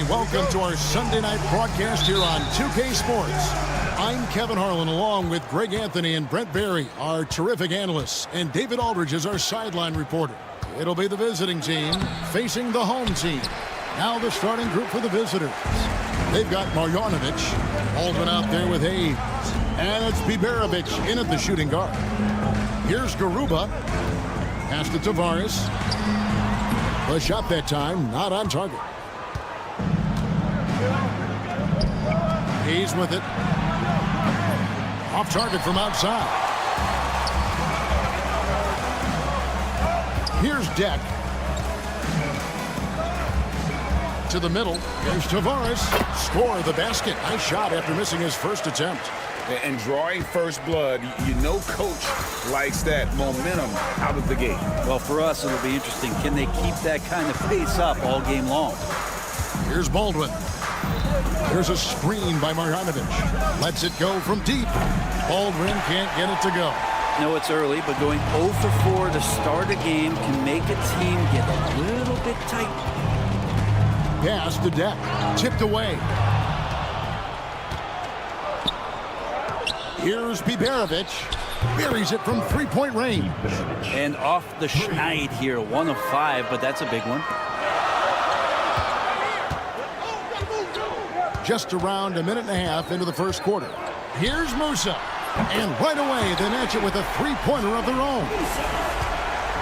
Welcome to our Sunday night broadcast here on 2K Sports. I'm Kevin Harlan along with Greg Anthony and Brent Barry, our terrific analysts, and David Aldridge is our sideline reporter. It'll be the visiting team facing the home team. Now the starting group for the visitors. They've got Marjanovic, Baldwin out there with Hayes, and it's Biberovic in at the shooting guard. Here's Garuba, pass to Tavares. The shot that time, not on target. He's with it. Off target from outside. Here's Deck. To the middle. Here's Tavares. Score the basket. Nice shot after missing his first attempt. And drawing first blood, you know coach likes that momentum out of the gate. Well, for us, it'll be interesting. Can they keep that kind of pace up all game long? Here's Baldwin. There's a screen by Marjanovic. Lets it go from deep. Baldwin can't get it to go. No, it's early, but going 0 for 4 to start a game can make a team get a little bit tight. Pass to Deck. Tipped away. Here's Biberovic. Buries it from three-point range. And off the schneid here, 1 of 5, but that's a big one. Just around a minute and a half into the first quarter. Here's Musa. And right away, they match it with a three-pointer of their own.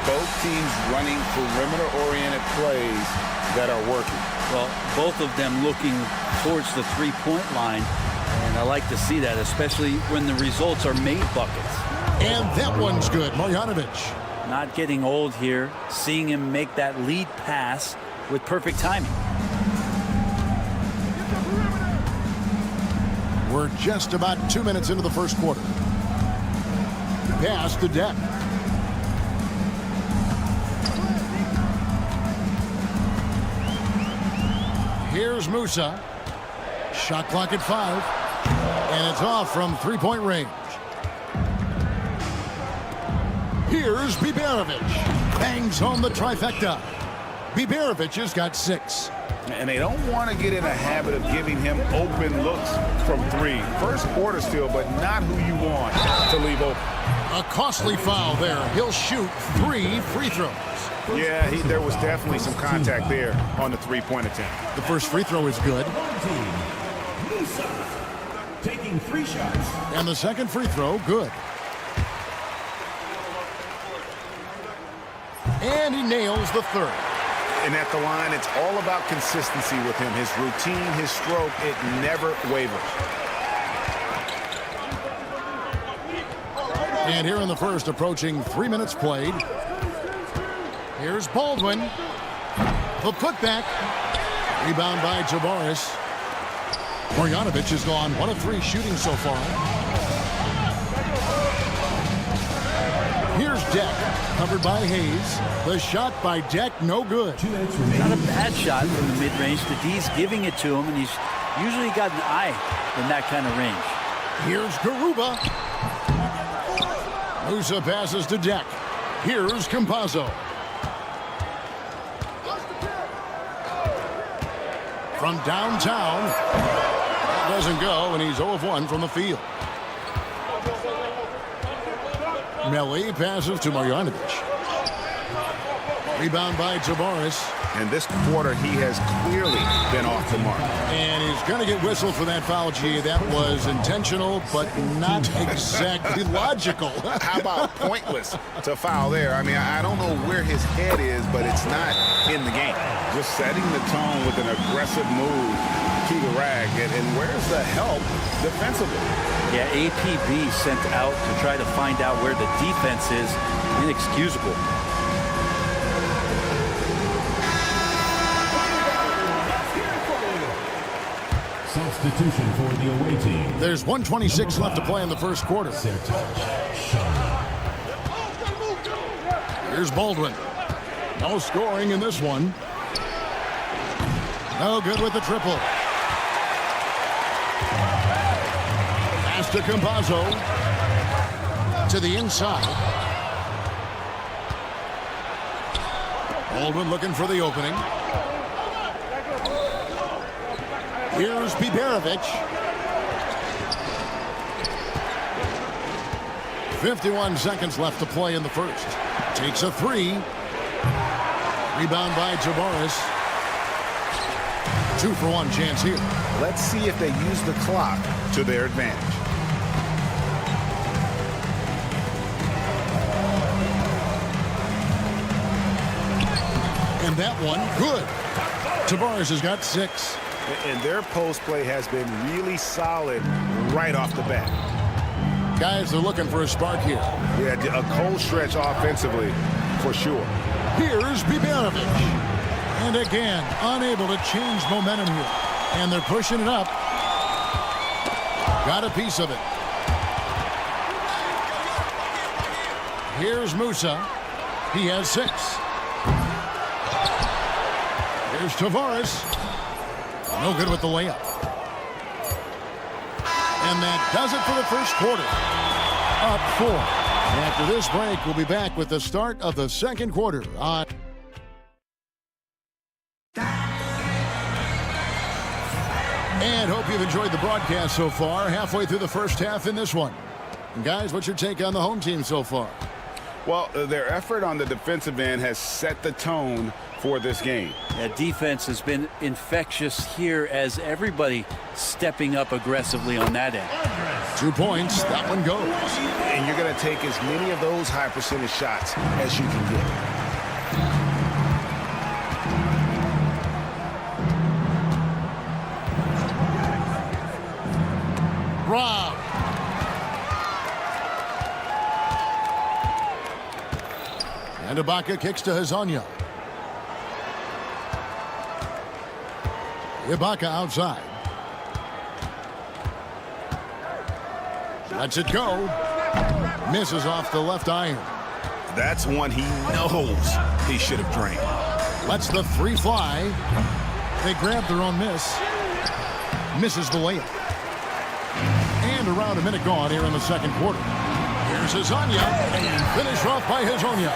Both teams running perimeter-oriented plays that are working. Well, both of them looking towards the three-point line. And I like to see that, especially when the results are made buckets. And that one's good. Marjanovic. Not getting old here. Seeing him make that lead pass with perfect timing. We're just about 2 minutes into the first quarter. Pass to Deck. Here's Musa. Shot clock at 5. And it's off from three-point range. Here's Biberovic. Bangs home the trifecta. Biberovic has got 6. And they don't want to get in a habit of giving him open looks from 3. First quarter still, but not who you want to leave open. A costly foul there. He'll shoot 3 free throws. Yeah, there was definitely some contact there on the three-point attempt. The first free throw is good. Taking 3 shots. And the second free throw, good. And he nails the third. And at the line, it's all about consistency with him. His routine, his stroke, it never wavers. And here in the first, approaching 3 minutes played. Here's Baldwin. The putback. Rebound by Tavares. Marjanovic has gone 1 of 3 shooting so far. Here's Deck, covered by Hayes. The shot by Deck, no good. Not a bad shot from the mid-range. The D's giving it to him, and he's usually got an eye in that kind of range. Here's Garuba. Musa passes to Deck. Here's Campazzo. From downtown. Doesn't go, and he's 0 of 1 from the field. Melli passes to Marjanovic. Rebound by Tavares. And this quarter, he has clearly been off the mark. And he's going to get whistled for that foul, G. That was intentional, but not exactly logical. How about pointless to foul there? I mean, I don't know where his head is, but it's not in the game. Just setting the tone with an aggressive move to the rag. And where's the help defensively? Yeah, APB sent out to try to find out where the defense is. Inexcusable. Substitution for the away team. There's 1:26 left to play in the first quarter. Here's Baldwin. No scoring in this one. No good with the triple. Pass to Campazzo. To the inside. Baldwin looking for the opening. Here's Biberovic. 51 seconds left to play in the first. Takes a three. Rebound by Tavares. 2-for-1 chance here. Let's see if they use the clock to their advantage. And that one, good. Tavares has got 6. And their post play has been really solid right off the bat. Guys, they're looking for a spark here. Yeah, a cold stretch offensively, for sure. Here's Biberovic. And again, unable to change momentum here. And they're pushing it up. Got a piece of it. Here's Musa. He has 6. Here's Tavares. No good with the layup. And that does it for the first quarter. Up 4. After this break, we'll be back with the start of the second quarter on... And hope you've enjoyed the broadcast so far. Halfway through the first half in this one. And guys, what's your take on the home team so far? Well, their effort on the defensive end has set the tone for this game. Yeah, defense has been infectious here as everybody stepping up aggressively on that end. 2 points. That one goes. And you're going to take as many of those high percentage shots as you can get. Rob. And Ibaka kicks to Hezonja. Ibaka outside. Lets it go. Misses off the left iron. That's one he knows he should have drained. Lets the 3 fly. They grab their own miss. Misses the layup. And around a minute gone here in the second quarter. Here's Hezonja. And finished off by Hezonja.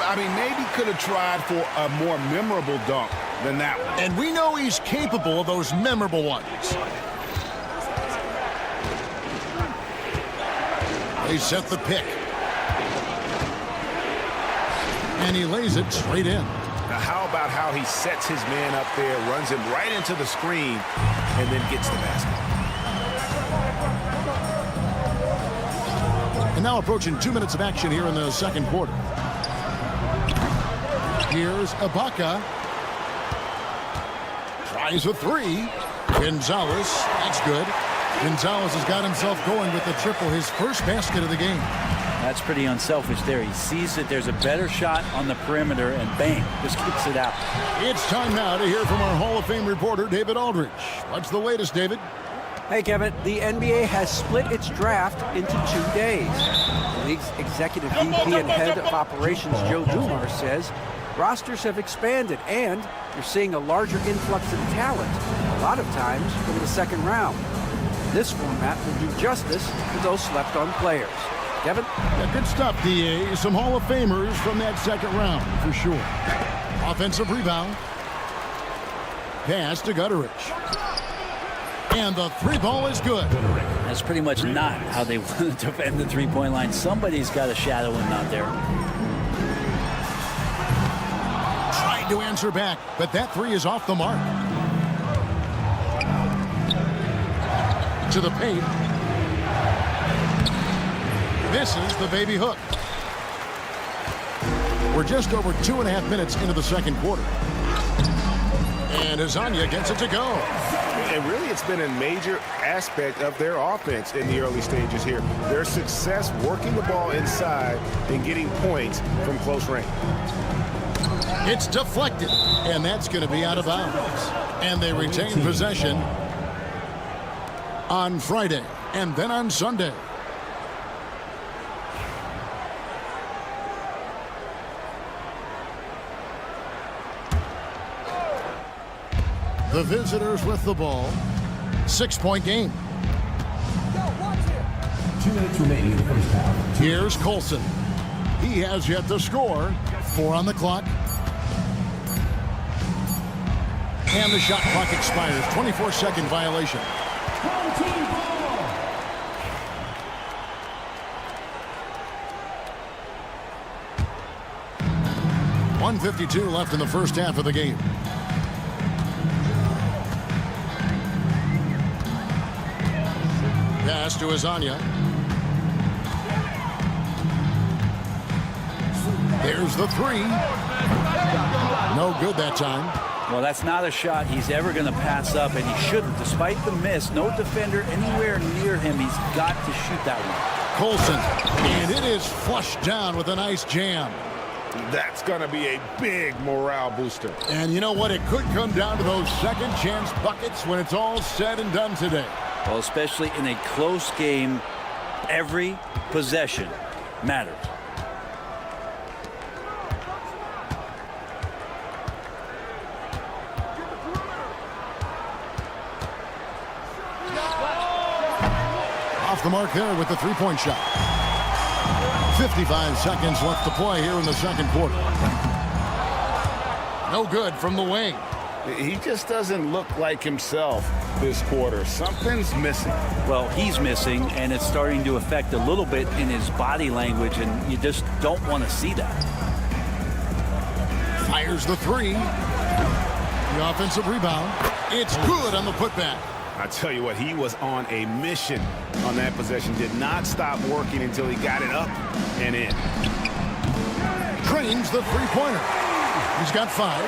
I mean, maybe could have tried for a more memorable dunk than that one. And we know he's capable of those memorable ones. They set the pick. And he lays it straight in. Now, how about how he sets his man up there, runs him right into the screen, and then gets the basket. And now approaching 2 minutes of action here in the second quarter. Here's Ibaka. Tries a 3. Gonzalez. That's good. Gonzalez has got himself going with the triple, his first basket of the game. That's pretty unselfish there. He sees that there's a better shot on the perimeter, and bang, just kicks it out. It's time now to hear from our Hall of Fame reporter, David Aldridge. What's the latest, David? Hey, Kevin. The NBA has split its draft into 2 days. The league's executive VP and head of operations, Joe Dumars, says rosters have expanded, and you're seeing a larger influx of talent, a lot of times from the second round. This format will do justice to those slept-on players. Kevin? Yeah, good stuff, D.A. Some Hall of Famers from that second round, for sure. Offensive rebound. Pass to Gutteridge. And the 3 ball is good. That's pretty much not how they want to defend the three-point line. Somebody's got to shadow him out there. Tried to answer back, but that 3 is off the mark. To the paint. Misses the baby hook. We're just over 2.5 minutes into the second quarter. And Hezonja gets it to go. And really, it's been a major aspect of their offense in the early stages here. Their success working the ball inside and getting points from close range. It's deflected, and that's going to be out of bounds. And they retain possession on Friday and then on Sunday. The visitors with the ball. 6-point game. 2 minutes remaining in the first half. Here's Colson. He has yet to score. 4 on the clock. And the shot clock expires. 24-second violation. 1:52 left in the first half of the game. Pass to Azania. There's the three. No good that time. Well, that's not a shot he's ever going to pass up, and he shouldn't. Despite the miss, no defender anywhere near him. He's got to shoot that one. Colson, and it is flushed down with a nice jam. That's going to be a big morale booster. And you know what? It could come down to those second chance buckets when it's all said and done today. Well, especially in a close game, every possession matters. Off the mark there with the three-point shot. 55 seconds left to play here in the second quarter. No good from the wing. He just doesn't look like himself this quarter. Something's missing. Well, he's missing, and it's starting to affect a little bit in his body language, and you just don't want to see that. Fires the three. The offensive rebound. It's good on the putback. I tell you what, he was on a mission on that possession. Did not stop working until he got it up and in. Trains the three-pointer. He's got 5.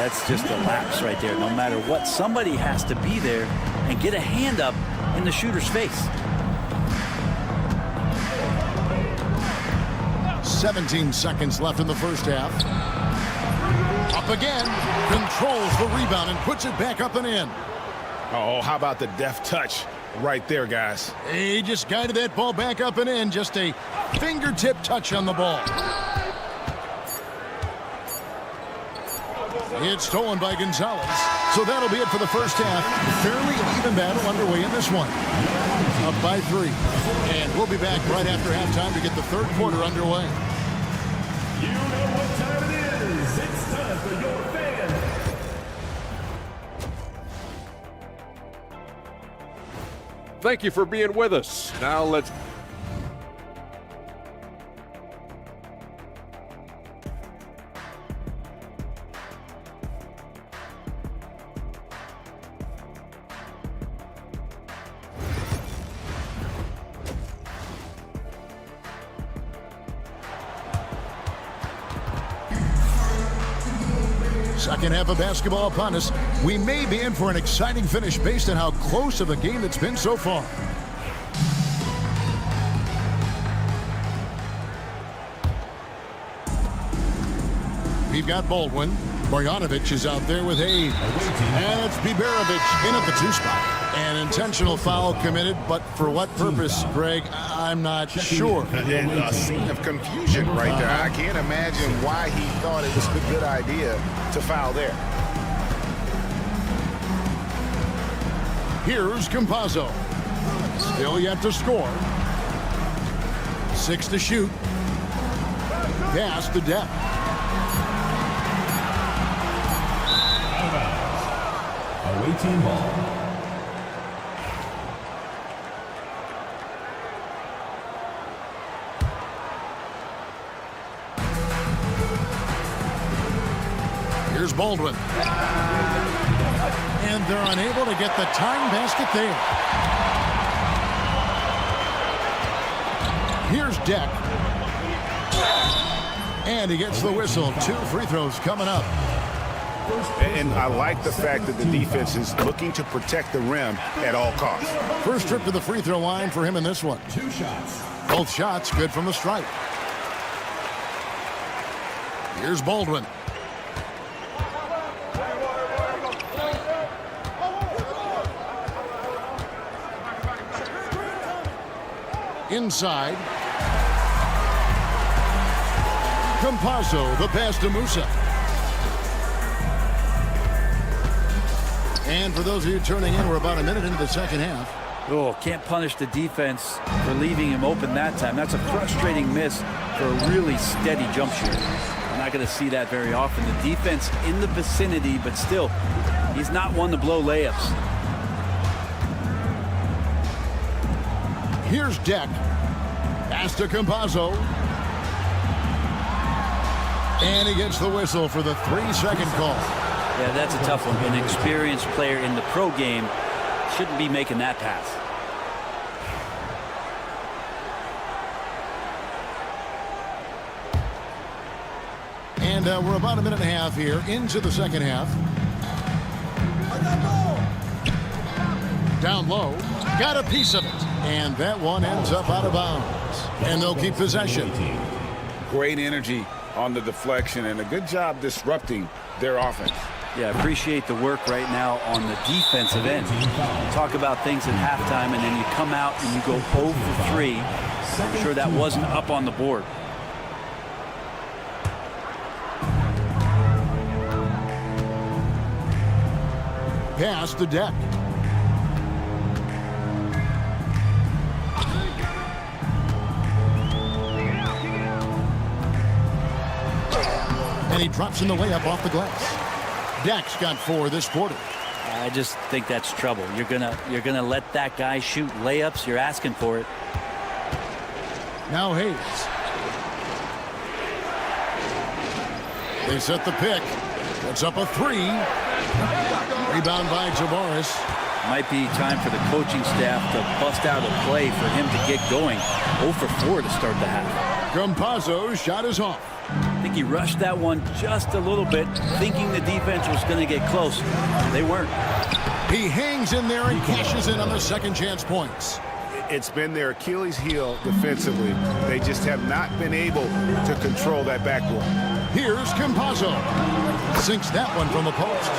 That's just a lapse right there. No matter what, somebody has to be there and get a hand up in the shooter's face. 17 seconds left in the first half. Up again. Controls the rebound and puts it back up and in. Oh, how about the deft touch right there, guys? He just guided that ball back up and in. Just a fingertip touch on the ball. It's stolen by Gonzalez. So that'll be it for the first half. Fairly even battle underway in this one. Up by 3. And we'll be back right after halftime to get the third quarter underway. You know what time it is. It's time for your fan. Thank you for being with us. Now let's... Second half of basketball upon us. We may be in for an exciting finish based on how close of a game it's been so far. We've got Baldwin. Marjanovic is out there with Hayes. And it's Biberovic in at the 2 spot. An intentional foul committed, but for what purpose, Greg, I'm not sure. A scene of confusion right there. I can't imagine why he thought it was a good idea to foul there. Here's Campazzo. Still yet to score. 6 to shoot. Pass to depth. Away team ball. Here's Baldwin. And they're unable to get the tying basket there. Here's Deck. And he gets the whistle. 2 free throws coming up. And I like the fact that the defense is looking to protect the rim at all costs. First trip to the free throw line for him in this one. 2 shots. Both shots good from the stripe. Here's Baldwin. Inside. Campazzo, the pass to Musa. And for those of you turning in, we're about a minute into the second half. Oh, can't punish the defense for leaving him open that time. That's a frustrating miss for a really steady jump shooter. I'm not going to see that very often. The defense in the vicinity, but still, he's not one to blow layups. Here's Deck. Pass to Campazzo. And he gets the whistle for the 3-second call. Yeah, that's a tough one. An experienced player in the pro game shouldn't be making that pass. And we're about a minute and a half here into the second half. Down low. Got a piece of it. And that one ends up out of bounds. And they'll keep possession. Great energy on the deflection and a good job disrupting their offense. Yeah, appreciate the work right now on the defensive end. Talk about things at halftime, and then you come out and you go 0 for 3. I'm sure that wasn't up on the board. Pass to Deck. And he drops in the layup off the glass. Deck's got 4 this quarter. I just think that's trouble. You're gonna let that guy shoot layups. You're asking for it. Now Hayes. They set the pick. That's up a 3. Rebound by Javaris. Might be time for the coaching staff to bust out a play for him to get going. 0 for 4 to start the half. Campazzo's shot is off. I think he rushed that one just a little bit, thinking the defense was going to get close. They weren't. He hangs in there and cashes in on the second chance points. It's been their Achilles heel defensively. They just have not been able to control that backboard. Here's Campazzo. Sinks that one from the post.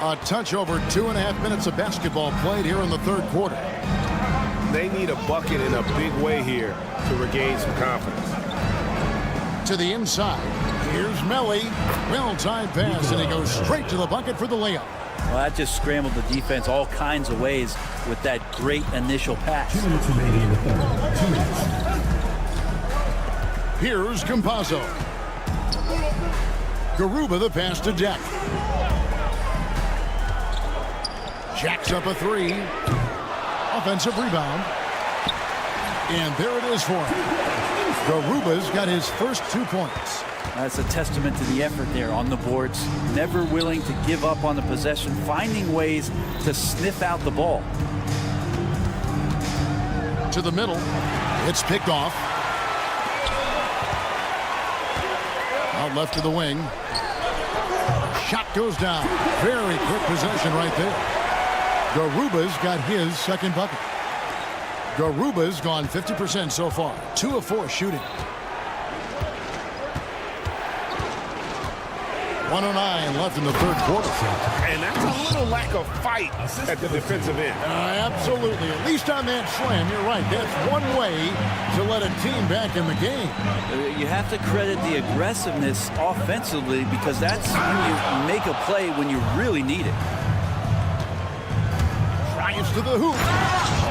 A touch over 2.5 minutes of basketball played here in the third quarter. They need a bucket in a big way here to regain some confidence. To the inside. Here's Melly. Well-timed pass, and he goes straight to the bucket for the layup. Well, that just scrambled the defense all kinds of ways with that great initial pass. Here's Campazzo. Garuba the pass to Deck. Jacks up a 3. Offensive rebound. And there it is for him. Garuba's got his first 2 points. That's a testament to the effort there on the boards. Never willing to give up on the possession, finding ways to sniff out the ball. To the middle. It's picked off. Out left to the wing. Shot goes down. Very quick possession right there. Garuba's got his second bucket. Garuba's gone 50% so far. 2 of 4 shooting. 1:09 left in the third quarter. And that's a little lack of fight at the defensive end. Absolutely. At least on that slam, you're right. That's one way to let a team back in the game. You have to credit the aggressiveness offensively, because that's when you make a play when you really need it. Drives to the hoop.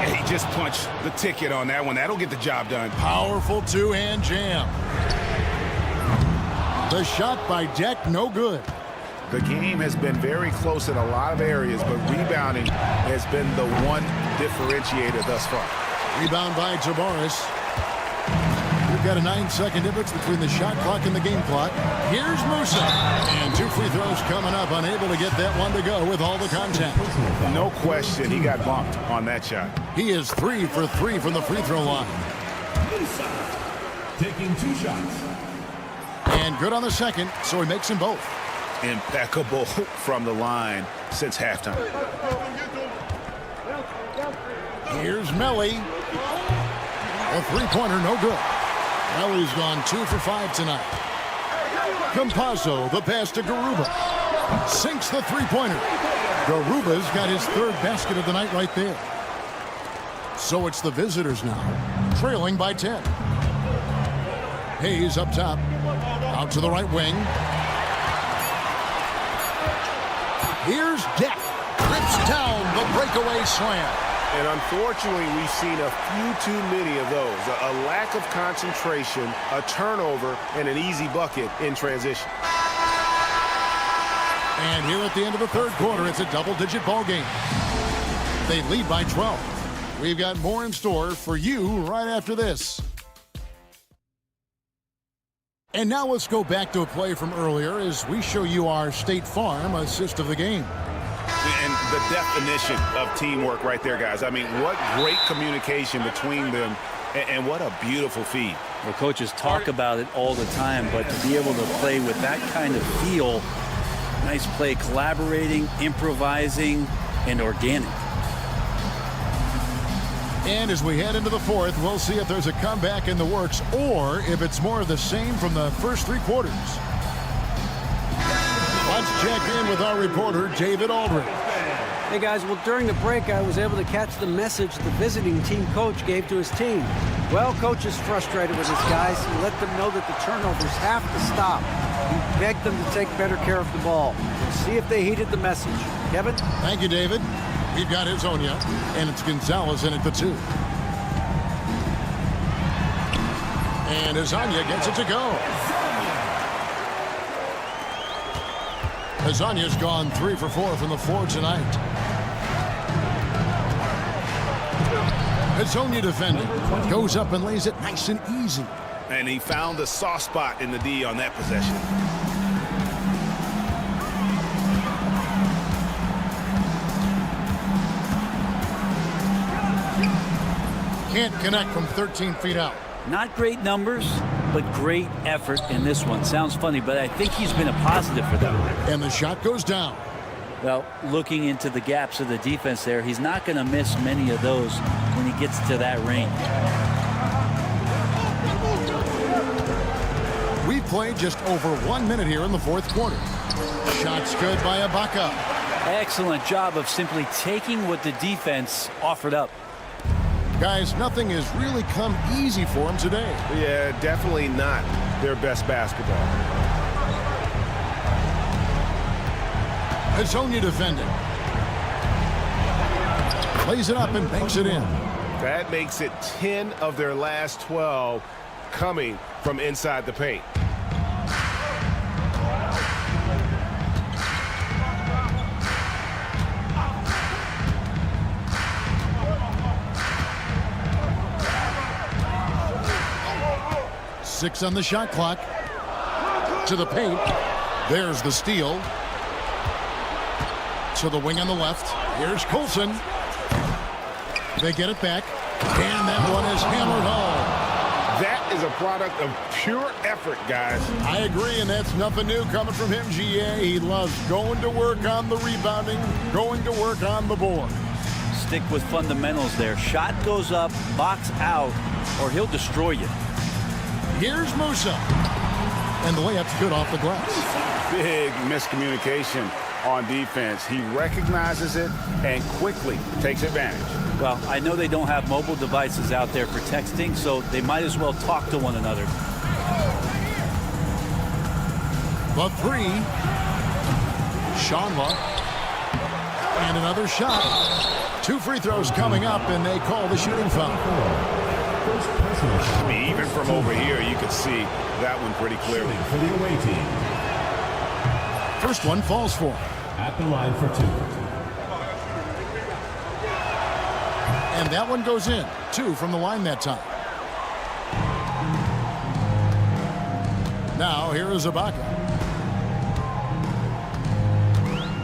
And he just punched the ticket on that one. That'll get the job done. Powerful two-hand jam. The shot by Deck, no good. The game has been very close in a lot of areas, but rebounding has been the one differentiator thus far. Rebound by Javaris. We've got a 9-second difference between the shot clock and the game clock. Here's Musa. And 2 free throws coming up, unable to get that one to go with all the contact. No question, he got bumped on that shot. He is 3 for 3 from the free throw line. Musa taking 2 shots. And good on the second, so he makes them both. Impeccable from the line since halftime. Here's Melly. A three-pointer, no good. Melly's gone 2 for 5 tonight. Campazzo, the pass to Garuba. Sinks the three-pointer. Garuba's got his 3rd basket of the night right there. So it's the visitors now, trailing by 10. Hayes up top. Out to the right wing. Here's Deck. Rips Down the breakaway slam. And unfortunately, we've seen a few too many of those. A lack of concentration, a turnover, and an easy bucket in transition. And here at the end of the third quarter, it's a double-digit ball game. They lead by 12. We've got more in store for you right after this. And now let's go back to a play from earlier as we show you our State Farm assist of the game. And the definition of teamwork right there, guys. I mean, what great communication between them, and what a beautiful feed. Well, coaches talk about it all the time, but to be able to play with that kind of feel, nice play, collaborating, improvising, and organic. And as we head into the fourth, we'll see if there's a comeback in the works or if it's more of the same from the first three quarters. Let's check in with our reporter, David Aldridge. Hey guys, well during the break I was able to catch the message the visiting team coach gave to his team. Well, coach is frustrated with his guys. He let them know that the turnovers have to stop. He begged them to take better care of the ball. We'll see if they heeded the message. Kevin? Thank you, David. We've got Hezonja, and it's Gonzalez in at the 2. And Hezonja gets it to go. Hezonja's gone 3 for 4 from the floor tonight. Hezonja defending. Goes up and lays it nice and easy. And he found the soft spot in the D on that possession. Can't connect from 13 feet out. Not great numbers, but great effort in this one. Sounds funny, but I think he's been a positive for them. And the shot goes down. Well, looking into the gaps of the defense there, he's not going to miss many of those when he gets to that range. We played just over 1 minute here in the fourth quarter. Shots good by Ibaka. Excellent job of simply taking what the defense offered up. Guys, nothing has really come easy for him today. Yeah, definitely not their best basketball. Hezonja defending. Plays it up and banks it in. That makes it 10 of their last 12 coming from inside the paint. Six on the shot clock. To the paint. There's the steal. To the wing on the left. Here's Colson. They get it back. And that one is hammered home. That is a product of pure effort, guys. I agree, and that's nothing new coming from him, GA. He loves going to work on the rebounding, going to work on the board. Stick with fundamentals there. Shot goes up, box out, or he'll destroy you. Here's Musa. And the layup's good off the glass. Big miscommunication on defense. He recognizes it and quickly takes advantage. Well, I know they don't have mobile devices out there for texting, so they might as well talk to one another. The 3. Shanla. And another shot. 2 free throws coming up, and they call the shooting foul. I mean, even from over here, you could see that one pretty clearly. For the away team. First one falls for him. At the line for 2. And that one goes in. 2 from the line that time. Now, here is Ibaka.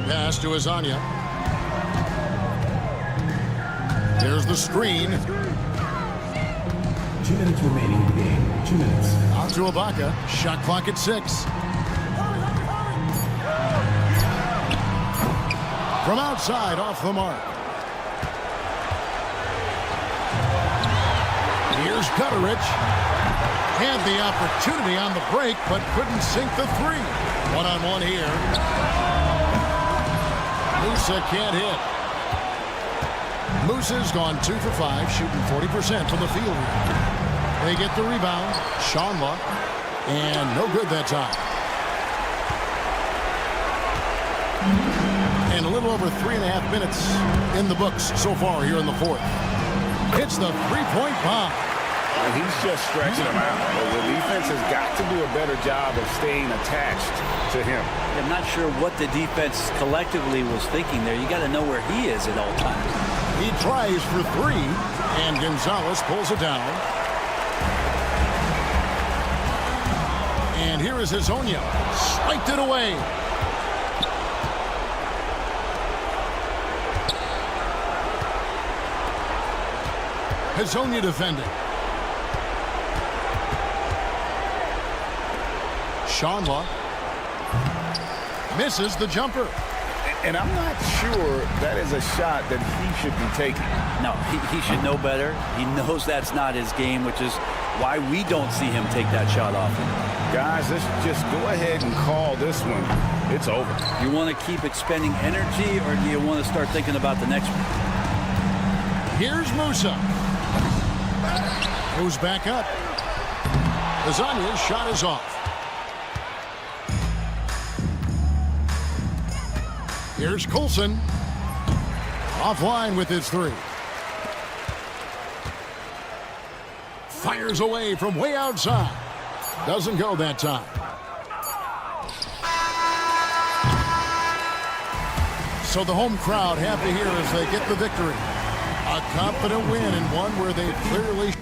Pass to Hezonja. There's the screen. 2 minutes remaining in the game. 2 minutes. Out to Ibaka. Shot clock at 6. From outside, off the mark. Here's Gutterich. Had the opportunity on the break, but couldn't sink the 3. One-on-one here. Musa can't hit. Musa's gone 2 for 5, shooting 40% from the field. They get the rebound. Shanla. And no good that time. And a little over 3.5 minutes in the books so far here in the fourth. Hits the three-point bomb. And he's just stretching him out. The defense has got to do a better job of staying attached to him. I'm not sure what the defense collectively was thinking there. You got to know where he is at all times. He tries for three, and Gonzalez pulls it down. And here is Hezonja. Spiked it away. Hezonja defending. Shanla misses the jumper. And I'm not sure that is a shot that he should be taking. No, he should know better. He knows that's not his game, which is why we don't see him take that shot often. Guys, let's just go ahead and call this one. It's over. You want to keep expending energy, or do you want to start thinking about the next one? Here's Musa. Goes back up. Hezonja's shot is off. Here's Coulson. Offline with his three. Fires away from way outside. Doesn't go that time. So the home crowd happy here as they get the victory. A confident win and one where they clearly...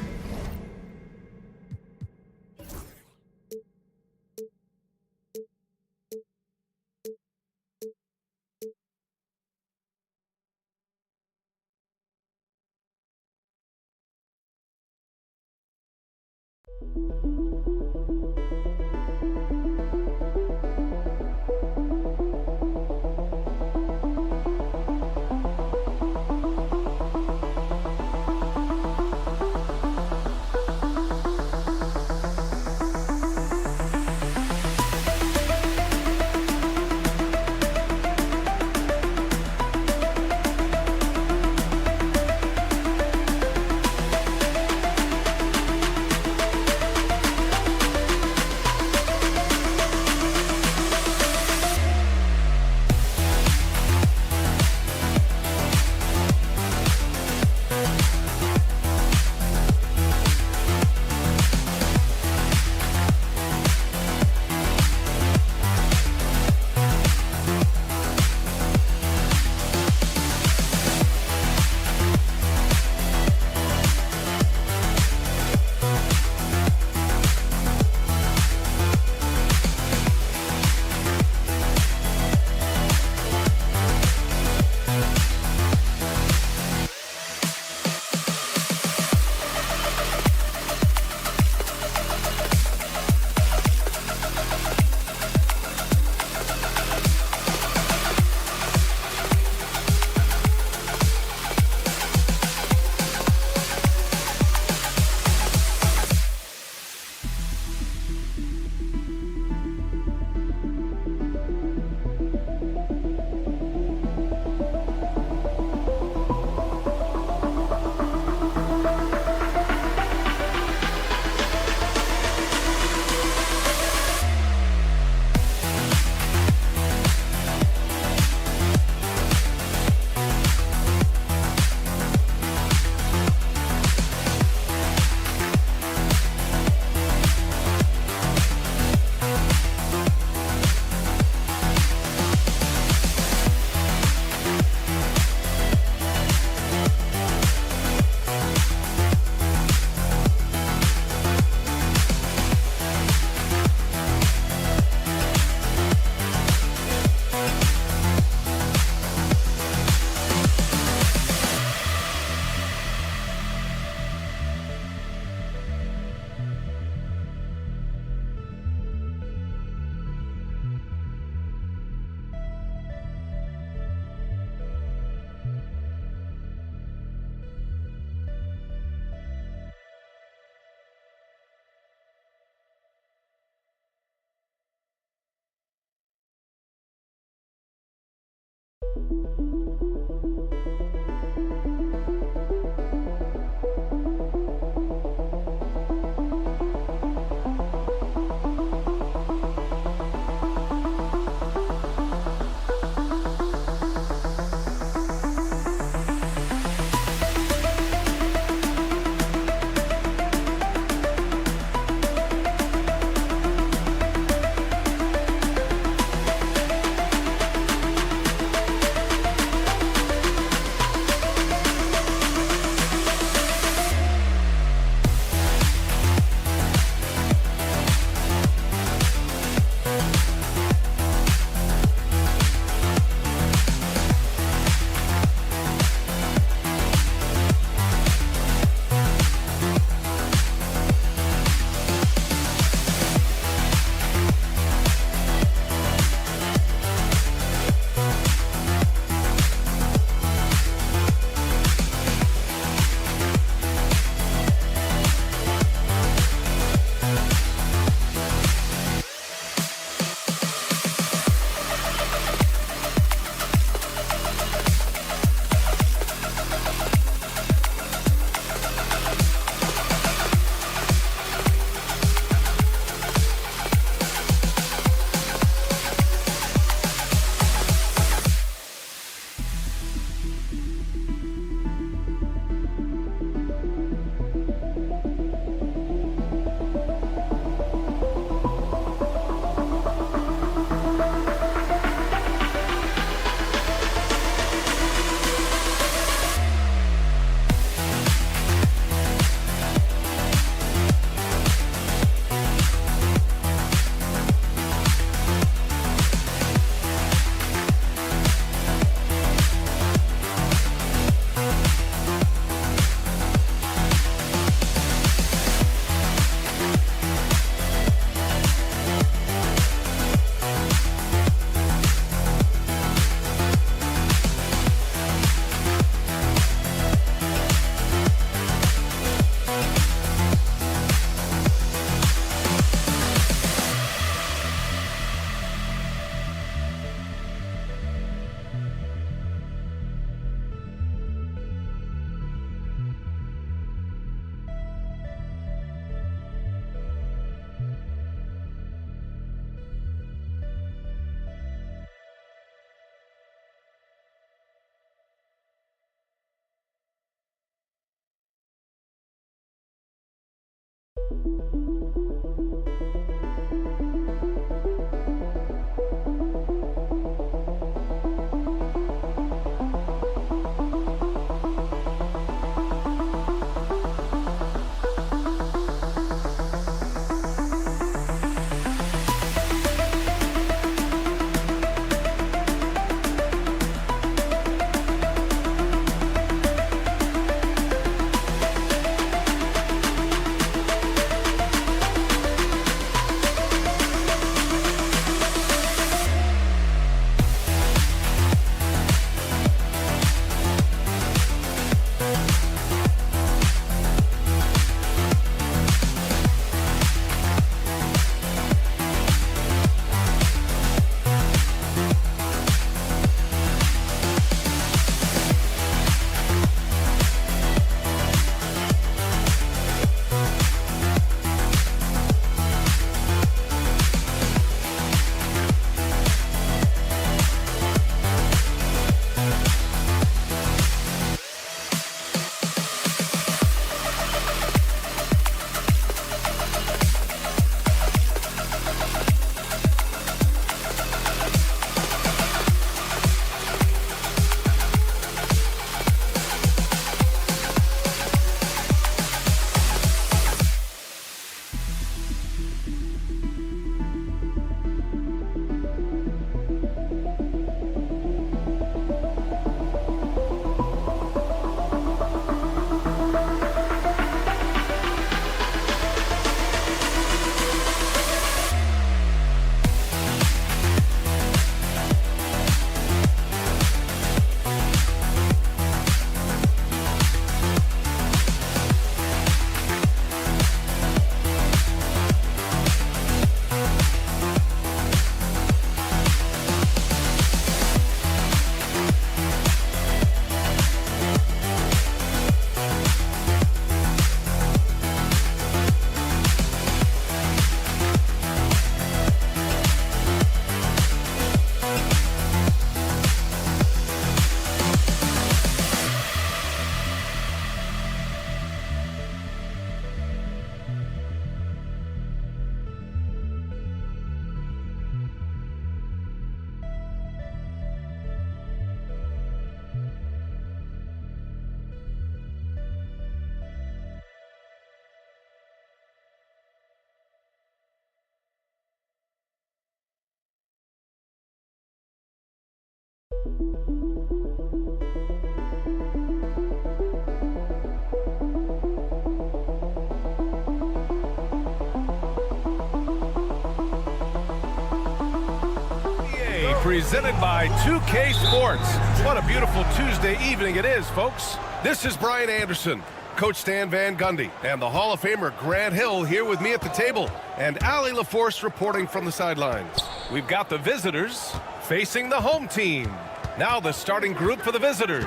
Presented by 2K Sports. What a beautiful Tuesday evening it is, folks. This is Brian Anderson, Coach Stan Van Gundy, and the Hall of Famer Grant Hill here with me at the table, and Allie LaForce reporting from the sidelines. We've got the visitors facing the home team. Now the starting group for the visitors.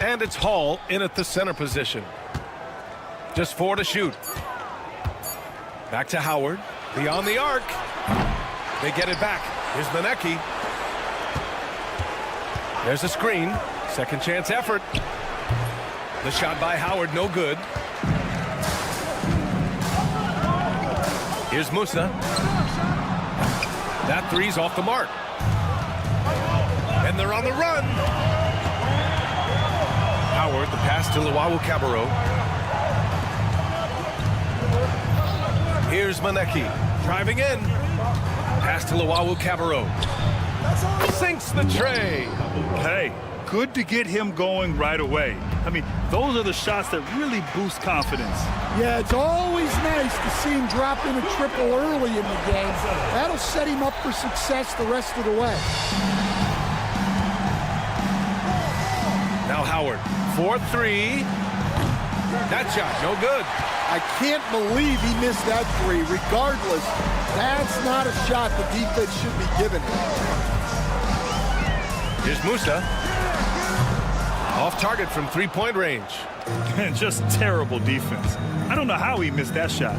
And it's Hall in at the center position. Just 4 to shoot. Back to Howard. Beyond the arc. They get it back. Here's Manecki. There's a screen. Second chance effort. The shot by Howard, no good. Here's Musa. That three's off the mark. And they're on the run. Howard, the pass to Luwawu-Cabarrot. Here's Manecki, driving in. Pass to Luwawu-Cabarrot. Sinks the tray. Hey, good to get him going right away. I mean, those are the shots that really boost confidence. Yeah, it's always nice to see him drop in a triple early in the game. That'll set him up for success the rest of the way. Now Howard, 4-3. That shot, no good. I can't believe he missed that three. Regardless, that's not a shot the defense should be giving him. Here's Musa. Off target from three-point range. Just terrible defense. I don't know how he missed that shot.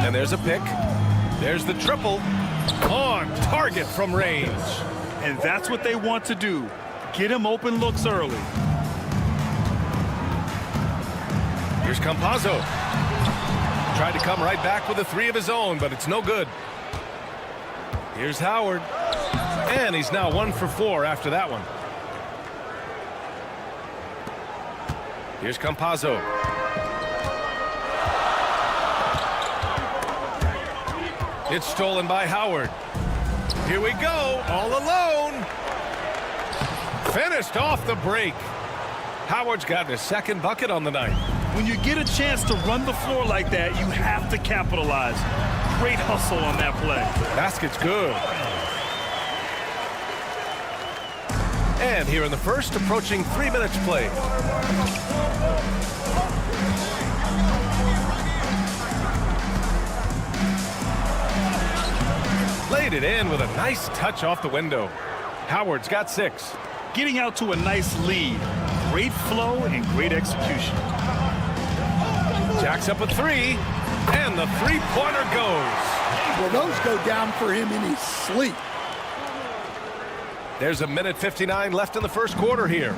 And there's a pick. There's the triple. On target from range. And that's what they want to do. Get him open looks early. Here's Campazzo. Tried to come right back with a three of his own, but it's no good. Here's Howard. And he's now 1 for 4 after that one. Here's Campazzo. It's stolen by Howard. Here we go, all alone. Finished off the break. Howard's got his second bucket on the night. When you get a chance to run the floor like that, you have to capitalize. Great hustle on that play. Basket's good. And here in the first, approaching 3 minutes played. Laid it in with a nice touch off the window. Howard's got 6. Getting out to a nice lead. Great flow and great execution. Jacks up a 3, and the three-pointer goes. Well, those go down for him in his sleep. There's a minute 59 left in the first quarter here.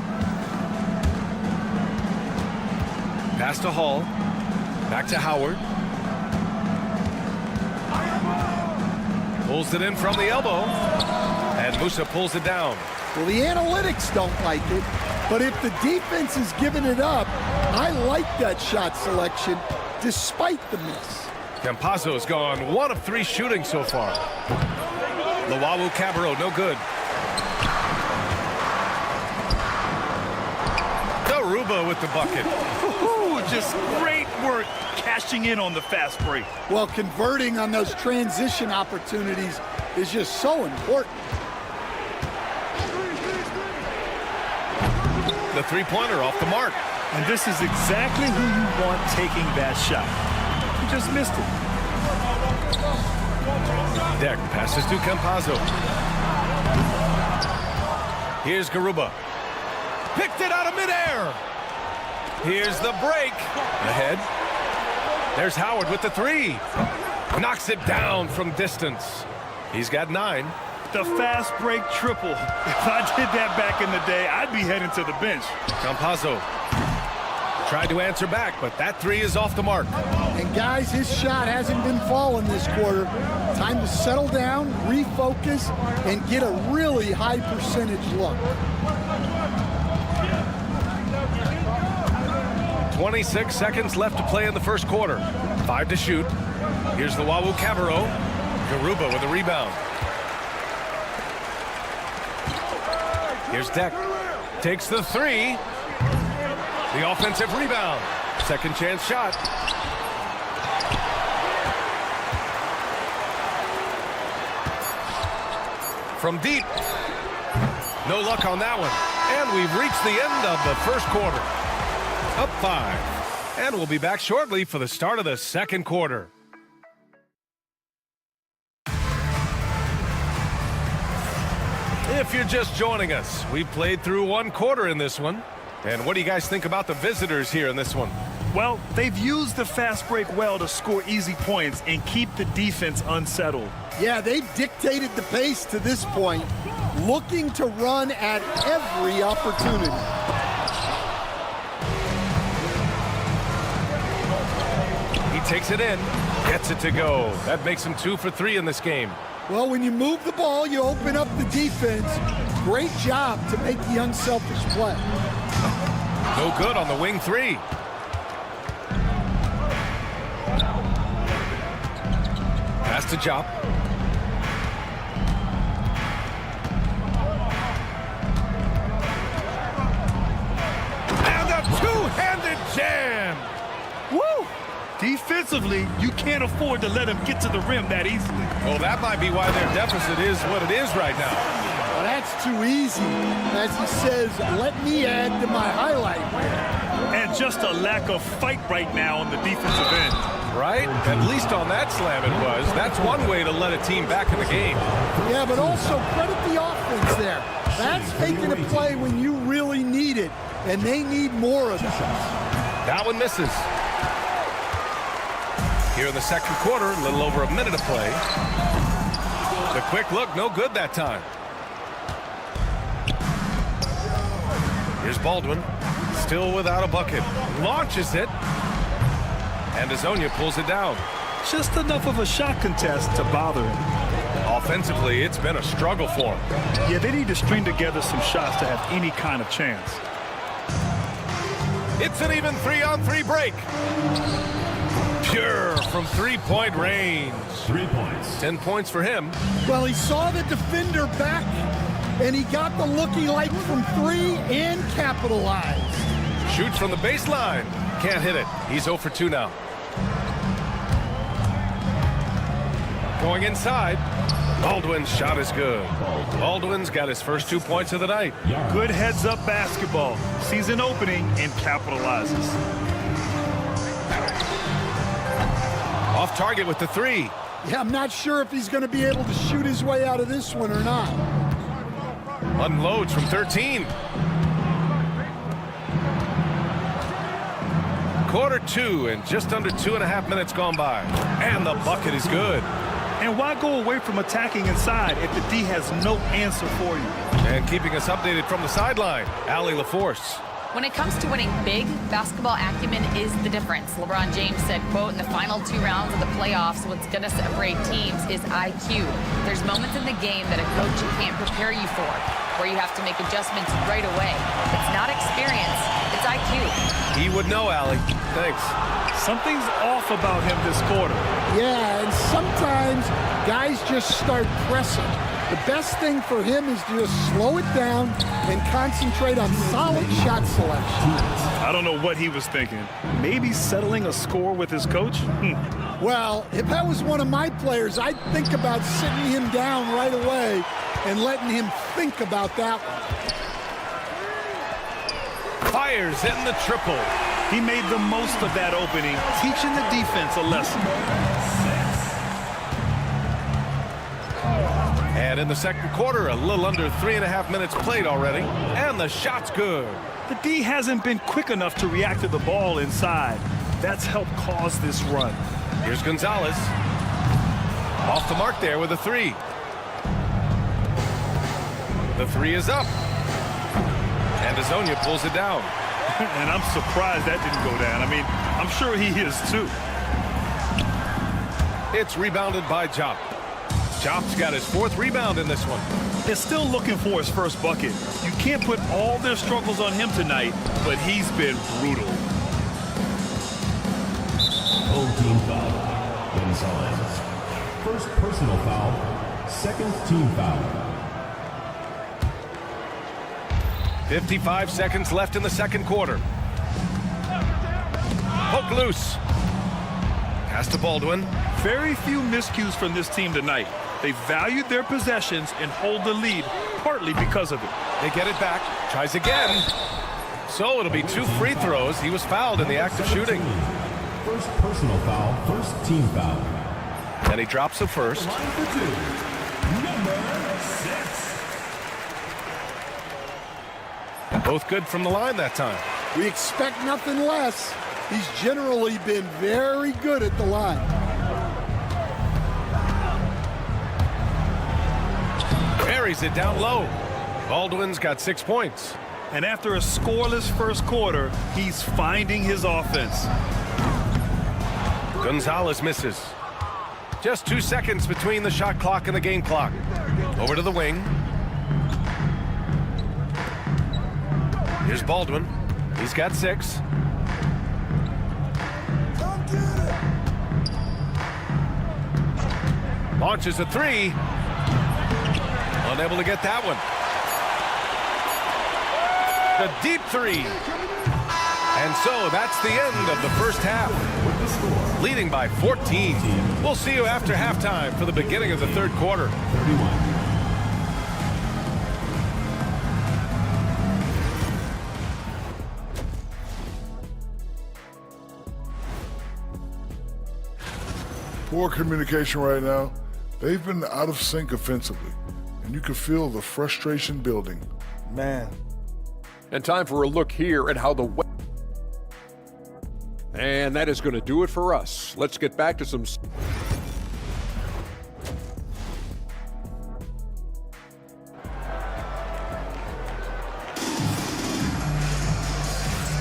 Pass to Hall. Back to Howard. Pulls it in from the elbow. And Musa pulls it down. Well, the analytics don't like it, but if the defense is giving it up, I like that shot selection despite the miss. Campazzo's gone 1 of 3 shooting so far. Luwawu Cabarro, no good. Garuba with the bucket. Just great work cashing in on the fast break. Well, converting on those transition opportunities is just so important. The three-pointer off the mark. And this is exactly who you want taking that shot. You just missed it. Deck passes to Campazzo. Here's Garuba. Picked it out of midair. Here's the break. Ahead. There's Howard with the 3. Knocks it down from distance. He's got 9. The fast break triple. If I did that back in the day, I'd be heading to the bench. Campazzo tried to answer back, but that 3 is off the mark. And guys, his shot hasn't been falling this quarter. Time to settle down, refocus, and get a really high percentage look. 26 seconds left to play in the first quarter. 5 to shoot. Here's the Luwawu Cabarro. Garuba with a rebound. Here's Deck. Takes the 3. The offensive rebound. Second chance shot. From deep. No luck on that one. And we've reached the end of the first quarter. Up 5. And we'll be back shortly for the start of the second quarter. If you're just joining us, we played through 1 quarter in this one. And what do you guys think about the visitors here in this one? Well, they've used the fast break well to score easy points and keep the defense unsettled. Yeah, they've dictated the pace to this point, looking to run at every opportunity. He takes it in, gets it to go. That makes him 2 for 3 in this game. Well, when you move the ball, you open up the defense. Great job to make the unselfish play. No good on the wing 3. Pass to Jop. And a two-handed jam. Woo! Defensively, you can't afford to let him get to the rim that easily. Well, that might be why their deficit is what it is right now. Well, that's too easy. As he says, let me add to my highlight reel. And just a lack of fight right now on the defensive end. Right? At least on that slam it was. That's one way to let a team back in the game. Yeah, but also credit the offense there. That's making a play when you really need it, and they need more of that. That one misses. Here in the second quarter, a little over a minute of play. The quick look, no good that time. Here's Baldwin, still without a bucket. Launches it. And Azonia pulls it down. Just enough of a shot contest to bother him. Offensively, it's been a struggle for him. Yeah, they need to string together some shots to have any kind of chance. It's an even 3-on-3 break. Pure from three-point range. 3 points. 10 points for him. Well, he saw the defender back, and he got the look he liked from three and capitalized. Shoots from the baseline. Can't hit it. He's 0 for 2 now. Going inside. Baldwin's shot is good. Baldwin's got his first 2 points of the night. Good heads-up basketball. Sees an opening and capitalizes. Off target with the three. Yeah, I'm not sure if he's going to be able to shoot his way out of this one or not. Unloads from 13. Quarter 2 and just under 2.5 minutes gone by. And the bucket is good. And why go away from attacking inside if the D has no answer for you? And keeping us updated from the sideline, Allie LaForce. When it comes to winning big, basketball acumen is the difference. LeBron James said, quote, in the final 2 rounds of the playoffs, what's going to separate teams is IQ. There's moments in the game that a coach can't prepare you for, where you have to make adjustments right away. It's not experience, it's IQ. He would know, Allie. Thanks. Something's off about him this quarter. Yeah, and sometimes guys just start pressing. The best thing for him is to just slow it down and concentrate on solid shot selection. I don't know what he was thinking. Maybe settling a score with his coach? Well, if that was one of my players, I'd think about sitting him down right away and letting him think about that one. Fires in the triple. He made the most of that opening, teaching the defense a lesson. And in the second quarter, a little under 3.5 minutes played already. And the shot's good. The D hasn't been quick enough to react to the ball inside. That's helped cause this run. Here's Gonzalez. Off the mark there with a three. The three is up. And Azonia pulls it down. And I'm surprised that didn't go down. I mean, I'm sure he is too. It's rebounded by Jop. Jop's got his 4th rebound in this one. They're still looking for his first bucket. You can't put all their struggles on him tonight, but he's been brutal. Home team foul. Gonzalez. First personal foul. Second team foul. 55 seconds left in the second quarter. Poke loose. Pass to Baldwin. Very few miscues from this team tonight. They valued their possessions and hold the lead, partly because of it. They get it back. Tries again. So it'll be 2 free throws. He was fouled in the act of shooting. First personal foul. First team foul. And he drops the first. Line for 2. Number 6. Both good from the line that time. We expect nothing less. He's generally been very good at the line. Buries it down low. Baldwin's got 6 points. And after a scoreless first quarter, he's finding his offense. Gonzalez misses. Just 2 seconds between the shot clock and the game clock. Over to the wing. Here's Baldwin. He's got 6. Launches a 3. Unable to get that one. The deep 3. And so that's the end of the first half. Leading by 14. We'll see you after halftime for the beginning of the third quarter. 31. Poor communication right now. They've been out of sync offensively, and you can feel the frustration building. Man. And time for a look here at how the... And that is going to do it for us. Let's get back to some...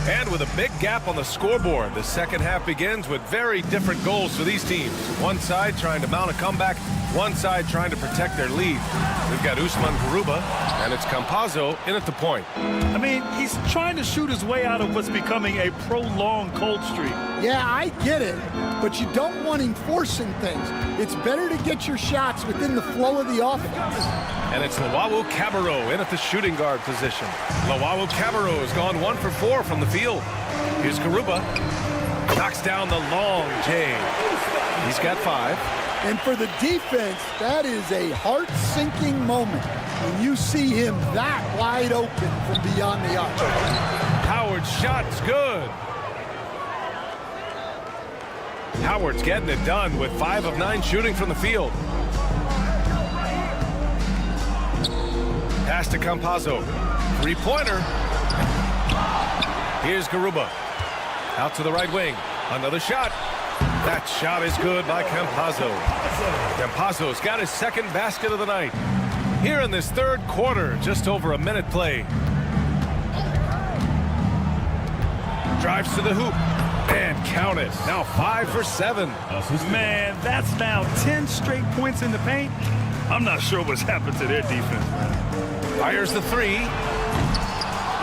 And with a big gap on the scoreboard, the second half begins with very different goals for these teams. One side trying to mount a comeback, one side trying to protect their lead. We've got Usman Garuba, and it's Campazzo in at the point. I mean, he's trying to shoot his way out of what's becoming a prolonged cold streak. Yeah, I get it, but you don't want him forcing things. It's better to get your shots within the flow of the offense. And it's Luau Cabarro in at the shooting guard position. Luau Cabarro has gone 1 for 4 from the field. Here's Garuba. Knocks down the long J. He's got 5. And for the defense, that is a heart-sinking moment when you see him that wide open from beyond the arc. Howard's shot's good. Howard's getting it done with 5 of 9 shooting from the field. Pass to Campazzo. Three-pointer. Here's Garuba. Out to the right wing. Another shot. That shot is good by Campazzo. Campazzo's got his second basket of the night. Here in this third quarter, just over a minute play. Drives to the hoop. And count it. Now 5 for 7. Man, that's now 10 straight points in the paint. I'm not sure what's happened to their defense, man. Fires the 3.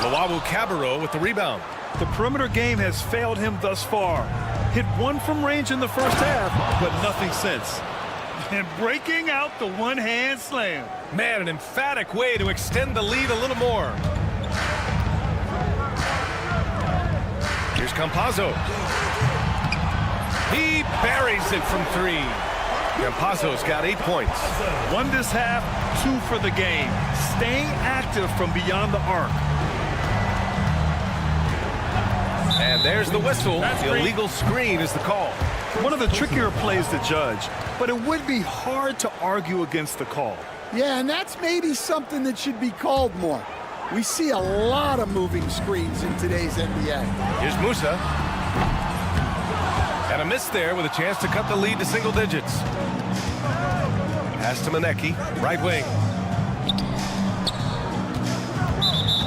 Luau Cabarro with the rebound. The perimeter game has failed him thus far. Hit 1 from range in the first half, but nothing since. And breaking out the one-hand slam. Man, an emphatic way to extend the lead a little more. Here's Campazzo. He buries it from 3. Campazzo's got 8 points. 1 this half, 2 for the game. Staying active from beyond the arc. And there's the whistle. The illegal screen is the call. One of the trickier plays to judge, but it would be hard to argue against the call. Yeah, and that's maybe something that should be called more. We see a lot of moving screens in today's NBA. Here's Musa. And a miss there with a chance to cut the lead to single digits. Pass to Manecki, right wing.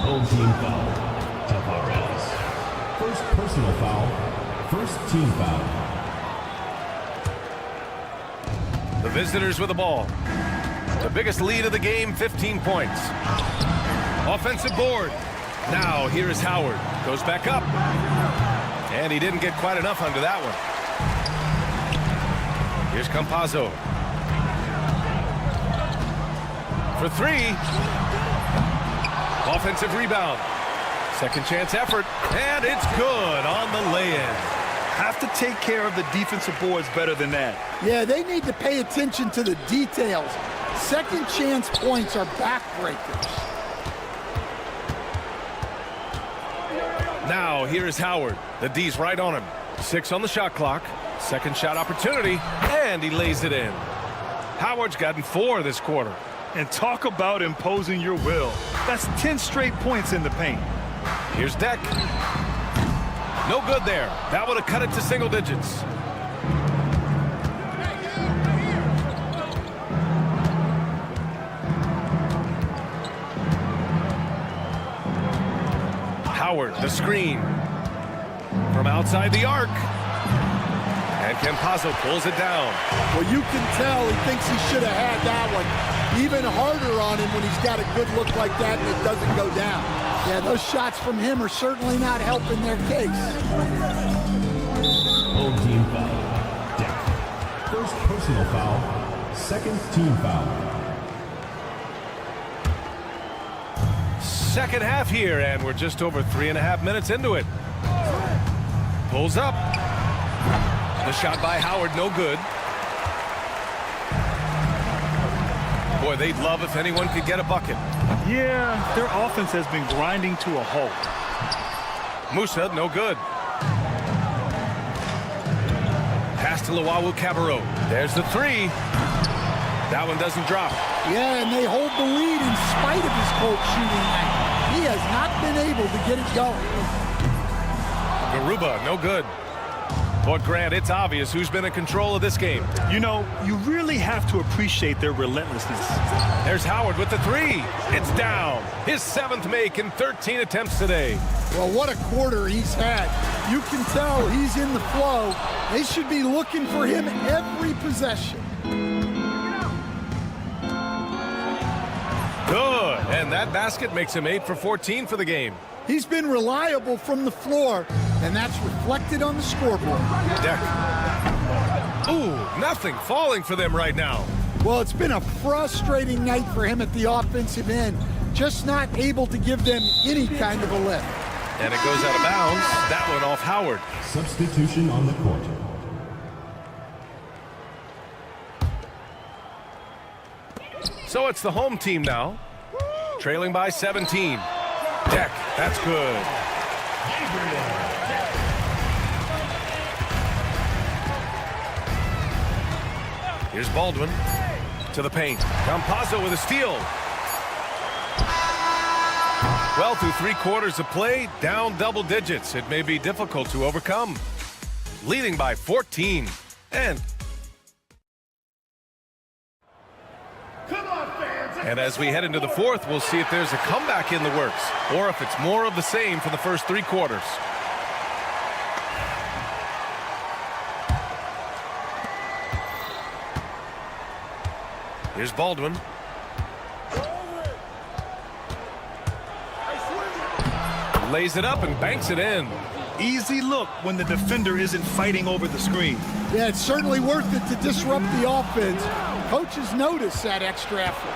Home team foul. Tavares. First personal foul. First team foul. The visitors with the ball. The biggest lead of the game, 15 points. Offensive board. Now here is Howard. Goes back up. And he didn't get quite enough under that one. Here's Campazzo. For 3. Offensive rebound. Second chance effort. And it's good on the lay-in. Have to take care of the defensive boards better than that. Yeah, they need to pay attention to the details. Second chance points are backbreakers. Now here is Howard. The D's right on him. 6 on the shot clock. Second shot opportunity. And he lays it in. Howard's gotten 4 this quarter. And talk about imposing your will. That's 10 straight points in the paint. Here's Deck. No good there. That would have cut it to single digits. Howard, the screen. From outside the arc. And Campazzo pulls it down. Well, you can tell he thinks he should have had that one. Even harder on him when he's got a good look like that and it doesn't go down. Yeah, those shots from him are certainly not helping their case. Home team foul. Deck. First personal foul. Second team foul. Second half here, and we're just over 3.5 minutes into it. Pulls up. The shot by Howard, no good. Boy, they'd love if anyone could get a bucket. Yeah, their offense has been grinding to a halt. Musa, no good. Pass to Luau Cabarro. There's the 3. That one doesn't drop. Yeah, and they hold the lead in spite of his cold shooting night. He has not been able to get it going. Garuba, no good. But Grant, it's obvious who's been in control of this game. You know, you really have to appreciate their relentlessness. There's Howard with the 3. It's down. His 7th make in 13 attempts today. Well, what a quarter he's had. You can tell he's in the flow. They should be looking for him every possession. Good, and that basket makes him 8 for 14 for the game. He's been reliable from the floor, and that's reflected on the scoreboard. Deck. Ooh, nothing falling for them right now. Well, it's been a frustrating night for him at the offensive end, just not able to give them any kind of a lift. And it goes out of bounds. That one off Howard. Substitution on the court. So it's the home team now, trailing by 17. Deck, that's good. Here's Baldwin to the paint. Campazzo with a steal. Well, through 3 quarters of play, down double digits. It may be difficult to overcome. Leading by 14. And as we head into the fourth, we'll see if there's a comeback in the works or if it's more of the same for the first 3 quarters. Here's Baldwin. Lays it up and banks it in. Easy look when the defender isn't fighting over the screen. Yeah, it's certainly worth it to disrupt the offense. Coaches notice that extra effort.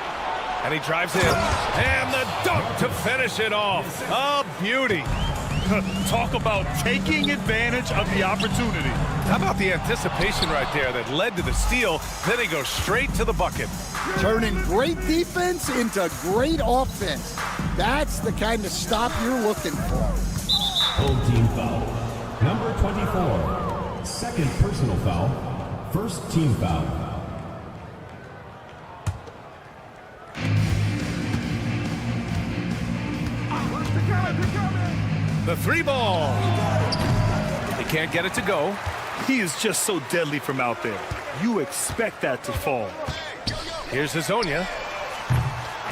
And he drives in. And the dunk to finish it off. A beauty. Talk about taking advantage of the opportunity. How about the anticipation right there that led to the steal? Then he goes straight to the bucket. Turning great defense into great offense. That's the kind of stop you're looking for. Home team foul. Number 24. Second personal foul. First team foul. The 3 ball. He can't get it to go. He is just so deadly from out there. You expect that to fall. Here's Hazonia.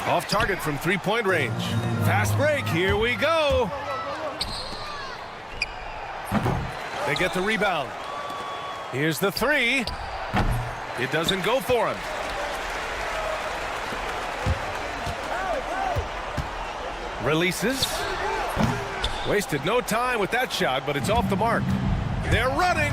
Off target from 3-point range. Fast break. Here we go. They get the rebound. Here's the 3. It doesn't go for him. Releases. Wasted no time with that shot, but it's off the mark. They're running.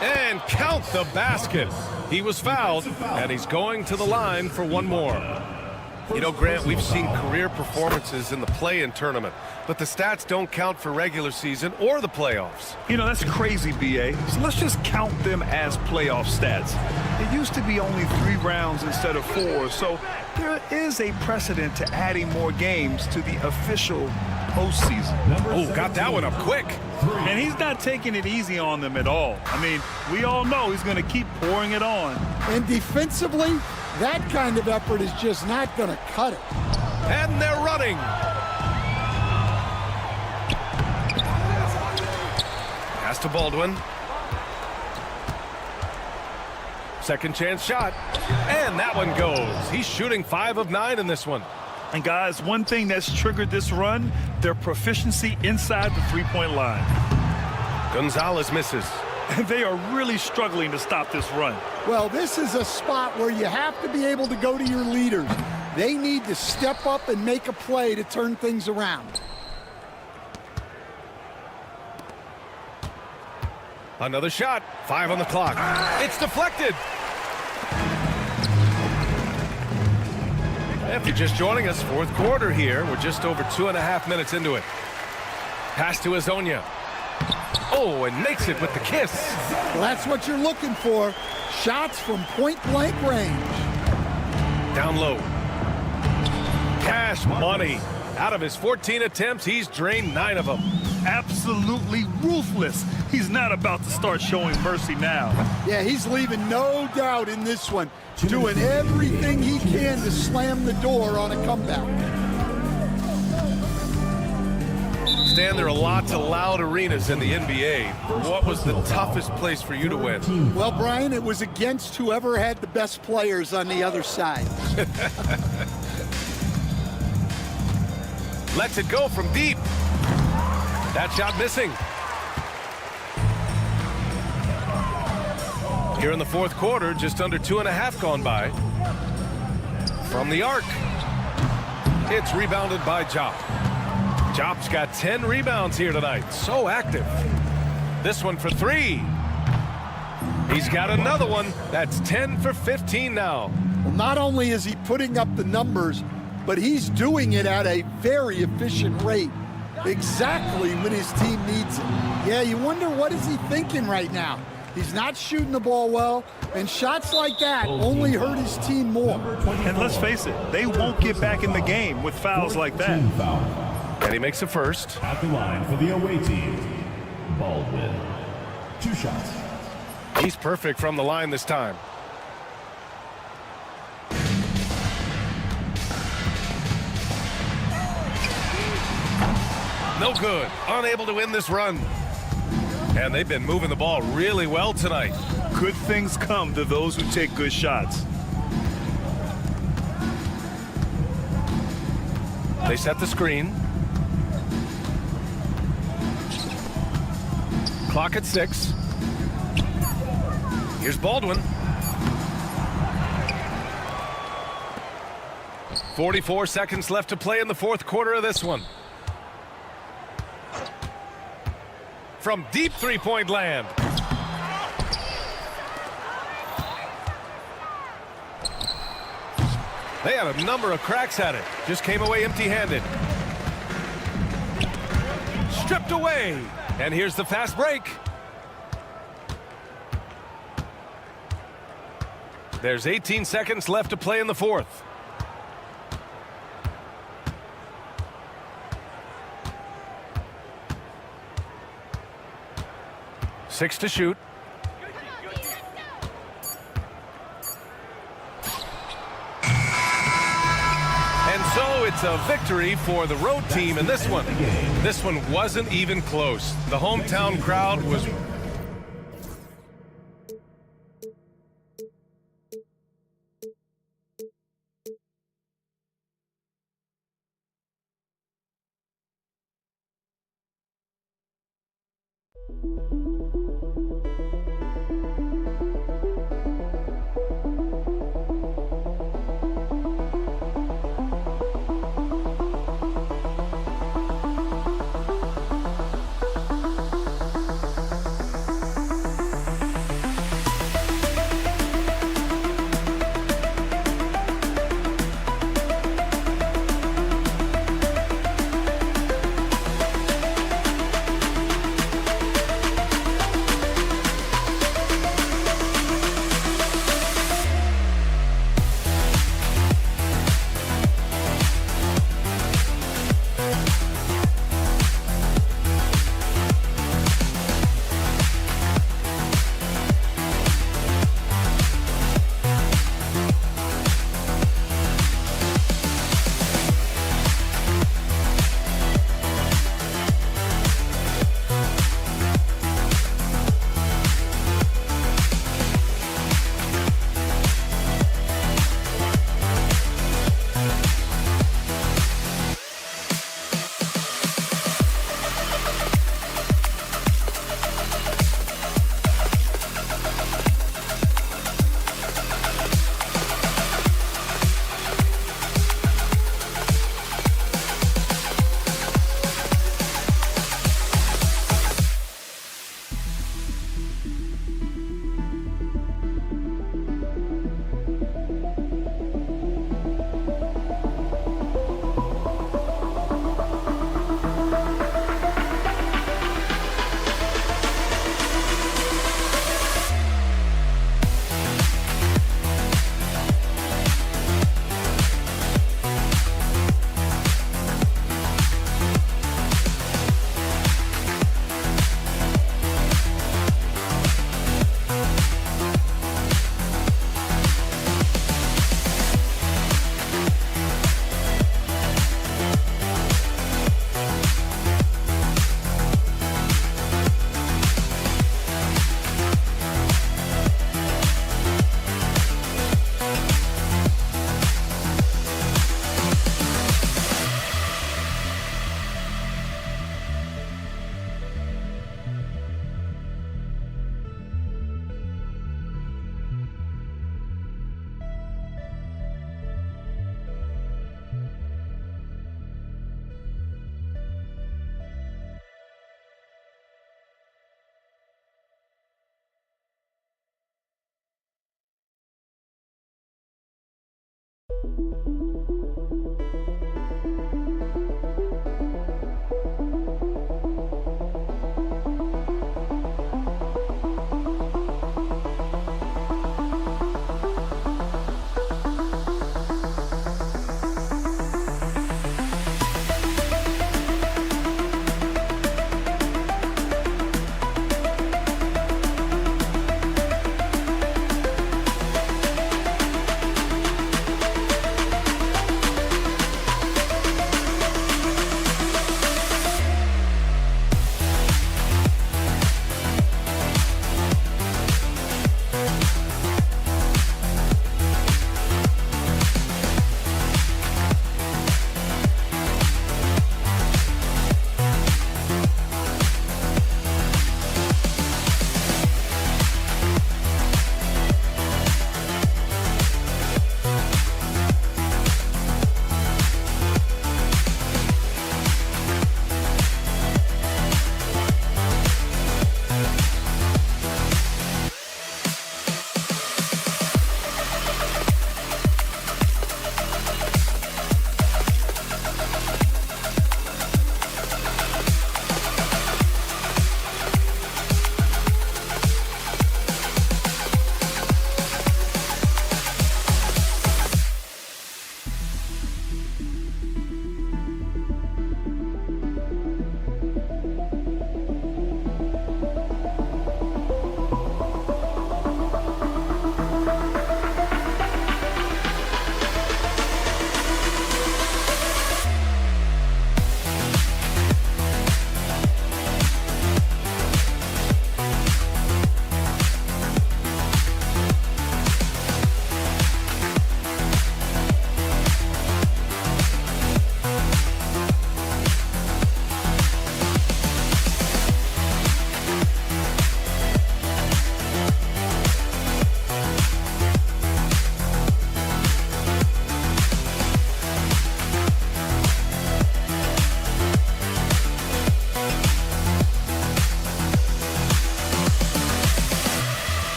And count the basket. He was fouled, and he's going to the line for one more. You know, Grant, we've seen career performances in the play-in tournament, but the stats don't count for regular season or the playoffs. You know, that's crazy, B.A. So let's just count them as playoff stats. It used to be only 3 rounds instead of 4, so there is a precedent to adding more games to the official postseason. Oh, got that one up quick. And he's not taking it easy on them at all. I mean, we all know he's going to keep pouring it on. And defensively, that kind of effort is just not going to cut it. And they're running. Pass to Baldwin. Second chance shot. And that one goes. He's shooting 5 of 9 in this one. And guys, one thing that's triggered this run, their proficiency inside the 3-point line. Gonzalez misses. And they are really struggling to stop this run. Well, this is a spot where you have to be able to go to your leaders. They need to step up and make a play to turn things around. Another shot. 5 on the clock. It's deflected. If you're just joining us, fourth quarter here. We're just over 2.5 minutes into it. Pass to Hazonia. Oh, and makes it with the kiss. Well, that's what you're looking for. Shots from point-blank range. Down low. Cash money. Out of his 14 attempts, he's drained 9 of them. Absolutely ruthless. He's not about to start showing mercy now. Yeah, he's leaving no doubt in this one. Doing everything he can to slam the door on a comeback. Stan, there are lots of loud arenas in the NBA. What was the toughest place for you to win? Well, Brian, it was against whoever had the best players on the other side. Lets it go from deep. That shot missing. Here in the fourth quarter, just under 2.5 gone by. From the arc. It's rebounded by Jop. Jop's got 10 rebounds here tonight. So active. This one for 3. He's got another one. That's 10 for 15 now. Well, not only is he putting up the numbers, but he's doing it at a very efficient rate. Exactly when his team needs it. Yeah, you wonder what is he thinking right now. He's not shooting the ball well, and shots like that only hurt his team more. And let's face it, they won't get back in the game with fouls like that. And he makes a first. At the line for the away team, Baldwin. 2 shots. He's perfect from the line this time. No good. Unable to win this run. And they've been moving the ball really well tonight. Good things come to those who take good shots. They set the screen. Clock at 6. Here's Baldwin. 44 seconds left to play in the fourth quarter of this one. From deep three-point land. They had a number of cracks at it. Just came away empty-handed. Stripped away. And here's the fast break. There's 18 seconds left to play in the fourth. Six to shoot. And so it's a victory for the road team in this one. This one wasn't even close. The hometown crowd was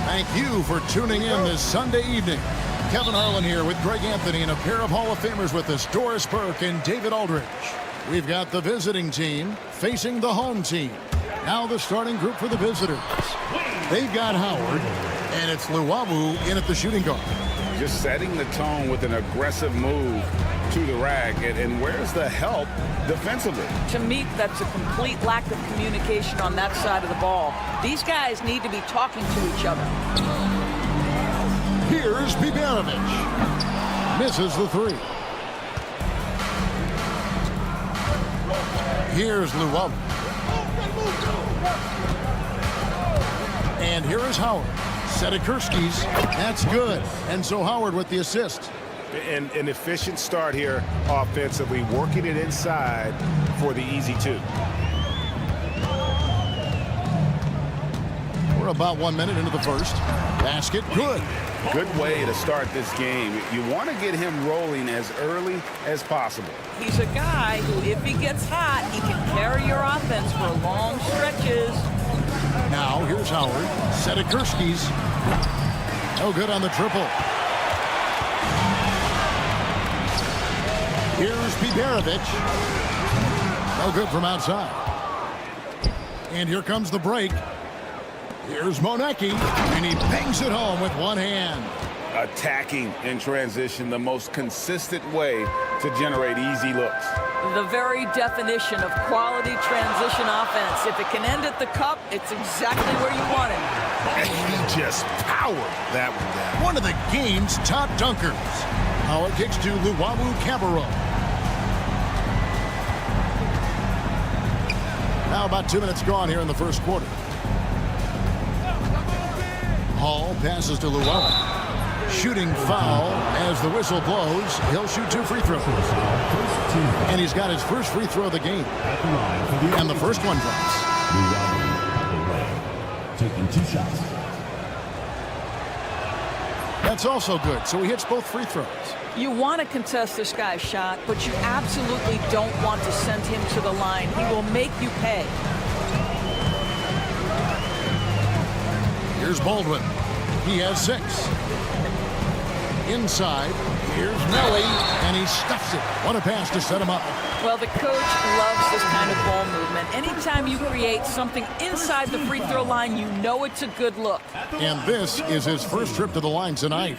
Thank you for tuning in this Sunday evening. Kevin Harlan here with Greg Anthony and a pair of Hall of Famers with us, Doris Burke and David Aldridge. We've got the visiting team facing the home team. Now the starting group for the visitors. They've got Howard, and it's Luwawu in at the shooting guard. Just setting the tone with an aggressive move to the rack. And where's the help defensively? To me, that's a complete lack of communication on that side of the ball. These guys need to be talking to each other. Here's Biberovic. Misses the three. Here's Luwawu. And here is Howard. Sedikurski's. That's good. And so Howard with the assist. And an efficient start here offensively, working it inside for the easy two. We're about 1 minute into the first. Basket, good. Good way to start this game. You want to get him rolling as early as possible. He's a guy who, if he gets hot, he can carry your offense for long stretches. Now, here's Howard. Sedikurski's. No good on the triple. Here's Biberovic. No good from outside. And here comes the break. Here's Monecki, and he bangs it home with one hand. Attacking in transition, the most consistent way to generate easy looks. The very definition of quality transition offense. If it can end at the cup, it's exactly where you want it. And he just powered that one down. One of the game's top dunkers. Howard kicks to Luwawu Cabarro. Now about 2 minutes gone here in the first quarter. Hall passes to Luwawu. Shooting foul as the whistle blows. He'll shoot 2 free throws. And he's got his first free throw of the game. And the first one drops. Taking 2 shots. That's also good. So he hits both free throws. You want to contest this guy's shot, but you absolutely don't want to send him to the line. He will make you pay. Here's Baldwin. He has 6. Inside, here's Nelly, and he stuffs it. What a pass to set him up. Well, the coach loves this kind of ball movement. Anytime you create something inside the free throw line, you know it's a good look. And this is his first trip to the line tonight.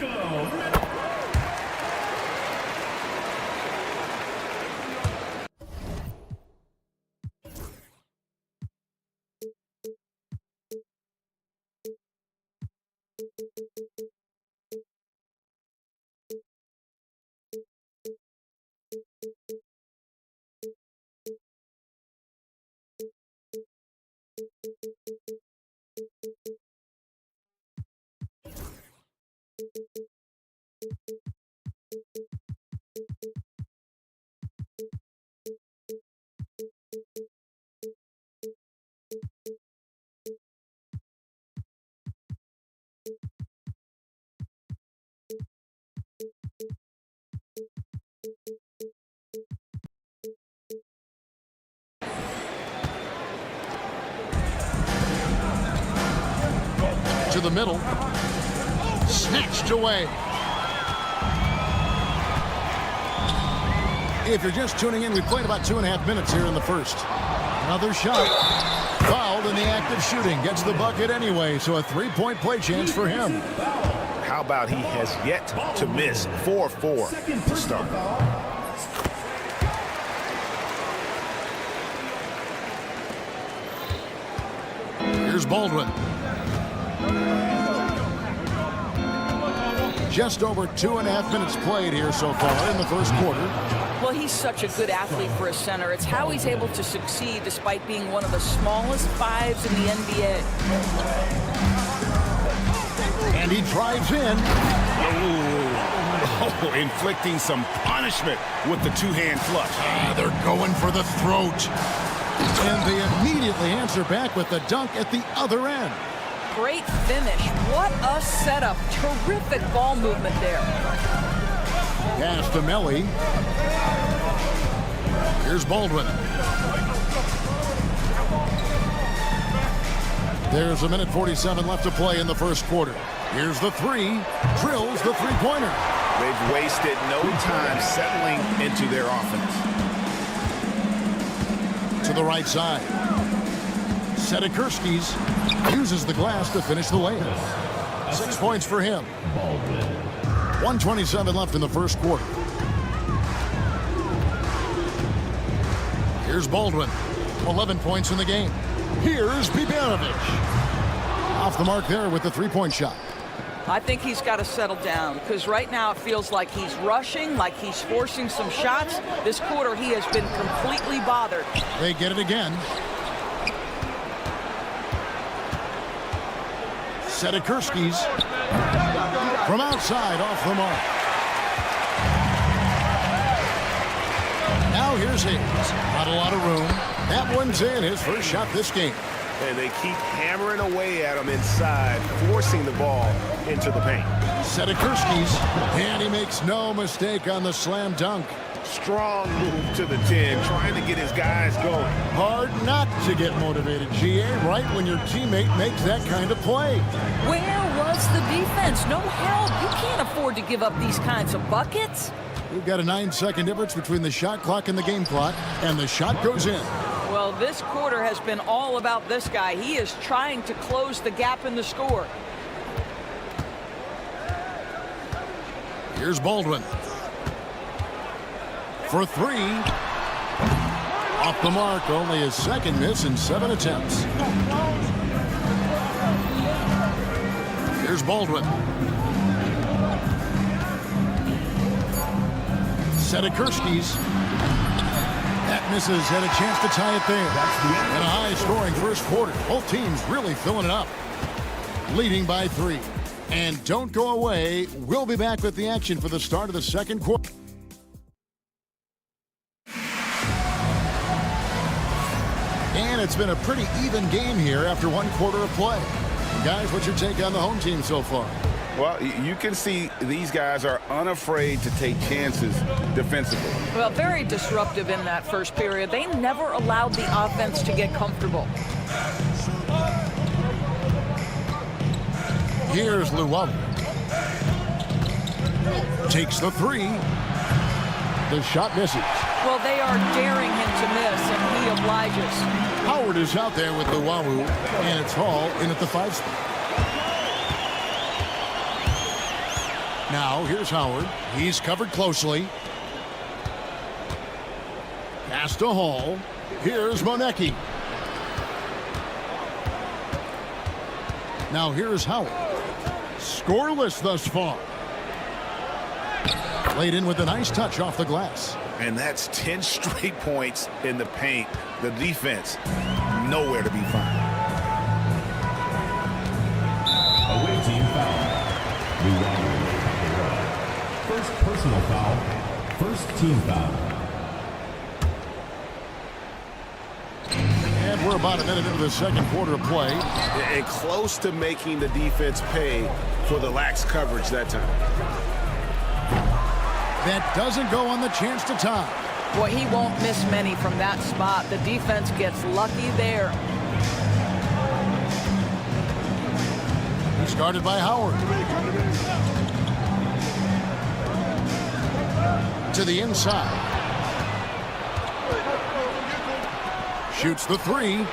To the middle. Snatched away. If you're just tuning in, we played about 2.5 minutes here in the first. Another shot. Fouled in the act of shooting. Gets the bucket anyway, so a 3-point play chance for him. How about he has yet to miss 4-4 to start. Here's Baldwin. Just over 2.5 minutes played here so far in the first quarter. Well, he's such a good athlete for a center. It's how he's able to succeed despite being one of the smallest fives in the NBA. And he drives in. Oh, inflicting some punishment with the two-hand flush. They're going for the throat. And they immediately answer back with the dunk at the other end. Great finish. What a setup. Terrific ball movement there. Pass to Melly. Here's Baldwin. There's 1:47 left to play in the first quarter. Here's the three. Drills the three-pointer. They've wasted no time settling into their offense. To the right side. Sedikurskis uses the glass to finish the layup. 6 points for him. 1:27 left in the first quarter. Here's Baldwin. 11 points in the game. Here's Bibanovic. Off the mark there with the three-point shot. I think he's got to settle down because right now it feels like he's rushing, like he's forcing some shots. This quarter he has been completely bothered. They get it again. Sedikurskis from outside off the mark. Now here's Hayes. Not a lot of room. That one's in, his first shot this game. And they keep hammering away at him inside, forcing the ball into the paint. Sedikurskis, and he makes no mistake on the slam dunk. Strong move to the 10, trying to get his guys going. Hard not to get motivated, GA, right when your teammate makes that kind of play. Where was the defense? No help. You can't afford to give up these kinds of buckets. We've got a 9-second difference between the shot clock and the game clock, and the shot goes in. Well, this quarter has been all about this guy. He is trying to close the gap in the score. Here's Baldwin. For three. Off the mark, only his second miss in 7 attempts. Here's Baldwin. Sedikurskis. That misses, had a chance to tie it there. And a high-scoring first quarter. Both teams really filling it up. Leading by 3. And don't go away. We'll be back with the action for the start of the second quarter. And it's been a pretty even game here after one quarter of play. Guys, what's your take on the home team so far? Well, you can see these guys are unafraid to take chances defensively. Well, very disruptive in that first period. They never allowed the offense to get comfortable. Here's Luwawu. Takes the three. The shot misses. Well, they are daring him to miss, and he obliges. Howard is out there with Luwawu, and it's Hall in at the 5 spot. Now, here's Howard. He's covered closely. Pass to Hall. Here's Monecki. Now, here's Howard. Scoreless thus far. Laid in with a nice touch off the glass. And that's 10 straight points in the paint. The defense, nowhere to be found. Away team foul. First personal foul. First team foul. And we're about a minute into the second quarter of play. And close to making the defense pay for the lax coverage that time. That doesn't go on the chance to tie. Boy, he won't miss many from that spot. The defense gets lucky there. He's guarded by Howard. To the inside. Shoots the three.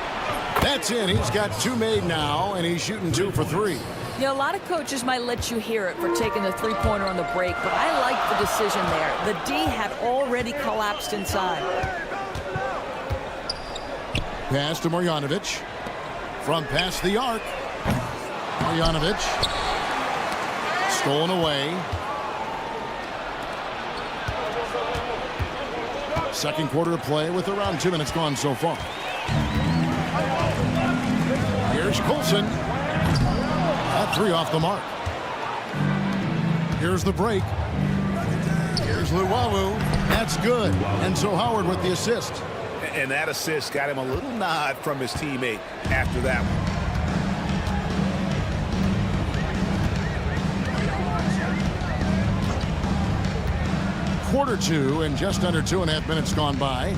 That's in. He's got 2 made now, and he's shooting 2 for 3. Yeah, a lot of coaches might let you hear it for taking the three-pointer on the break, but I like the decision there. The D had already collapsed inside. Pass to Marjanovic. From past the arc. Marjanovic. Stolen away. Second quarter of play with around 2 minutes gone so far. Here's Coulson. That three off the mark. Here's the break. Here's Luwawu. That's good. And so Howard with the assist. And that assist got him a little nod from his teammate after that one. Quarter two and just under 2.5 minutes gone by.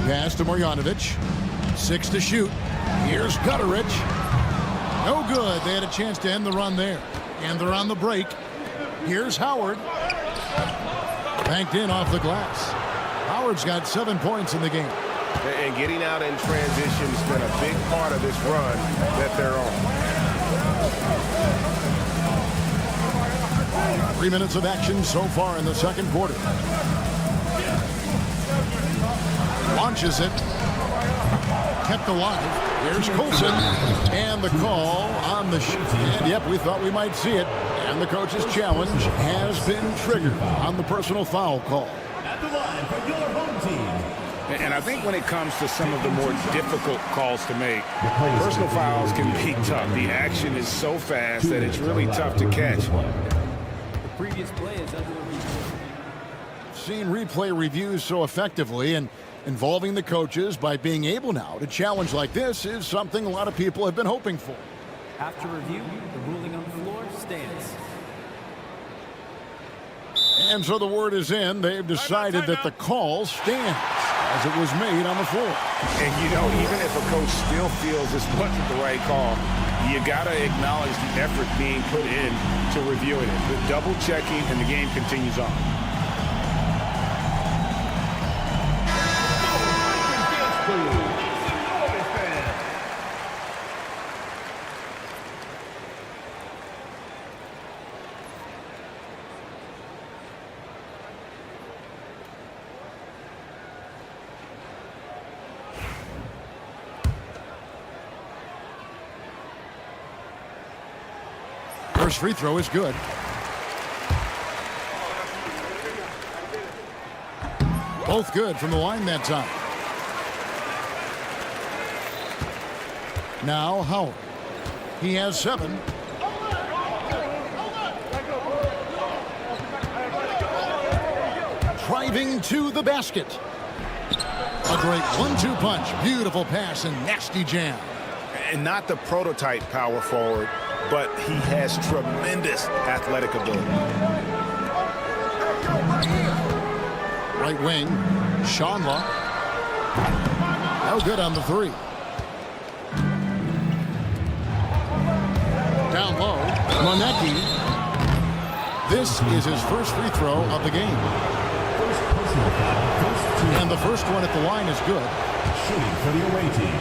Pass to Marjanovic. 6 to shoot. Here's Gutteridge. No good. They had a chance to end the run there. And they're on the break. Here's Howard. Banked in off the glass. Howard's got 7 points in the game. And getting out in transition has been a big part of this run that they're on. 3 minutes of action so far in the second quarter. Launches it. Kept alive. Here's Coulson. And the call on the shoot. And yep, we thought we might see it. And the coach's challenge has been triggered on the personal foul call. At the line for your home team. And I think when it comes to some of the more difficult calls to make, personal fouls can be tough. The action is so fast that it's really tough to catch. The previous play is under review. Seen replay reviews so effectively, and involving the coaches by being able now to challenge like this is something a lot of people have been hoping for. After review, the ruling on the floor stands. And so the word is in. They've decided that the call stands as it was made on the floor. And, you know, even if a coach still feels this wasn't the right call, you got to acknowledge the effort being put in to reviewing it. The double checking, and the game continues on. First free throw is good. Both good from the line that time. Now Howard. He has 7. Driving to the basket. A great 1-2 punch. Beautiful pass and nasty jam. And not the prototype power forward, but he has tremendous athletic ability. Right wing, Shanla. No good on the 3. Down low, Monecki. This is his first free throw of the game. And the first one at the line is good. Shooting for the away team.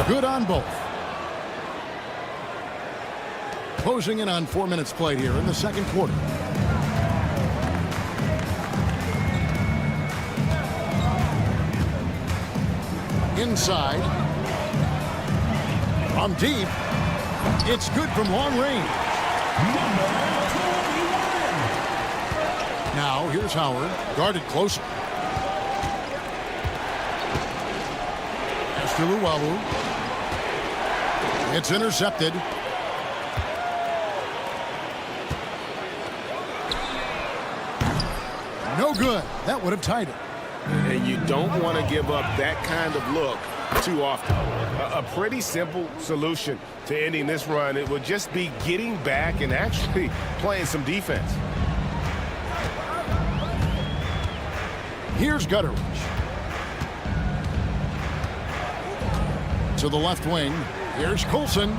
Good on both. Closing in on 4 minutes played here in the second quarter. Inside. From deep. It's good from long range. Now here's Howard. Guarded closer. Pass to Luwawu. It's intercepted. No good. That would have tied it. And you don't want to give up that kind of look too often. A pretty simple solution to ending this run. It would just be getting back and actually playing some defense. Here's Gutteridge. To the left wing. Here's Coulson.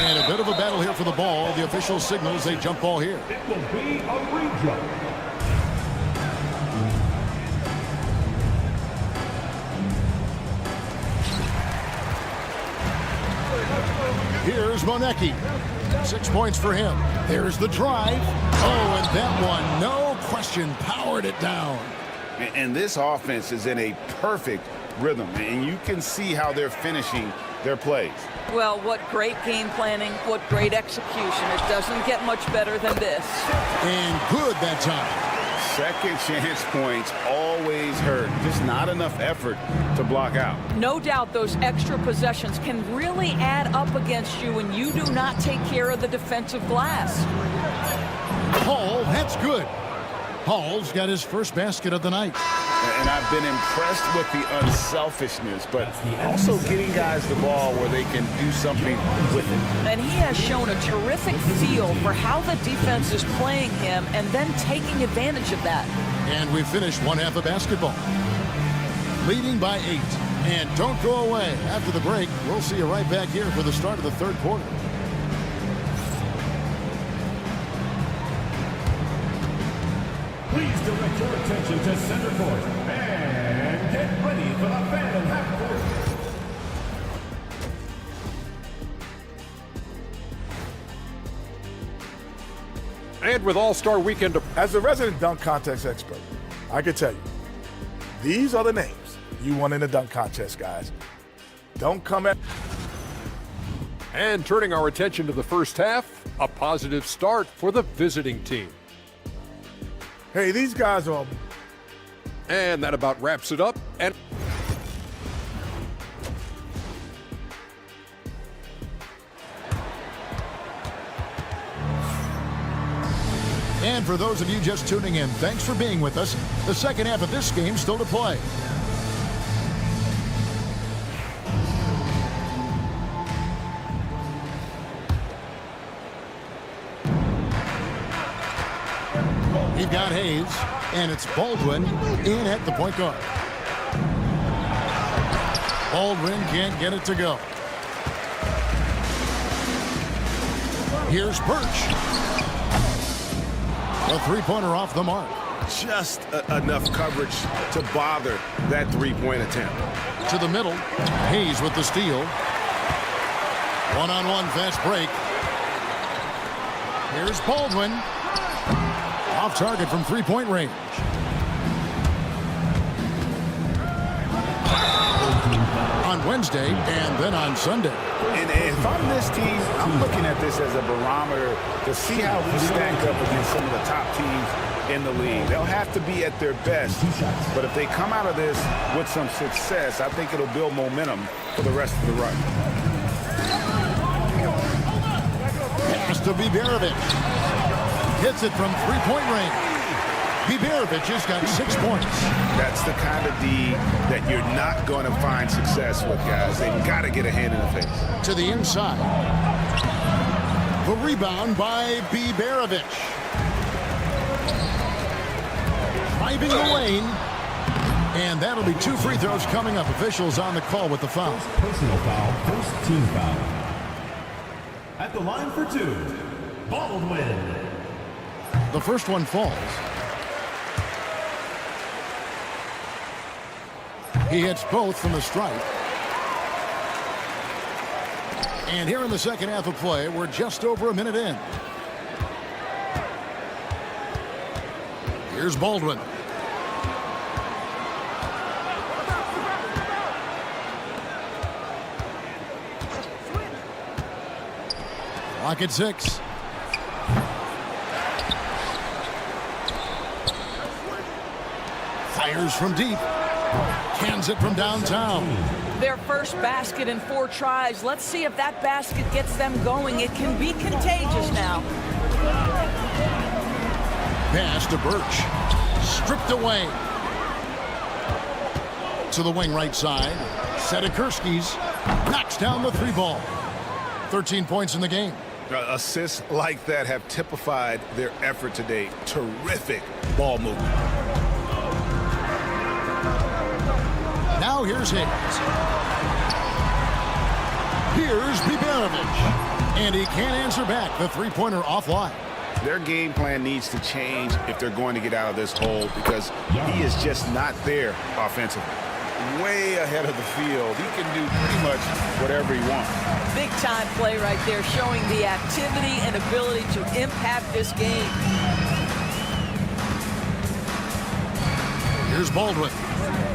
And a bit of a battle here for the ball. The official signals a jump ball here. It will be a re-jump. Here's Monecki. 6 points for him. There's the drive. Oh, and that one, no question, powered it down. And this offense is in a perfect rhythm, and you can see how they're finishing their plays. Well, what great game planning, what great execution. It doesn't get much better than this. And good that time. Second chance points always hurt. Just not enough effort to block out. No doubt those extra possessions can really add up against you when you do not take care of the defensive glass. Hall, that's good. Hall's got his first basket of the night. And I've been impressed with the unselfishness, but also getting guys the ball where they can do something with it. And he has shown a terrific feel for how the defense is playing him and then taking advantage of that. And we finished one half of basketball. Leading by 8. And don't go away. After the break, we'll see you right back here for the start of the third quarter. Please direct your attention to center court and get ready for the Phantom half court. And with All-Star Weekend. As a resident dunk contest expert, I can tell you, these are the names you want in the dunk contest, guys. Don't come at... And turning our attention to the first half, a positive start for the visiting team. Hey, these guys are... And that about wraps it up. And for those of you just tuning in, thanks for being with us. The second half of this game still to play. You've got Hayes, and it's Baldwin in at the point guard. Baldwin can't get it to go. Here's Birch. A three-pointer off the mark. Just enough coverage to bother that three-point attempt. To the middle, Hayes with the steal. One-on-one fast break. Here's Baldwin. Off target from three-point range. On Wednesday and then on Sunday. And if I'm this team, I'm looking at this as a barometer to see how we stack up against some of the top teams in the league. They'll have to be at their best, but if they come out of this with some success, I think it'll build momentum for the rest of the run. Pass to Biberovic. Hits it from three-point range. Biberovic has got 6 points. That's the kind of D that you're not going to find success with, guys. They've got to get a hand in the face. To the inside. The rebound by Biberovic. Driving the lane. And that'll be 2 free throws coming up. Officials on the call with the foul. Personal foul, first team foul. At the line for 2, Baldwin. The first one falls. He hits both from the stripe. And here in the second half of play, we're just over a minute in. Here's Baldwin. Clock at 6. Fires from deep. Cans it from downtown. Their first basket in 4 tries. Let's see if that basket gets them going. It can be contagious now. Pass to Birch. Stripped away. To the wing right side. Sedekursky's knocks down the 3 ball. 13 points in the game. Assists like that have typified their effort today. Terrific ball movement. Now here's Hayes. Here's Biberovic. And he can't answer back. The three-pointer offline. Their game plan needs to change if they're going to get out of this hole because he is just not there offensively. Way ahead of the field. He can do pretty much whatever he wants. Big time play right there, showing the activity and ability to impact this game. Here's Baldwin.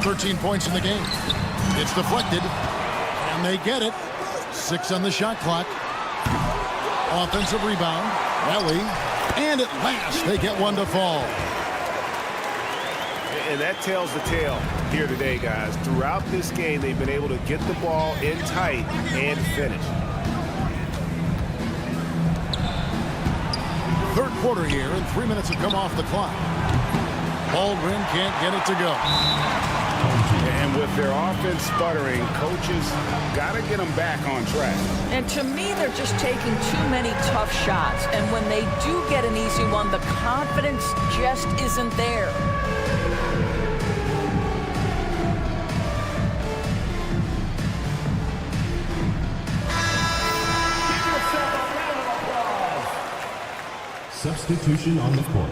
13 points in the game. It's deflected. And they get it. 6 on the shot clock. Offensive rebound. Ellie. And at last, they get one to fall. And that tells the tale here today, guys. Throughout this game, they've been able to get the ball in tight and finish. Third quarter here, and 3 minutes have come off the clock. Baldwin can't get it to go. And with their offense sputtering, coaches got to get them back on track. And to me, they're just taking too many tough shots. And when they do get an easy one, the confidence just isn't there. Substitution on the court.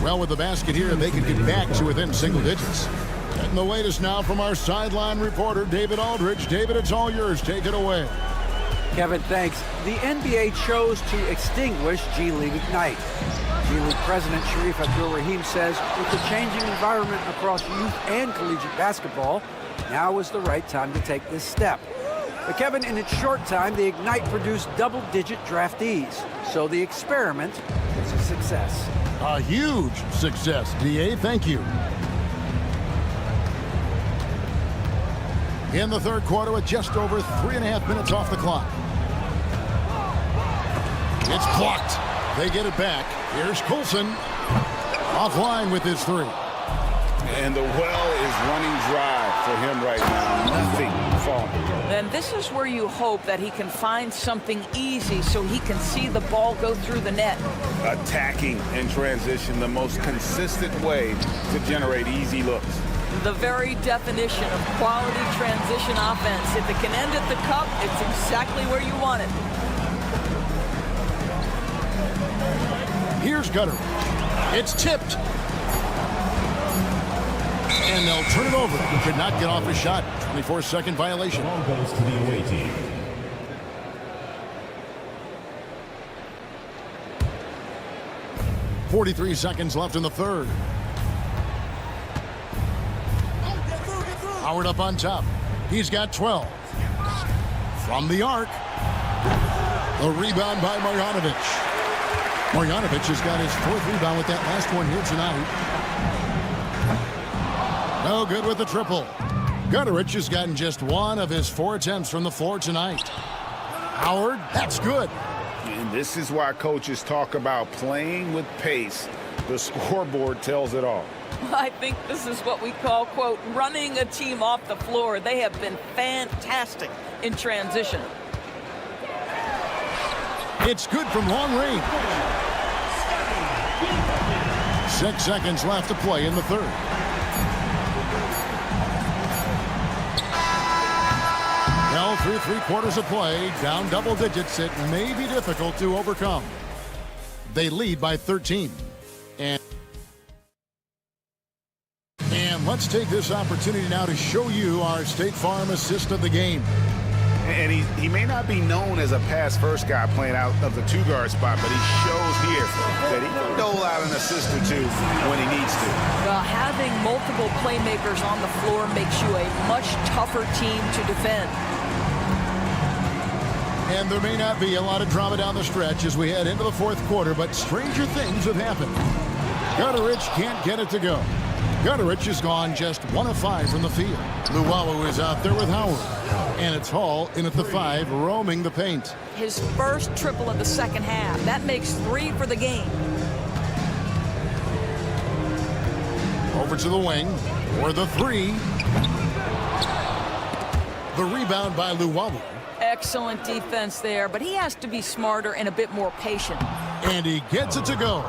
Well, with the basket here, they can get back to within single digits. And the latest now from our sideline reporter, David Aldridge. David, it's all yours. Take it away. Kevin, thanks. The NBA chose to extinguish G League Ignite. G League President Sharif Abdul-Rahim says with the changing environment across youth and collegiate basketball, now is the right time to take this step. But Kevin, in its short time, the Ignite produced double-digit draftees. So the experiment was a success. A huge success, DA. Thank you. In the third quarter with just over 3.5 minutes off the clock. It's blocked. They get it back. Here's Coulson. Offline with his 3. And the well is running dry for him right now. Nothing falling. And this is where you hope that he can find something easy so he can see the ball go through the net. Attacking in transition, the most consistent way to generate easy looks. The very definition of quality transition offense. If it can end at the cup, it's exactly where you want it. Here's Gutter. It's tipped. And they'll turn it over. He could not get off his shot. 24-second violation. Ball goes to the away team. .43 seconds left in the third. Howard up on top. He's got 12. From the arc. The rebound by Marjanovic. Marjanovic has got his 4th rebound with that last one here tonight. No good with the triple. Gutterich has gotten just 1 of his 4 attempts from the floor tonight. Howard, that's good. And this is why coaches talk about playing with pace. The scoreboard tells it all. I think this is what we call, quote, running a team off the floor. They have been fantastic in transition. It's good from long range. 6 seconds left to play in the third. Well, through 3 quarters of play, down double digits, it may be difficult to overcome. They lead by 13. And let's take this opportunity now to show you our State Farm assist of the game. And he may not be known as a pass-first guy playing out of the 2-guard spot, but he shows here that he can dole out an assist or 2 when he needs to. Well, having multiple playmakers on the floor makes you a much tougher team to defend. And there may not be a lot of drama down the stretch as we head into the fourth quarter, but stranger things have happened. Gutterich can't get it to go. Gutterich has gone just 1 of 5 from the field. Luwawu is out there with Howard. And it's Hall in at the 5, roaming the paint. His first triple of the second half. That makes 3 for the game. Over to the wing for the 3. The rebound by Luwawu. Excellent defense there, but he has to be smarter and a bit more patient. And he gets it to go.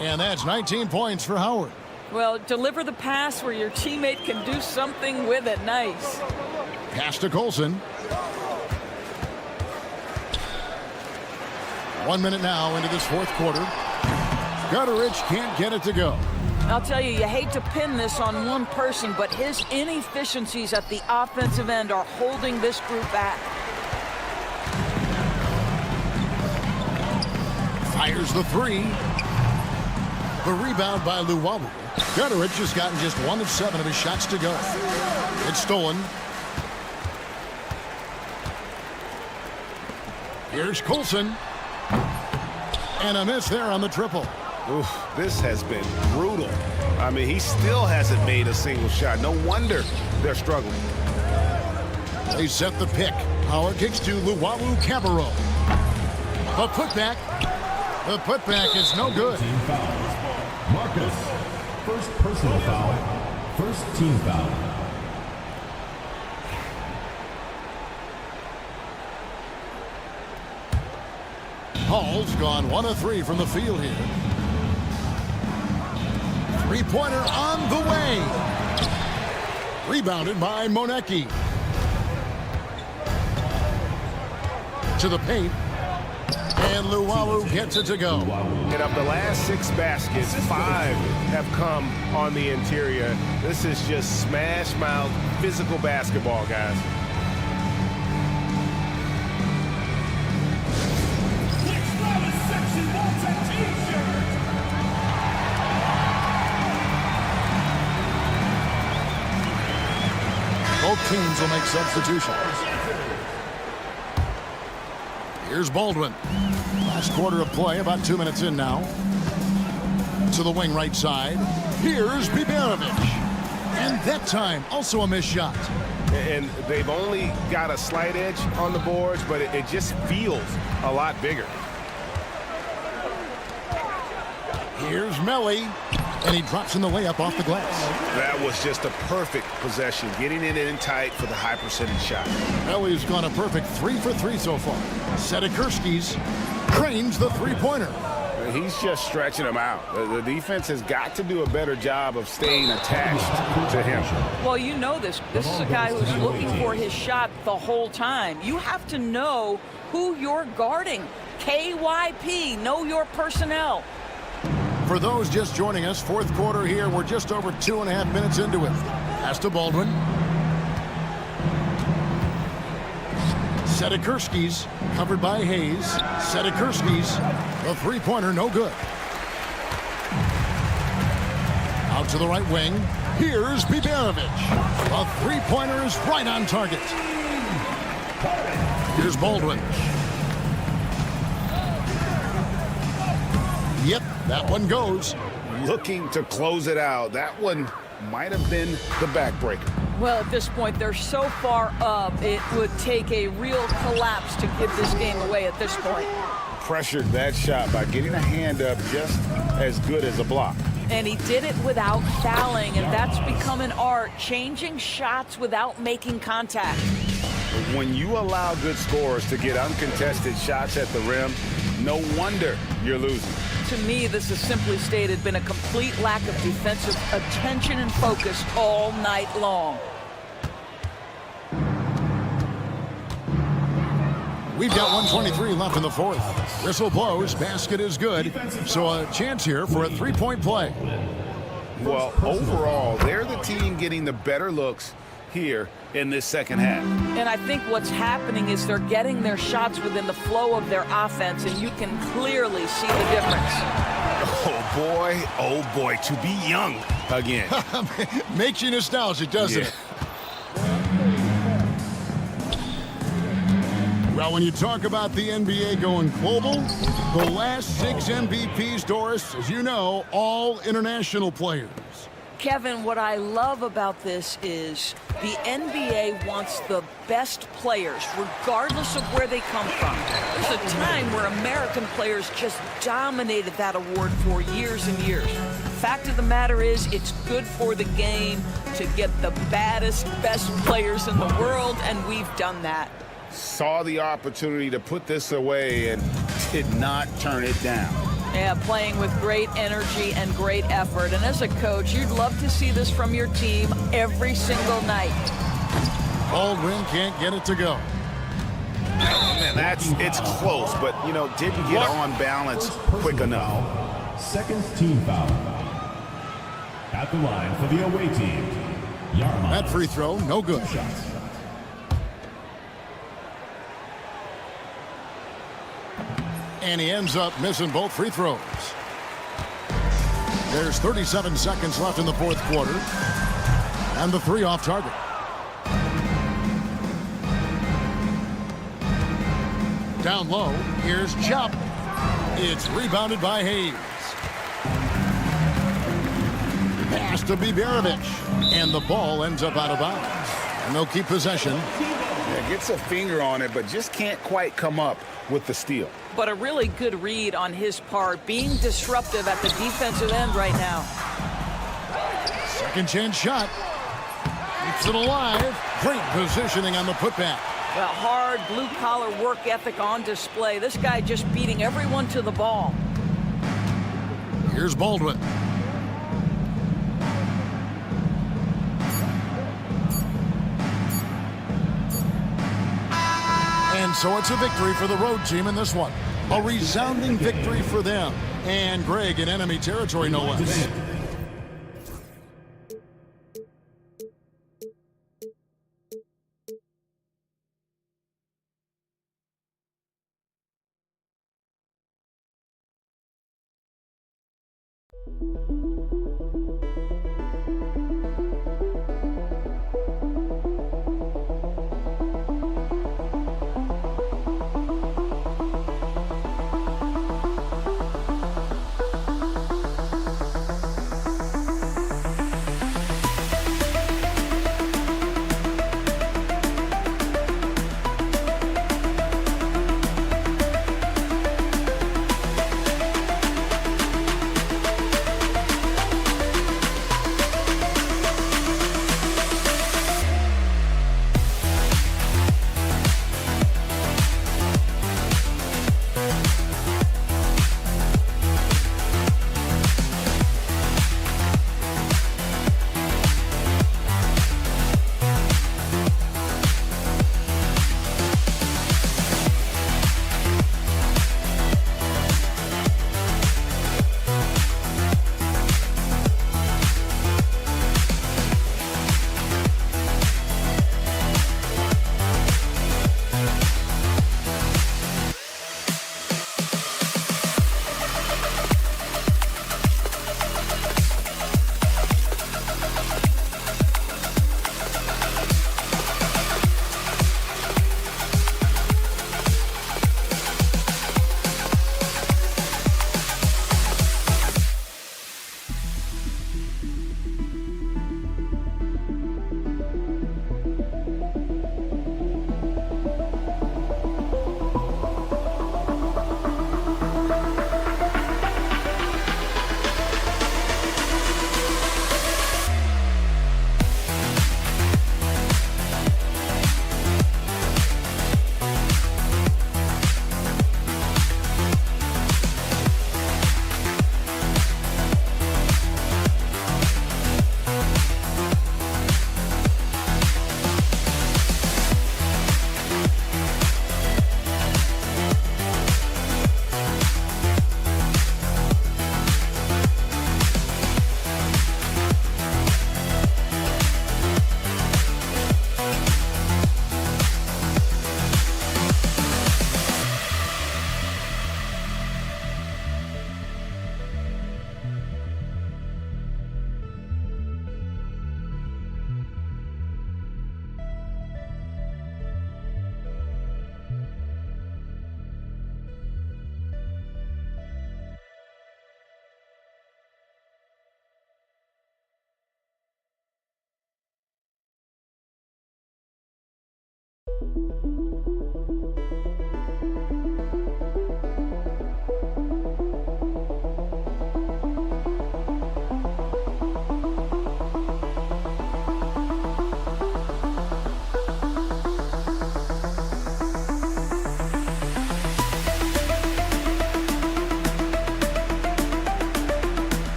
And that's 19 points for Howard. Well, deliver the pass where your teammate can do something with it. Nice. Pass to Coulson. 1 minute now into this fourth quarter. Gutterich can't get it to go. I'll tell you, you hate to pin this on one person, but his inefficiencies at the offensive end are holding this group back. Fires the 3. The rebound by Luwawu. Gutteridge has gotten just 1 of 7 of his shots to go. It's stolen. Here's Coulson. And a miss there on the triple. Oof, this has been brutal. I mean, he still hasn't made a single shot. No wonder they're struggling. They set the pick. Howard kicks to Luwawu Cabarro. The putback. The putback is no good. Team foul. Marcus, first personal foul. First team foul. Hall's gone 1 of 3 from the field here. Three-pointer on the way. Rebounded by Monecki. To the paint. And Luwawu gets it to go. And of the last 6 baskets, 5 have come on the interior. This is just smash mouth physical basketball, guys. Both teams will make substitutions. Here's Baldwin. Last quarter of play, about 2 minutes in now. To the wing right side. Here's Biberovic. And that time, also a missed shot. And they've only got a slight edge on the boards, but it just feels a lot bigger. Here's Melly. And he drops in the layup off the glass. That was just a perfect possession, getting it in tight for the high percentage shot. Melly's gone a perfect 3 for 3 so far. Sedikurski's cranes the three-pointer. He's just stretching him out. The defense has got to do a better job of staying attached to him. Well, you know this. This is a guy who's looking for his shot the whole time. You have to know who you're guarding. KYP, know your personnel. For those just joining us, 4th quarter here. We're just over 2.5 minutes into it. Pass to Baldwin. Sedikurski's covered by Hayes. Sedikurski's the three-pointer, no good. Out to the right wing. Here's Biberovic. The three-pointer is right on target. Here's Baldwin. Yep, that one goes. Looking to close it out. That one might have been the backbreaker. Well, at this point, they're so far up, it would take a real collapse to give this game away at this point. Pressured that shot by getting a hand up just as good as a block. And he did it without fouling, and that's become an art, changing shots without making contact. When you allow good scorers to get uncontested shots at the rim, no wonder you're losing. To me, this has simply stated been a complete lack of defensive attention and focus all night long. We've got 1:23 left in the 4th. Whistle blows, basket is good. So a chance here for a three-point play. Well, overall, they're the team getting the better looks here in this second half. And I think what's happening is they're getting their shots within the flow of their offense, and you can clearly see the difference. Oh boy, to be young again. Makes you nostalgic, doesn't it? Well, when you talk about the NBA going global, the last 6 MVPs, Doris, as you know, all international players. Kevin, what I love about this is the NBA wants the best players, regardless of where they come from. There's a time where American players just dominated that award for years and years. Fact of the matter is, it's good for the game to get the baddest, best players in the world, and we've done that. Saw the opportunity to put this away and did not turn it down. Yeah, playing with great energy and great effort. And as a coach, you'd love to see this from your team every single night. Baldwin can't get it to go. Man, it's close, but, you know, didn't get on balance quick enough. Second team foul. At the line for the away team, Yarmouth. That free throw, no good. And he ends up missing both free throws. There's 37 seconds left in the fourth quarter. And the three off target. Down low, here's Chubb. It's rebounded by Hayes. Pass to Biberovic. And the ball ends up out of bounds. And they'll keep possession. Yeah, gets a finger on it, but just can't quite come up with the steal. But a really good read on his part, being disruptive at the defensive end right now. Second chance shot. Keeps it alive. Great positioning on the putback. Well, hard blue-collar work ethic on display. This guy just beating everyone to the ball. Here's Baldwin. And so it's a victory for the road team in this one. A resounding victory for them. And Greg in enemy territory, no less.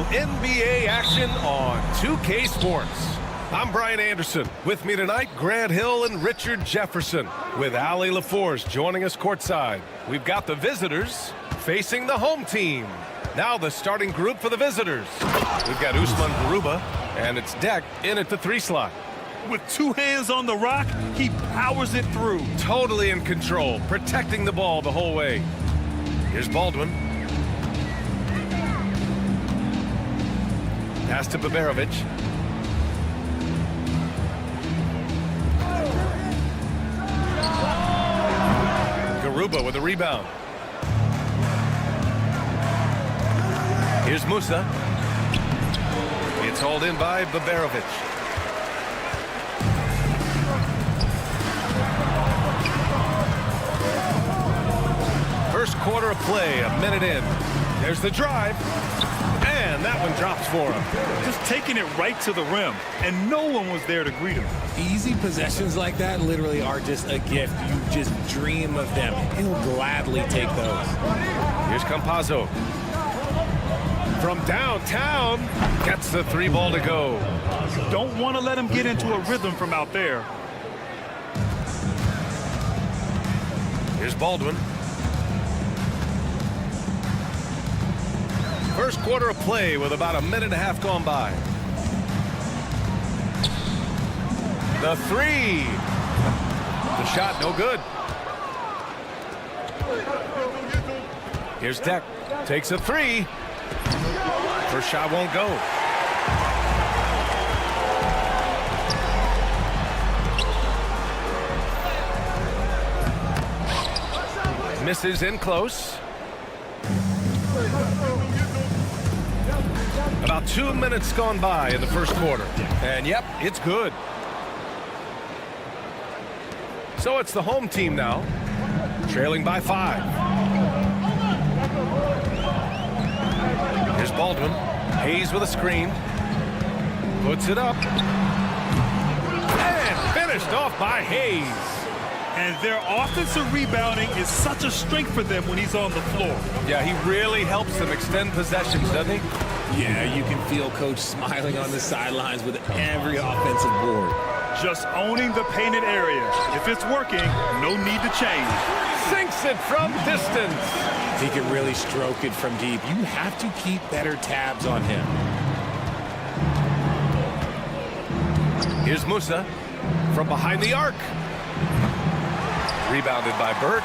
NBA action on 2K Sports. I'm Brian Anderson. With me tonight, Grant Hill and Richard Jefferson, with Ali LaForce joining us courtside. We've got the visitors facing the home team. Now the starting group for the visitors. We've got Usman Garuba, and it's Deck in at the 3 slot. With 2 hands on the rock, he powers it through. Totally in control, protecting the ball the whole way. Here's Baldwin. Pass to Baberovic. Garuba with a rebound. Here's Musa. It's hauled in by Baberovic. First quarter of play, a minute in. There's the drive. And that one drops for him. Just taking it right to the rim, and no one was there to greet him. Easy possessions like that literally are just a gift. You just dream of them. He'll gladly take those. Here's Campazzo. From downtown, gets the 3 ball to go. Don't want to let him get into a rhythm from out there. Here's Baldwin. First quarter of play with about a minute and a half gone by. The 3. The shot, no good. Here's Deck. Takes a 3. First shot won't go. Misses in close. About 2 minutes gone by in the first quarter. And yep, it's good. So it's the home team now, trailing by 5. Here's Baldwin. Hayes with a screen. Puts it up. And finished off by Hayes. And their offensive rebounding is such a strength for them when he's on the floor. Yeah, he really helps them extend possessions, doesn't he? Yeah, you can feel Coach smiling on the sidelines with every offensive board. Just owning the painted area. If it's working, no need to change. Sinks it from distance. He can really stroke it from deep. You have to keep better tabs on him. Here's Musa from behind the arc. Rebounded by Birch.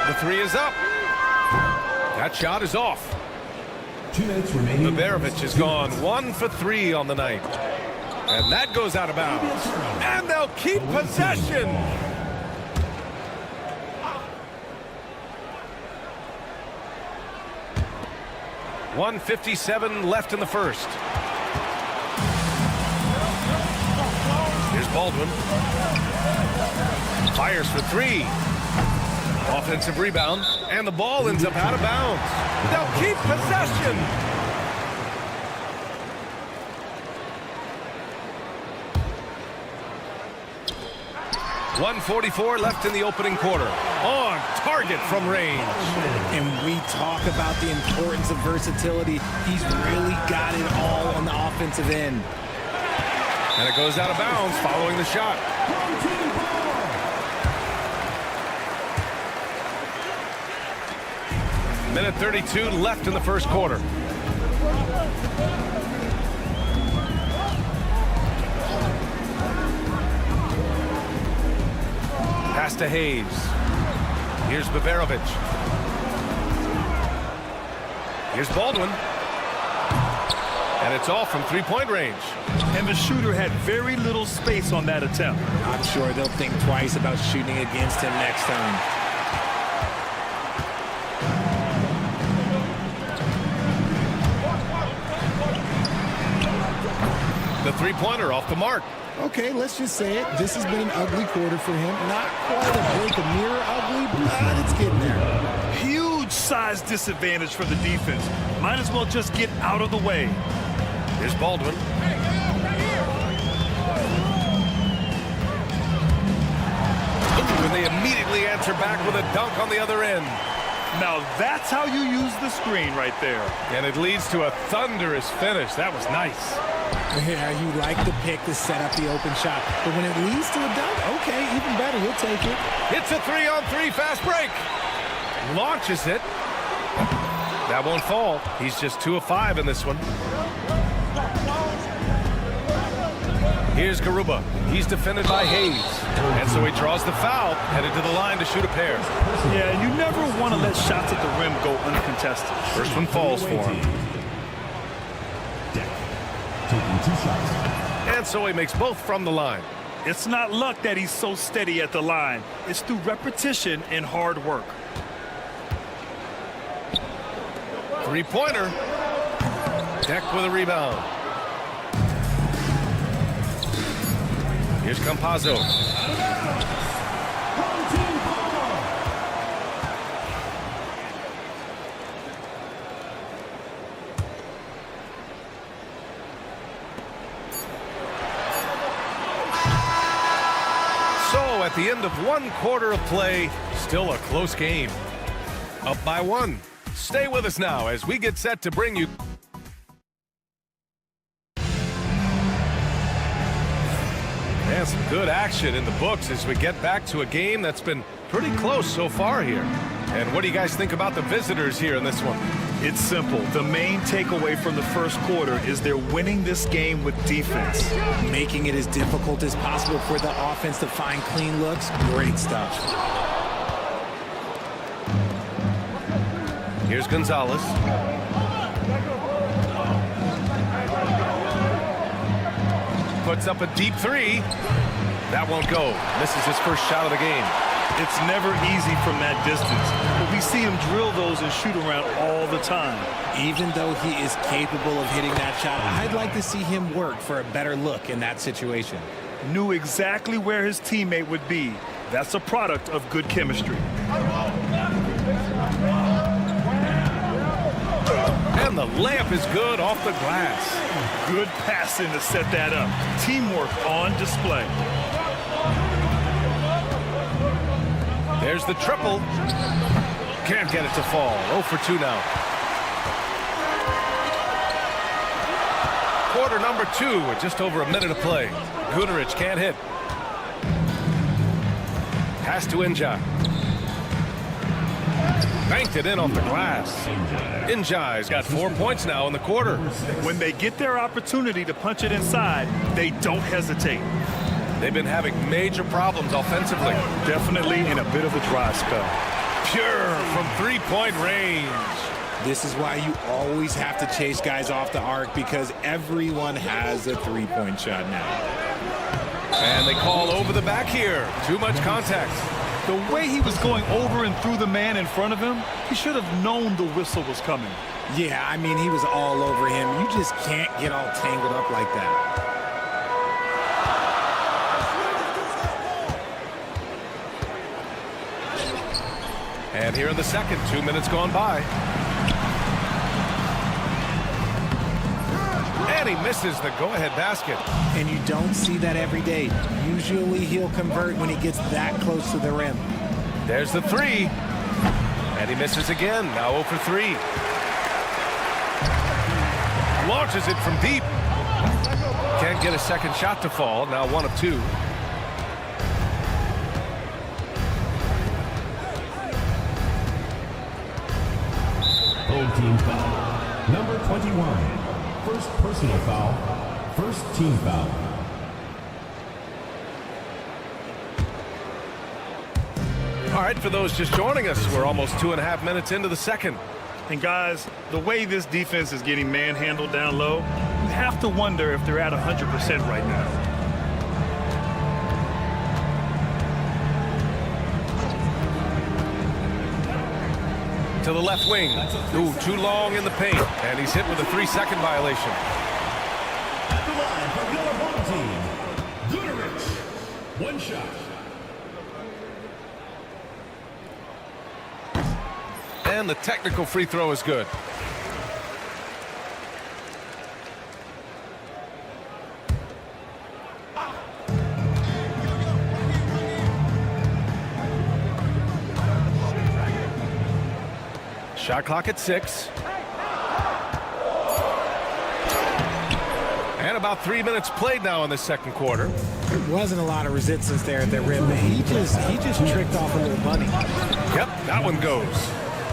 The 3 is up. That shot is off. 2 minutes remaining. Baberovic has gone 1 for 3 on the night. And that goes out of bounds. And they'll keep possession. .157 left in the first. Here's Baldwin. Fires for 3. Offensive rebound, and the ball ends up out of bounds. They'll keep possession. .144 left in the opening quarter. On target from range. And we talk about the importance of versatility. He's really got it all on the offensive end. And it goes out of bounds following the shot. Minute 32 left in the first quarter. Pass to Hayes. Here's Baberovic. Here's Baldwin. And it's off from 3-point range. And the shooter had very little space on that attempt. I'm sure they'll think twice about shooting against him next time. The 3-pointer off the mark. Okay, let's just say it. This has been an ugly quarter for him. Not quite a break a mirror ugly, but it's getting there. Huge size disadvantage for the defense. Might as well just get out of the way. Here's Baldwin. And they immediately answer back with a dunk on the other end. Now that's how you use the screen right there. And it leads to a thunderous finish. That was nice. Yeah, you like the pick to set up the open shot. But when it leads to a dunk, okay, even better. You'll take it. It's a 3-on-3 fast break. Launches it. That won't fall. He's just 2 of 5 in this one. Here's Garuba. He's defended by Hayes. And so he draws the foul, headed to the line to shoot a pair. Yeah, you never want to let shots at the rim go uncontested. First one falls for him. Taking 2 shots. And so he makes both from the line. It's not luck that he's so steady at the line. It's through repetition and hard work. Three-pointer. Deck with a rebound. Here's Campazzo. So at the end of 1 quarter of play, still a close game. Up by 1. Stay with us now as we get set to bring you. And some good action in the books as we get back to a game that's been pretty close so far here. And what do you guys think about the visitors here in this one? It's simple. The main takeaway from the first quarter is they're winning this game with defense. Making it as difficult as possible for the offense to find clean looks. Great stuff. Here's Gonzalez. Puts up a deep 3. That won't go. Misses his first shot of the game. It's never easy from that distance, but we see him drill those and shoot around all the time. Even though he is capable of hitting that shot, I'd like to see him work for a better look in that situation. Knew exactly where his teammate would be. That's a product of good chemistry. And the layup is good off the glass. Good passing to set that up. Teamwork on display. There's the triple. Can't get it to fall. 0 for 2 now. Quarter number 2 with just over a minute of play. Guterich can't hit. Pass to Inja. Banked it in off the glass. Injai's got 4 points now in the quarter. When they get their opportunity to punch it inside, they don't hesitate. They've been having major problems offensively. Definitely in a bit of a dry spell. Pure from 3-point range. This is why you always have to chase guys off the arc, because everyone has a 3-point shot now. And they call over the back here. Too much contact. The way he was going over and through the man in front of him, he should have known the whistle was coming. Yeah, I mean, he was all over him. You just can't get all tangled up like that. And here in the second, 2 minutes gone by. And he misses the go-ahead basket. And you don't see that every day. Usually he'll convert when he gets that close to the rim. There's the 3. And he misses again. Now 0 for 3. Launches it from deep. Can't get a second shot to fall. Now 1 of 2. Full team foul. Number 21. First personal foul. First team foul. All right, for those just joining us, we're almost 2.5 minutes into the second. And guys, the way this defense is getting manhandled down low, you have to wonder if they're at 100% right now. To the left wing. Ooh, too long in the paint. And he's hit with a 3-second violation. At the line for the home team, Guterich. 1 shot. And the technical free throw is good. Shot clock at 6. And about 3 minutes played now in the second quarter. There wasn't a lot of resistance there at the rim, but he just tricked off a little bunny. Yep, that one goes.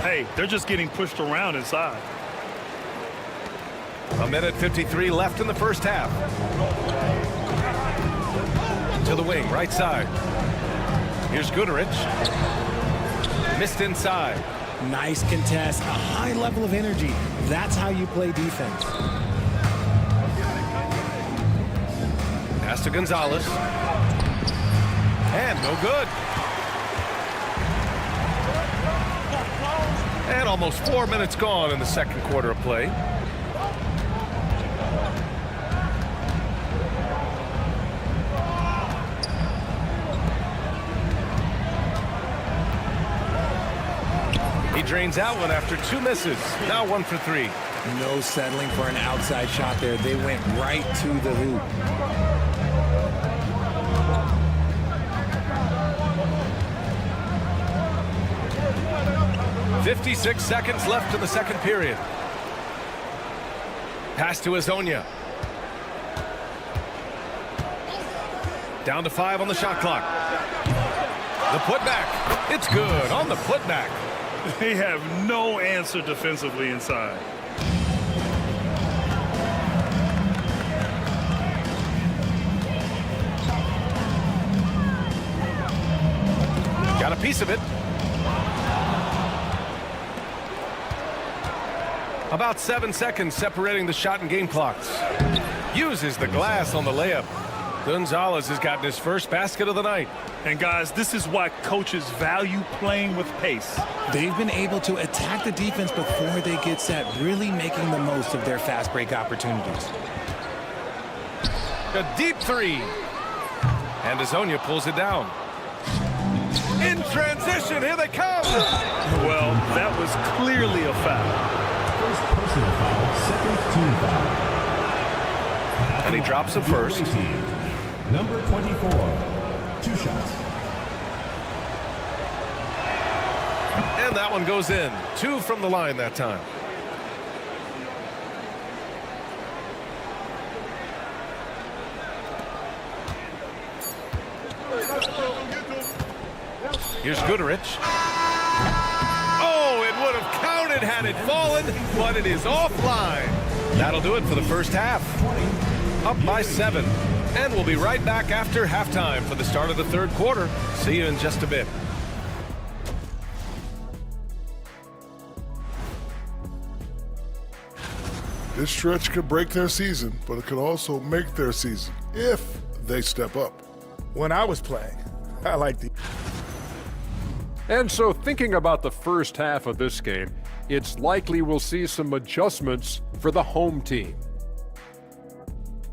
Hey, they're just getting pushed around inside. A minute 53 left in the first half. To the wing, right side. Here's Goodrich. Missed inside. Nice contest, a high level of energy. That's how you play defense. Pass to Gonzalez. And no good. And almost 4 minutes gone in the second quarter of play. He drains out one after 2 misses. Now 1 for 3. No settling for an outside shot there. They went right to the hoop. 56 seconds left in the second period. Pass to Azonia. Down to 5 on the shot clock. The putback. It's good on the putback. They have no answer defensively inside. Got a piece of it. About 7 seconds separating the shot and game clocks. Uses the glass on the layup. Gonzalez has gotten his first basket of the night. And guys, this is why coaches value playing with pace. They've been able to attack the defense before they get set, really making the most of their fast break opportunities. A deep 3. And Azonia pulls it down. In transition, here they come. Well, that was clearly a foul. First personal foul, second team foul. And he drops it first. Number 24, 2 shots. And that one goes in. 2 from the line that time. Here's Goodrich. Oh, it would have counted had it fallen, but it is offline. That'll do it for the first half. Up by 7. And we'll be right back after halftime for the start of the third quarter. See you in just a bit. This stretch could break their season, but it could also make their season if they step up. When I was playing, I liked the... And so thinking about the first half of this game, it's likely we'll see some adjustments for the home team.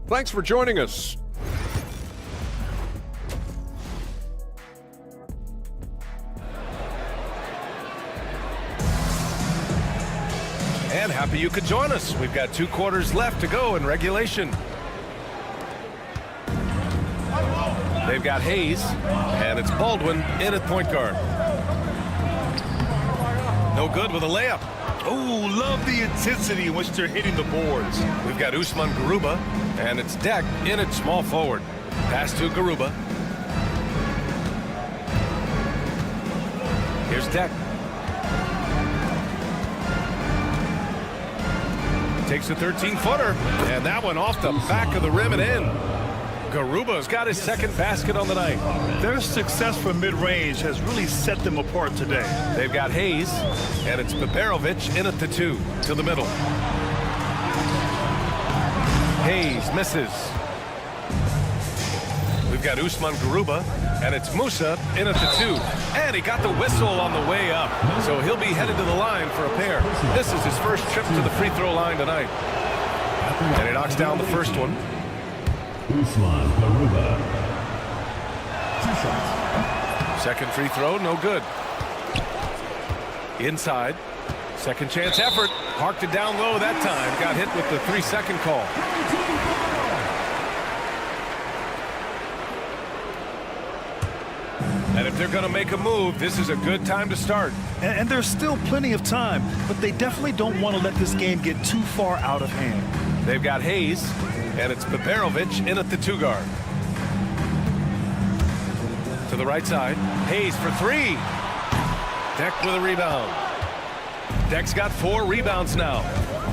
Thanks for joining us. And happy you could join us. We've got 2 quarters left to go in regulation. They've got Hayes, and it's Baldwin in at point guard. No good with a layup. Oh, love the intensity in which they're hitting the boards. We've got Usman Garuba, and it's Deck in at small forward. Pass to Garuba. Here's Deck. Takes a 13-footer, and that one off the back of the rim and in. Garuba's got his second basket on the night. Their success from mid-range has really set them apart today. They've got Hayes, and it's Babarovic in at the 2 to the middle. Hayes misses. We've got Usman Garuba, and it's Musa in at the 2. And he got the whistle on the way up, so he'll be headed to the line for a pair. This is his first trip to the free throw line tonight. And he knocks down the first one. Usman Garuba. 2 shots. Second free throw, no good. Inside. Second chance effort. Parked it down low that time. Got hit with the 3-second call. And if they're going to make a move, this is a good time to start. And there's still plenty of time, but they definitely don't want to let this game get too far out of hand. They've got Hayes, and it's Baberovic in at the 2 guard. To the right side, Hayes for 3. Deck with a rebound. Deck's got 4 rebounds now.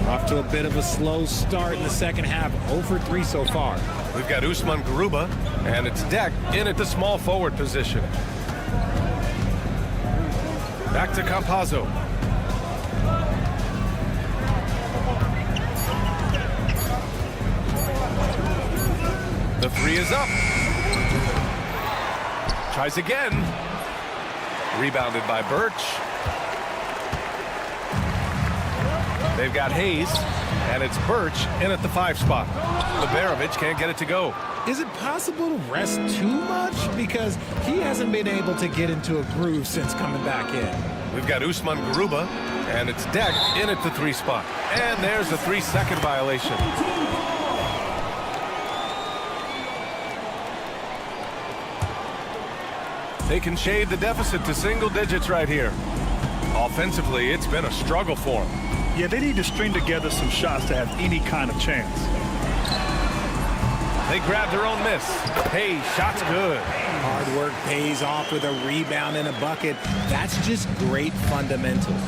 Off to a bit of a slow start in the second half. 0 for 3 so far. We've got Usman Garuba, and it's Deck in at the small forward position. Back to Campazzo. The 3 is up. Tries again. Rebounded by Birch. They've got Hayes, and it's Birch in at the 5 spot. Baberovic can't get it to go. Is it possible to rest too much? Because he hasn't been able to get into a groove since coming back in. We've got Usman Garuba, and it's Deck in at the 3 spot. And there's a 3-second violation. They can shade the deficit to single digits right here. Offensively, it's been a struggle for them. Yeah, they need to string together some shots to have any kind of chance. They grab their own miss. Hey, shot's good. Hard work pays off with a rebound and a bucket. That's just great fundamentals.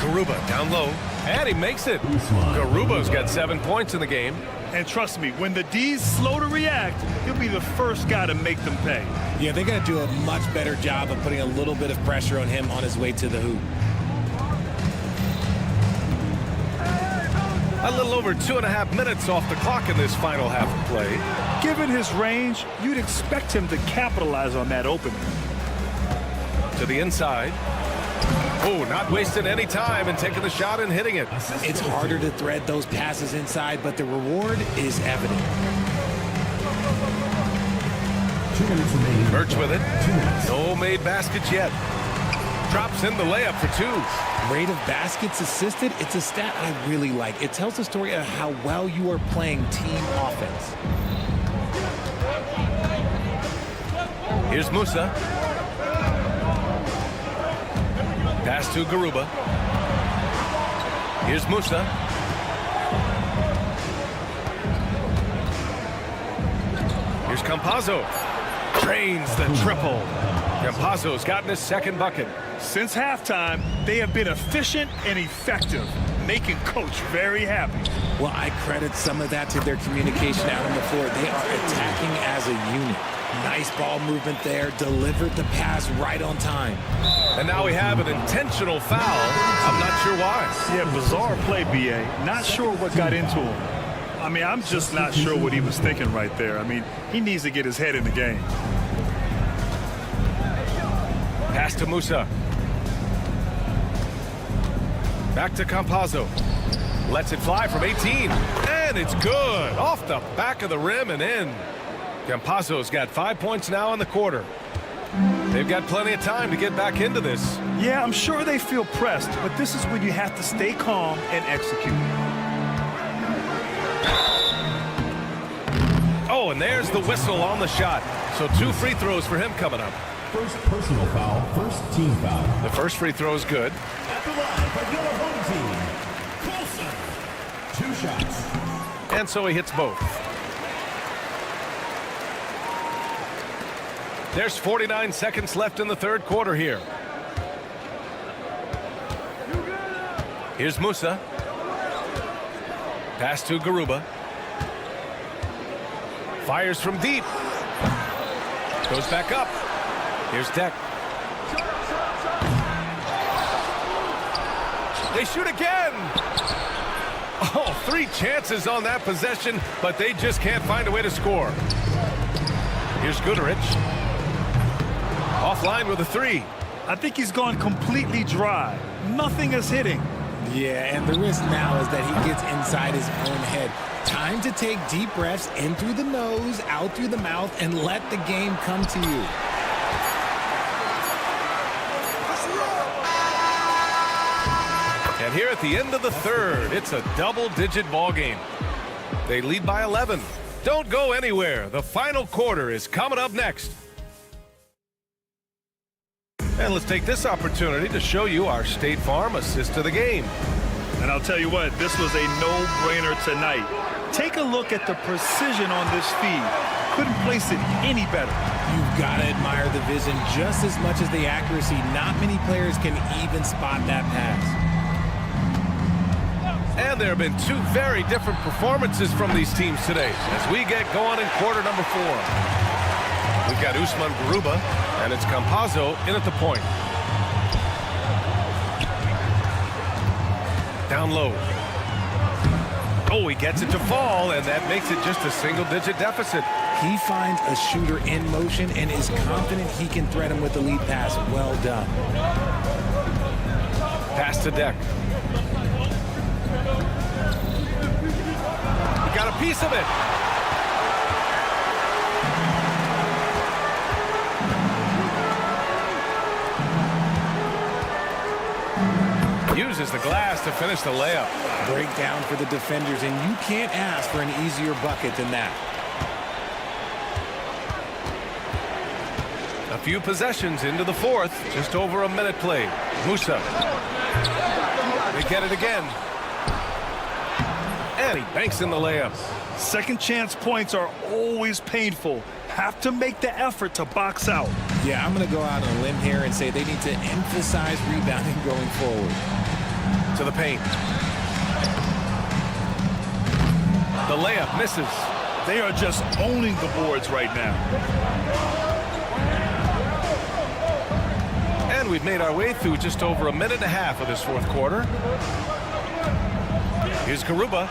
Garuba down low, and he makes it. Garuba's got 7 points in the game. And trust me, when the D's slow to react, he'll be the first guy to make them pay. Yeah, they're going to do a much better job of putting a little bit of pressure on him on his way to the hoop. A little over 2.5 minutes off the clock in this final half of play. Given his range, you'd expect him to capitalize on that opening. To the inside. Oh, not wasting any time and taking the shot and hitting it. It's harder to thread those passes inside, but the reward is evident. 2 minutes remaining. Birch with it. No made baskets yet. Drops in the layup for 2. Rate of baskets assisted, it's a stat I really like. It tells the story of how well you are playing team offense. Here's Musa. Pass to Garuba. Here's Musa. Here's Campazzo. Drains the triple. Campazzo's gotten his 2nd bucket. Since halftime, they have been efficient and effective, making Coach very happy. Well, I credit some of that to their communication out on the floor. They are attacking as a unit. Nice ball movement there, delivered the pass right on time. And now we have an intentional foul. I'm not sure why. Yeah, bizarre play, B.A. Not sure what got into him. I mean, I'm just not sure what he was thinking right there. I mean, he needs to get his head in the game. Pass to Musa. Back to Campazzo. Lets it fly from 18. And it's good. Off the back of the rim and in. Campazzo's got 5 points now in the quarter. They've got plenty of time to get back into this. Yeah, I'm sure they feel pressed, but this is when you have to stay calm and execute. Oh, and there's the whistle on the shot. So 2 free throws for him coming up. First personal foul, first team foul. The first free throw is good. At the line for your home team, Colson. 2 shots. And so he hits both. There's 49 seconds left in the 3rd quarter here. Here's Musa. Pass to Garuba. Fires from deep. Goes back up. Here's Deck. They shoot again. Oh, 3 chances on that possession, but they just can't find a way to score. Here's Goodrich. Offline with a 3. I think he's gone completely dry. Nothing is hitting. Yeah, and the risk now is that he gets inside his own head. Time to take deep breaths in through the nose, out through the mouth, and let the game come to you. And here at the end of the 3rd, it's a double-digit ball game. They lead by 11. Don't go anywhere. The final quarter is coming up next. And let's take this opportunity to show you our State Farm assist of the game. And I'll tell you what, this was a no-brainer tonight. Take a look at the precision on this feed. Couldn't place it any better. You've got to admire the vision just as much as the accuracy. Not many players can even spot that pass. And there have been two very different performances from these teams today as we get going in quarter number 4. We've got Usman Garuba, and it's Campazzo in at the point. Down low. Oh, he gets it to fall, and that makes it just a single-digit deficit. He finds a shooter in motion and is confident he can thread him with the lead pass. Well done. Pass to Deck. He got a piece of it. Uses the glass to finish the layup. Breakdown for the defenders, and you can't ask for an easier bucket than that. A few possessions into the fourth, just over a minute played. Musa. They get it again. And he banks in the layup. Second chance points are always painful. Have to make the effort to box out. Yeah, I'm going to go out on a limb here and say they need to emphasize rebounding going forward. To the paint. The layup misses. They are just owning the boards right now. And we've made our way through just over a minute and a half of this fourth quarter. Here's Garuba.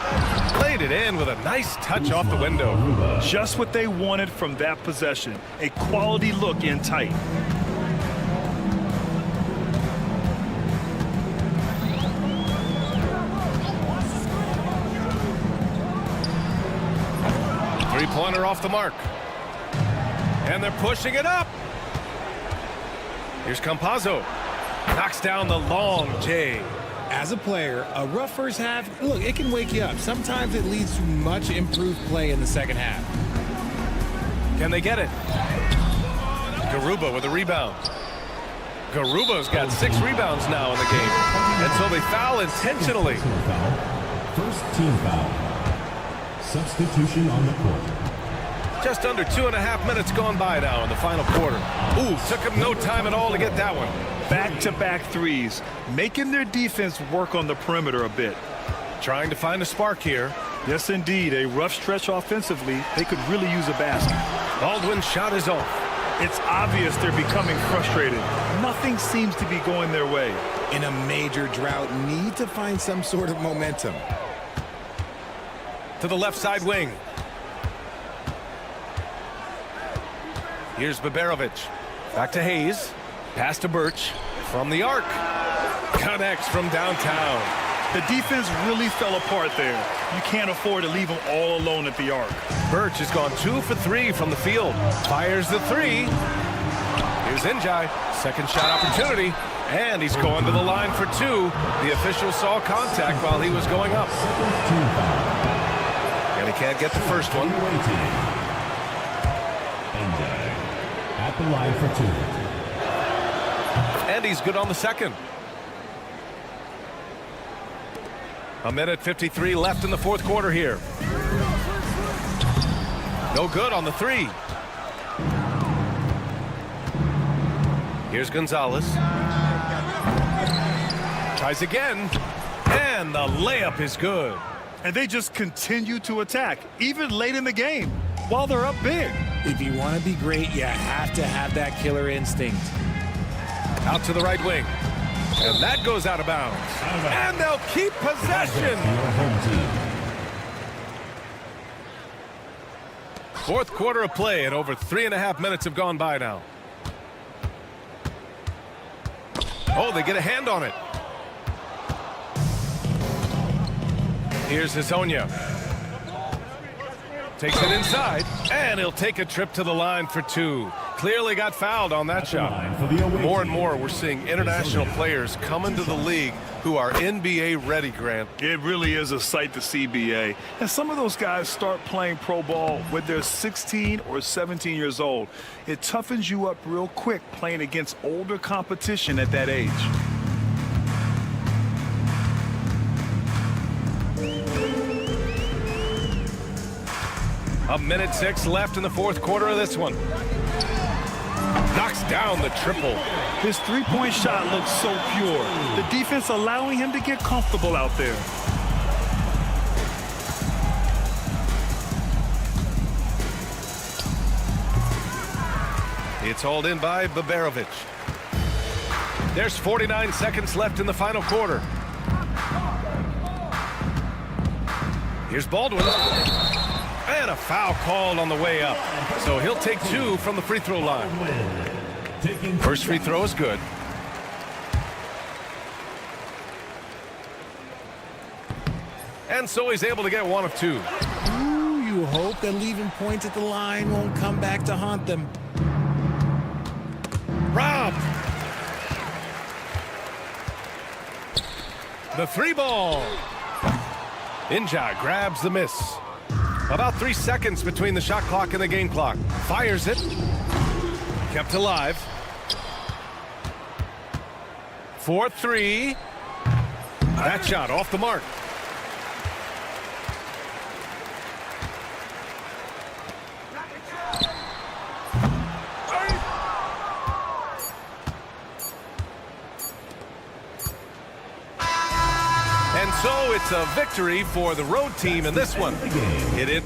Played it in with a nice touch off the window. Just what they wanted from that possession. A quality look in tight. Three-pointer off the mark. And they're pushing it up. Here's Campazzo. Knocks down the long J. As a player, a rough first half, look, it can wake you up. Sometimes it leads to much improved play in the second half. Can they get it? Garuba with a rebound. Garuba's got 6 rebounds now in the game. And so they foul intentionally. First team foul. Substitution on the court. Just under 2.5 minutes gone by now in the final quarter. Ooh, took him no time at all to get that one. Back-to-back threes, making their defense work on the perimeter a bit. Trying to find a spark here. Yes, indeed. A rough stretch offensively. They could really use a basket. Baldwin's shot is off. It's obvious they're becoming frustrated. Nothing seems to be going their way. In a major drought, need to find some sort of momentum. To the left side wing. Here's Baberovic. Back to Hayes. Pass to Birch. From the arc. Connects from downtown. The defense really fell apart there. You can't afford to leave them all alone at the arc. Birch has gone 2 for 3 from the field. Fires the 3. Here's Njai. Second shot opportunity. And he's going to the line for 2. The official saw contact while he was going up. And he can't get the first one. At the line for 2. And he's good on the second. A minute 53 left in the fourth quarter here. No good on the 3. Here's Gonzalez. Tries again. And the layup is good. And they just continue to attack, even late in the game, while they're up big. If you want to be great, you have to have that killer instinct. Out to the right wing. And that goes out of bounds. And they'll keep possession. Fourth quarter of play, and over 3.5 minutes have gone by now. Oh, they get a hand on it. Here's Hezonja. Takes it inside, and he'll take a trip to the line for two. Clearly got fouled on that shot. More and more, we're seeing international players come into the league who are NBA ready, Grant. It really is a sight to see, BA. And some of those guys start playing pro ball when they're 16 or 17 years old. It toughens you up real quick playing against older competition at that age. A minute 6 left in the fourth quarter of this one. Knocks down the triple. His three-point shot looks so pure. The defense allowing him to get comfortable out there. It's hauled in by Babarovic. There's 49 seconds left in the final quarter. Here's Baldwin. And a foul called on the way up. So he'll take two from the free throw line. First free throw is good. And so he's able to get one of two. Ooh, you hope that leaving points at the line won't come back to haunt them. Rob. The three ball. Inja grabs the miss. About 3 seconds between the shot clock and the game clock. Fires it. Kept alive. 4-3. That shot off the mark. And so it's a victory for the road team in this one. Hit it.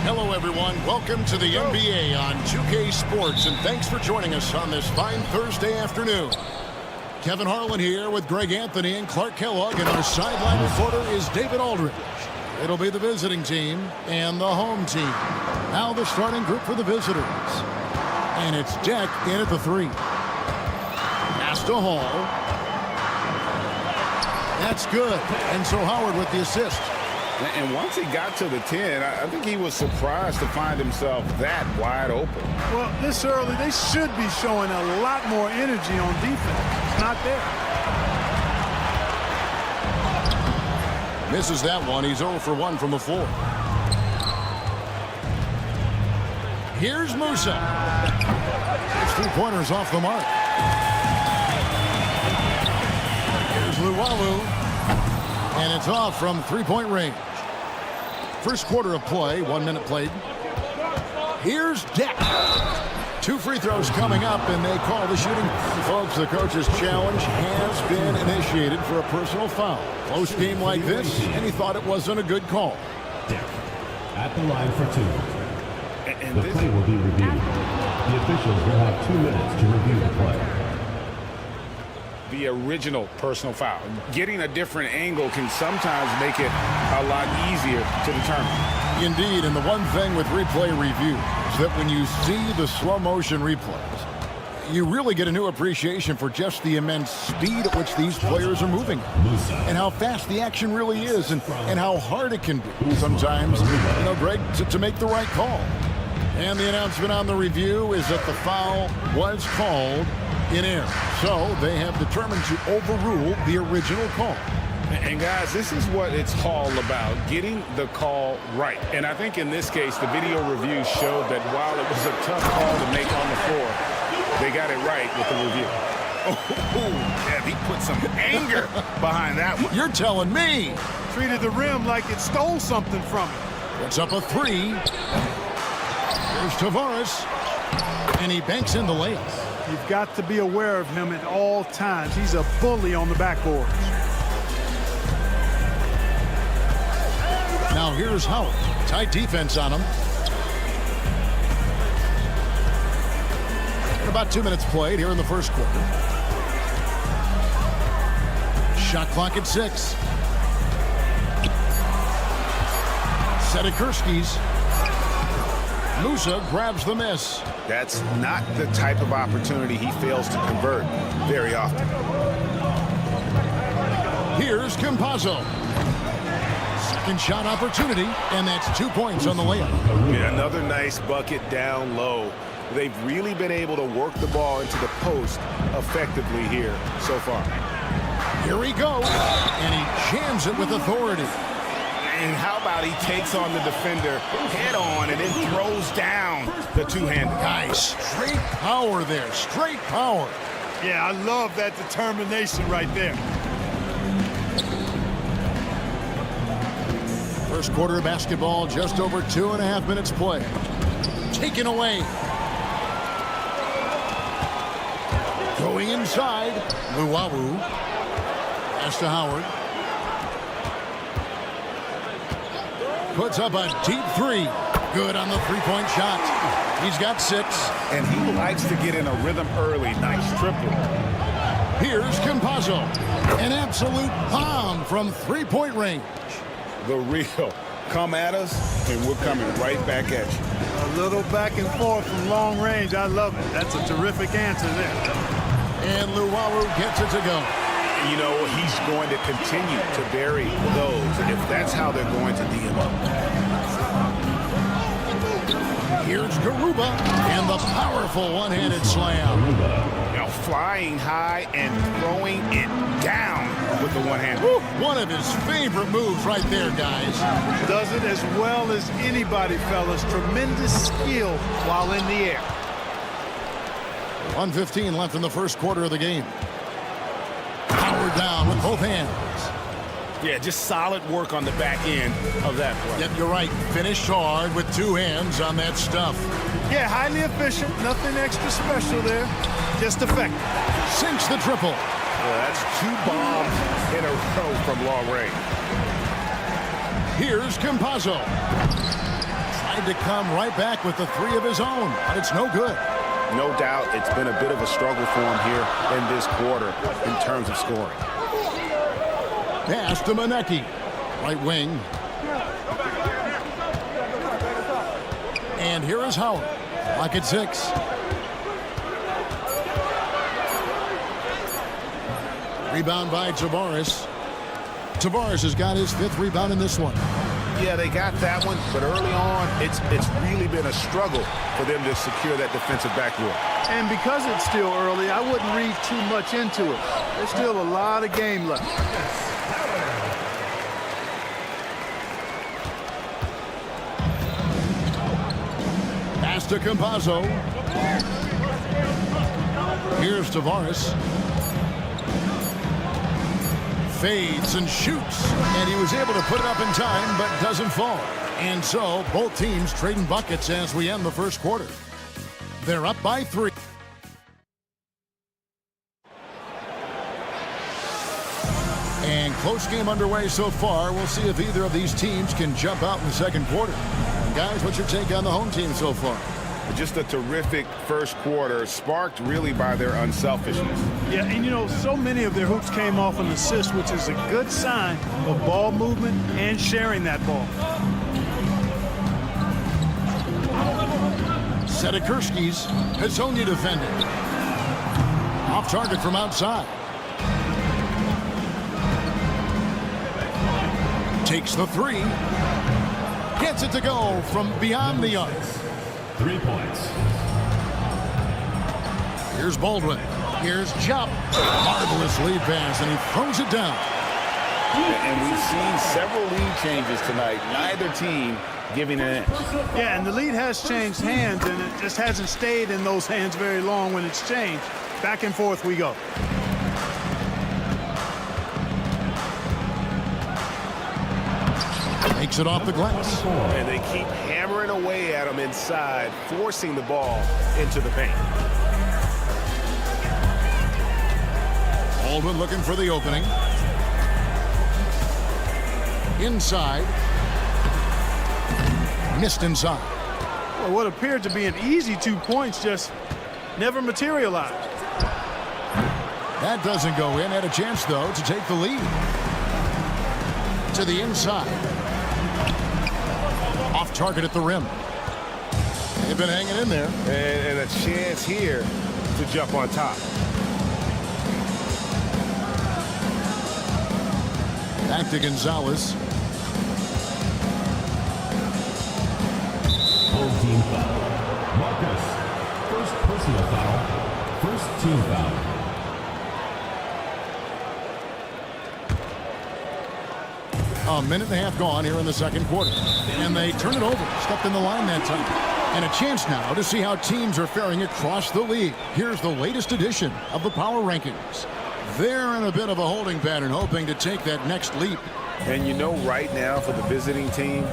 Hello, everyone. Welcome to the NBA on 2K Sports, and thanks for joining us on this fine Thursday afternoon. Kevin Harlan here with Greg Anthony and Clark Kellogg, and our sideline reporter is David Aldridge. It'll be the visiting team and the home team. Now the starting group for the visitors. And it's Deck in at the 3. Pass to Hall. That's good. And so Howard with the assist. And once he got to the 10, I think he was surprised to find himself that wide open. Well, this early, they should be showing a lot more energy on defense. Not there. Misses that one. He's 0 for 1 from the floor. Here's Musa. His 3-pointers off the mark. Here's Luwawu. And it's off from 3-point range. First quarter of play, 1 minute played. Here's Deck. 2 free throws coming up, and they call the shooting. Folks, the coach's challenge has been initiated for a personal foul. Close game like this, and he thought it wasn't a good call. Deck at the line for 2. And the play will be reviewed. The officials will have 2 minutes to review the play. The original personal foul. Getting a different angle can sometimes make it a lot easier to determine. Indeed, and the one thing with replay review is that when you see the slow motion replays, you really get a new appreciation for just the immense speed at which these players are moving and how fast the action really is and how hard it can be sometimes, Greg, to make the right call. And the announcement on the review is that the foul was called in error. So they have determined to overrule the original call. And guys, this is what it's all about, getting the call right. And I think in this case, the video review showed that while it was a tough call to make on the floor, they got it right with the review. Oh, yeah, he put some anger behind that one. You're telling me. Treated the rim like it stole something from him. Puts up a 3. There's Tavares. And he banks in the layup. You've got to be aware of him at all times. He's a bully on the backboard. Now here's Howard. Tight defense on him. About 2 minutes played here in the first quarter. Shot clock at 6. Sedekursky's. Musa grabs the miss. That's not the type of opportunity he fails to convert very often. Here's Campazzo. Second shot opportunity, and that's 2 points on the layup. Yeah, another nice bucket down low. They've really been able to work the ball into the post effectively here so far. Here he goes, and he jams it with authority. And how about he takes on the defender head on and then throws down the two-handed. Nice. Straight power there. Straight power. Yeah, I love that determination right there. First quarter of basketball, just over 2.5 minutes play. Taken away. Going inside. Luwawu. Pass to Howard. Puts up a deep 3. Good on the 3-point shot. He's got 6. And he likes to get in a rhythm early. Nice triple. Here's Campazzo. An absolute bomb from 3-point range. The real. Come at us, and we're coming right back at you. I A little back and forth from long range. I love it. That's a terrific answer there. And Luwawu gets it to go. You know, he's going to continue to bury those if that's how they're going to D him up. Here's Garuba and the powerful one-handed slam. Now flying high and throwing it down with the one hand. One of his favorite moves right there, guys. Does it as well as anybody, fellas. Tremendous skill while in the air. 1:15 left in the first quarter of the game. Powered down with both hands. Yeah, just solid work on the back end of that play. Yep, you're right. Finished hard with two hands on that stuff. Yeah, highly efficient. Nothing extra special there. Just effective. Sinks the triple. Well, that's 2 bombs in a row from long range. Here's Campazzo. Tried to come right back with the 3 of his own, but it's no good. No doubt it's been a bit of a struggle for him here in this quarter in terms of scoring. Pass to Manecki. Right wing. And here is Howard. Lock at 6. Rebound by Tavares. Tavares has got his 5th rebound in this one. Yeah, they got that one, but early on, it's really been a struggle for them to secure that defensive backboard. And because it's still early, I wouldn't read too much into it. There's still a lot of game left. Pass to Campazzo. Here's Tavares. Fades and shoots, and he was able to put it up in time, but doesn't fall. And so, both teams trading buckets as we end the first quarter. They're up by 3. And close game underway so far. We'll see if either of these teams can jump out in the second quarter. And guys, what's your take on the home team so far? Just a terrific first quarter, sparked really by their unselfishness. Yeah, and you know, so many of their hoops came off an assist, which is a good sign of ball movement and sharing that ball. Sedikurski's Hazonia defending. Off target from outside. Takes the 3. Gets it to go from beyond the arc. 3 points. Here's Baldwin. Here's Jupp. Marvelous lead pass, and he throws it down. And we've seen several lead changes tonight. Neither team giving an inch. Yeah, and the lead has changed hands, and it just hasn't stayed in those hands very long when it's changed. Back and forth we go. Takes it off the glass. And they keep hammering away at him inside, forcing the ball into the paint. Baldwin looking for the opening. Inside. Missed inside. Well, what appeared to be an easy 2 points just never materialized. That doesn't go in. Had a chance, though, to take the lead. To the inside. Off target at the rim. They've been hanging in there. And a chance here to jump on top. Back to Gonzalez. Home team foul. Marcus. First personal foul. First team foul. A minute and a half gone here in the second quarter. And they turn it over. Stepped in the line that time. And a chance now to see how teams are faring across the league. Here's the latest edition of the Power Rankings. They're in a bit of a holding pattern, hoping to take that next leap. And you know, right now for the visiting team,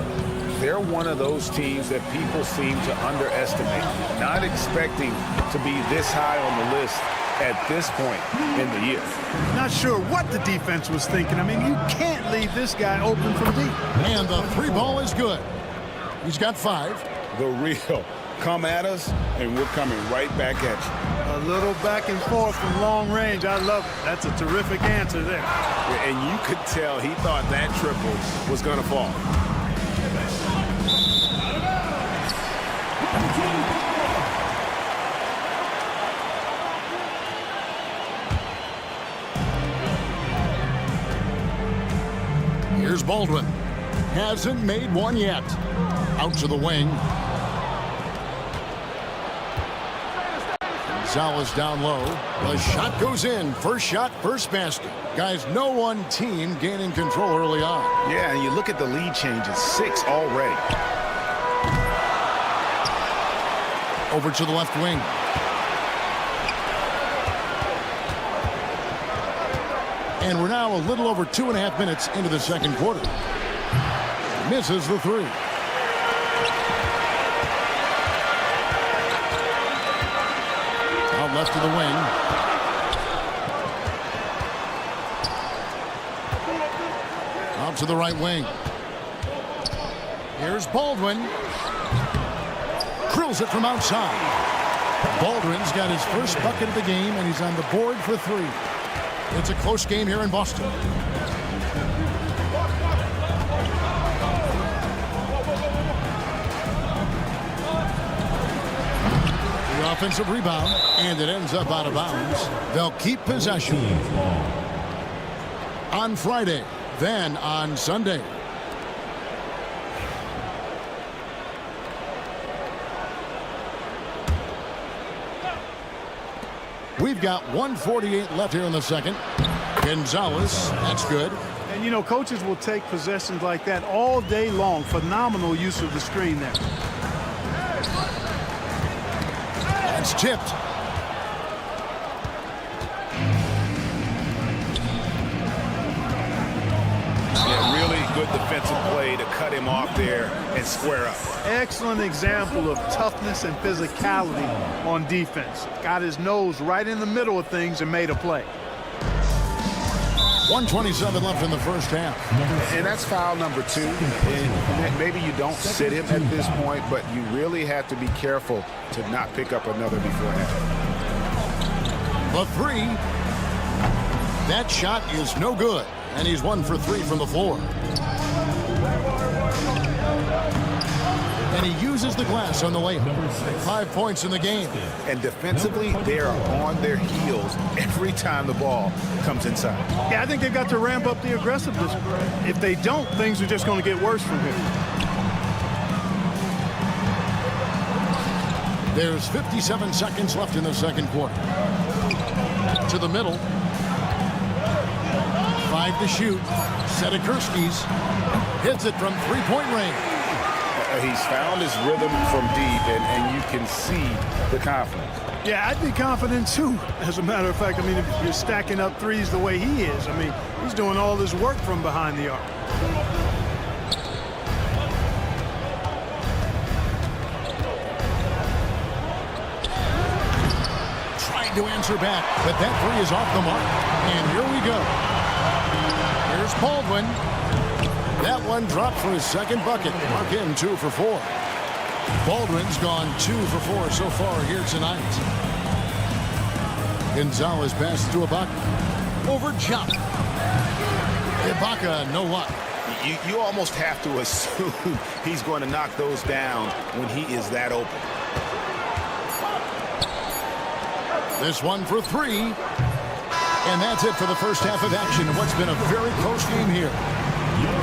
they're one of those teams that people seem to underestimate. Not expecting to be this high on the list at this point in the year. Not sure what the defense was thinking. I mean, you can't leave this guy open from deep. And the 3 ball is good. He's got 5. The real come at us, and we're coming right back at you. A little back and forth from long range. I love it. That's a terrific answer there. And you could tell he thought that triple was going to fall. Here's Baldwin. Hasn't made one yet. Out to the wing. Gonzalez down low. The shot goes in. First shot, first basket. Guys, no one team gaining control early on. Yeah, and you look at the lead changes. 6 already. Over to the left wing. And we're now a little over 2.5 minutes into the second quarter. Misses the three. Out left to the wing. Out to the right wing. Here's Baldwin. Drills it from outside. Baldwin's got his first bucket of the game, and he's on the board for 3. It's a close game here in Boston. The offensive rebound, and it ends up out of bounds. They'll keep possession. On Friday, then on Sunday. We've got 1:48 left here in the second. Gonzalez, that's good. And, you know, coaches will take possessions like that all day long. Phenomenal use of the screen there. That's tipped. Yeah, really good defensive play to cut him off there and square up. Excellent example of toughness and physicality on defense. Got his nose right in the middle of things and made a play. 1:27 left in the first half. And that's foul number 2. And maybe you don't sit him at this point, but you really have to be careful to not pick up another beforehand. The 3. That shot is no good. And he's 1 for 3 from the floor. And he uses the glass on the layup. 5 points in the game. And defensively, they are on their heels every time the ball comes inside. Yeah, I think they've got to ramp up the aggressiveness. If they don't, things are just going to get worse from here. There's 57 seconds left in the second quarter. To the middle. 5 to shoot. Sedikurski's hits it from 3-point range. He's found his rhythm from deep, and you can see the confidence. Yeah, I'd be confident too. As a matter of fact, I mean, if you're stacking up threes the way he is, I mean, he's doing all this work from behind the arc. Trying to answer back, but that 3 is off the mark. And here we go. Here's Baldwin. That one dropped for his second bucket. Mark him 2 for 4. Baldwin's gone 2 for 4 so far here tonight. Gonzalez passes to Ibaka. Over jump. Ibaka, no luck. You almost have to assume he's going to knock those down when he is that open. This one for 3. And that's it for the first half of action in what's been a very close game here.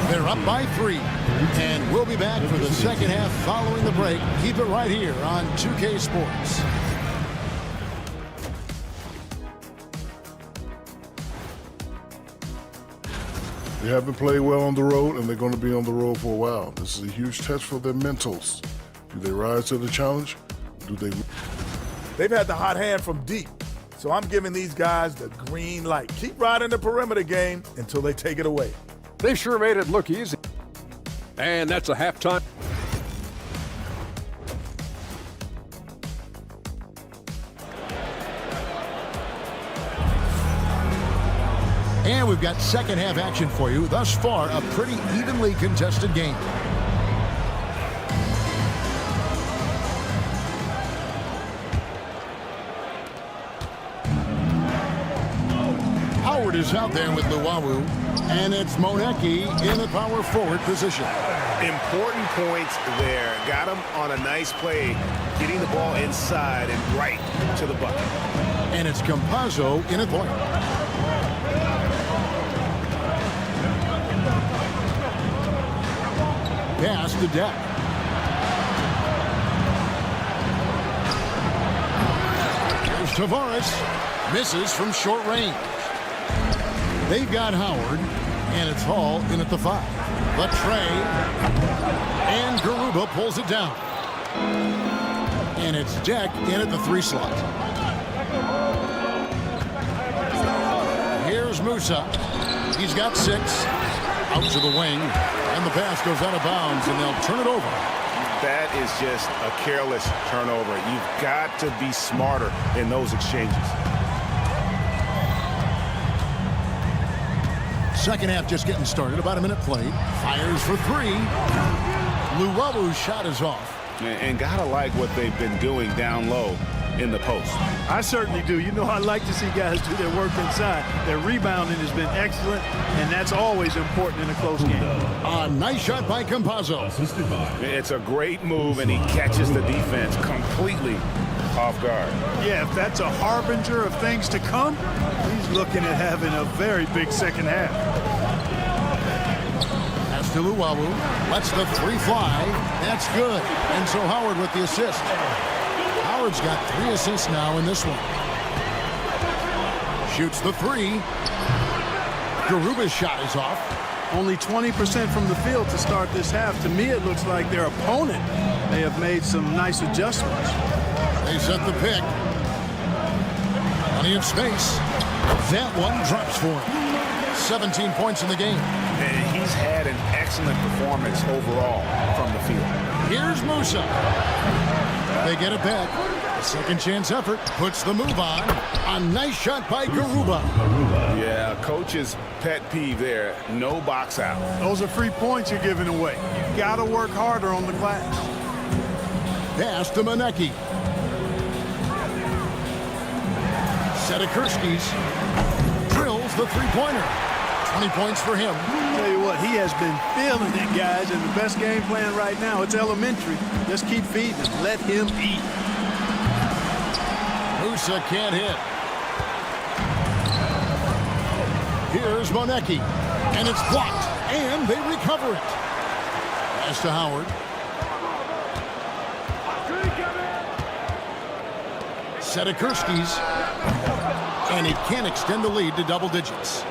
They're up by 3. And we'll be back for the second half following the break. Keep it right here on 2K Sports. They haven't played well on the road, and they're going to be on the road for a while. This is a huge test for their mentals. Do they rise to the challenge? Do they? They've had the hot hand from deep. So I'm giving these guys the green light. Keep riding the perimeter game until they take it away. They sure made it look easy. And that's a halftime. And we've got second half action for you. Thus far, a pretty evenly contested game. Howard is out there with Luwawu, and it's Monecki in the power forward position. Important points there. Got him on a nice play, getting the ball inside and right to the bucket. And it's Campazzo in at point. Pass to Deck. Here's Tavares. Misses from short range. They've got Howard, and it's Hall in at the 5. The tray, and Garuba pulls it down. And it's Deck in at the 3 slot. Here's Musa. He's got 6. Out to the wing, and the pass goes out of bounds, and they'll turn it over. That is just a careless turnover. You've got to be smarter in those exchanges. Second half just getting started. About a minute played. Fires for 3. Luwalu's shot is off. And gotta like what they've been doing down low in the post. I certainly do. You know, I like to see guys do their work inside. Their rebounding has been excellent, and that's always important in a close game. A nice shot by Campazzo. It's a great move, and he catches the defense completely off guard. Yeah, if that's a harbinger of things to come, he's looking at having a very big second half. Pass to Luwalu. Lets the 3 fly. That's good. And so Howard with the assist. Howard's got 3 assists now in this one. Shoots the 3. Garuba's shot is off. Only 20% from the field to start this half. To me, it looks like their opponent may have made some nice adjustments. They set the pick. Plenty of space. That one drops for him. 17 points in the game. And he's had an excellent performance overall from the field. Here's Musa. They get it back. A second chance effort puts the move on. A nice shot by Garuba. Yeah, coach's pet peeve there. No box out. Those are free points you're giving away. You've got to work harder on the glass. Pass to Manecki. Sedikurski's drills the 3-pointer. 20 points for him. Tell you what, he has been feeling it, guys, and the best game plan right now, it's elementary. Just keep feeding him. Let him eat. Musa can't hit. Here's Manecki, and it's blocked, and they recover it. Pass to Howard. Sedikurski's, and he can't extend the lead to double digits.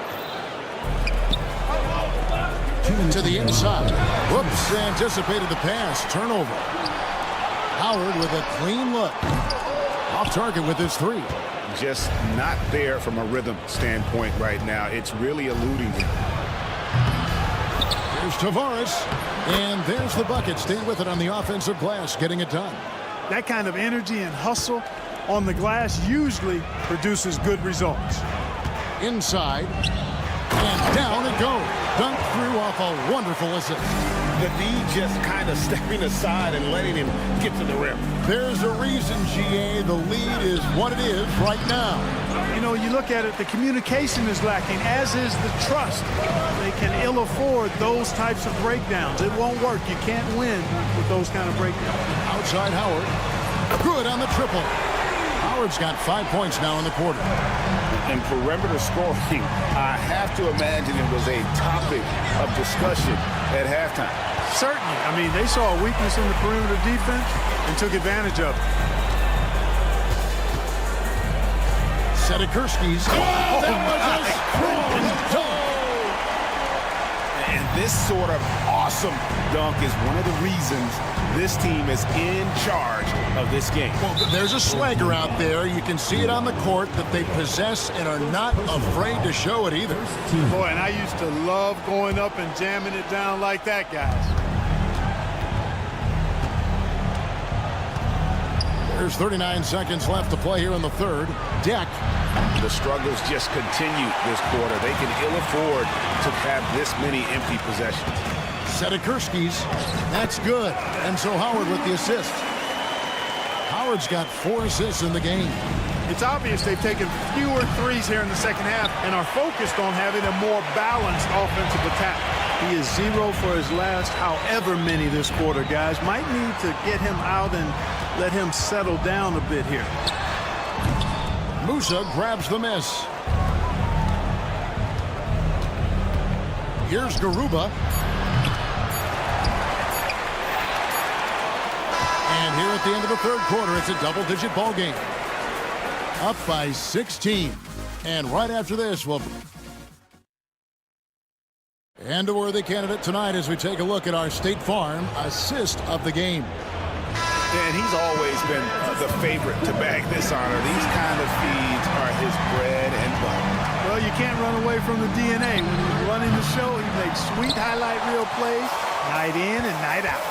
To the inside. Whoops, anticipated the pass. Turnover. Howard with a clean look. Off target with his 3. Just not there from a rhythm standpoint right now. It's really eluding him. Here's Tavares. And there's the bucket. Stay with it on the offensive glass, getting it done. That kind of energy and hustle on the glass usually produces good results. Inside. And down it goes. Dunked through off a wonderful assist. The D just kind of stepping aside and letting him get to the rim. There's a reason, GA, the lead is what it is right now. You know, you look at it, the communication is lacking, as is the trust. They can ill afford those types of breakdowns. It won't work. You can't win with those kind of breakdowns. Outside Howard. Good on the triple. Howard's got 5 points now in the quarter. And perimeter scoring, I have to imagine it was a topic of discussion at halftime. Certainly. I mean, they saw a weakness in the perimeter defense and took advantage of it. Sedikurski's. Oh, that was a strong dunk. And this sort of awesome dunk is one of the reasons this team is in charge of this game. Well, there's a swagger out there. You can see it on the court that they possess and are not afraid to show it either. Boy, and I used to love going up and jamming it down like that, guys. There's 39 seconds left to play here in the third. Deck. The struggles just continue this quarter. They can ill afford to have this many empty possessions. Sedikurski's. That's good. And so Howard with the assist. Howard's got 4 assists in the game. It's obvious they've taken fewer threes here in the second half and are focused on having a more balanced offensive attack. He is 0 for his last however many this quarter, guys. Might need to get him out and let him settle down a bit here. Musa grabs the miss. Here's Garuba. And here at the end of the third quarter, it's a double-digit ball game. Up by 16. And right after this, we'll... And a worthy candidate tonight as we take a look at our State Farm assist of the game. And he's always been the favorite to bag this honor. These kind of feeds are his bread and butter. Well, you can't run away from the DNA. When he's running the show, he makes sweet highlight reel plays night in and night out.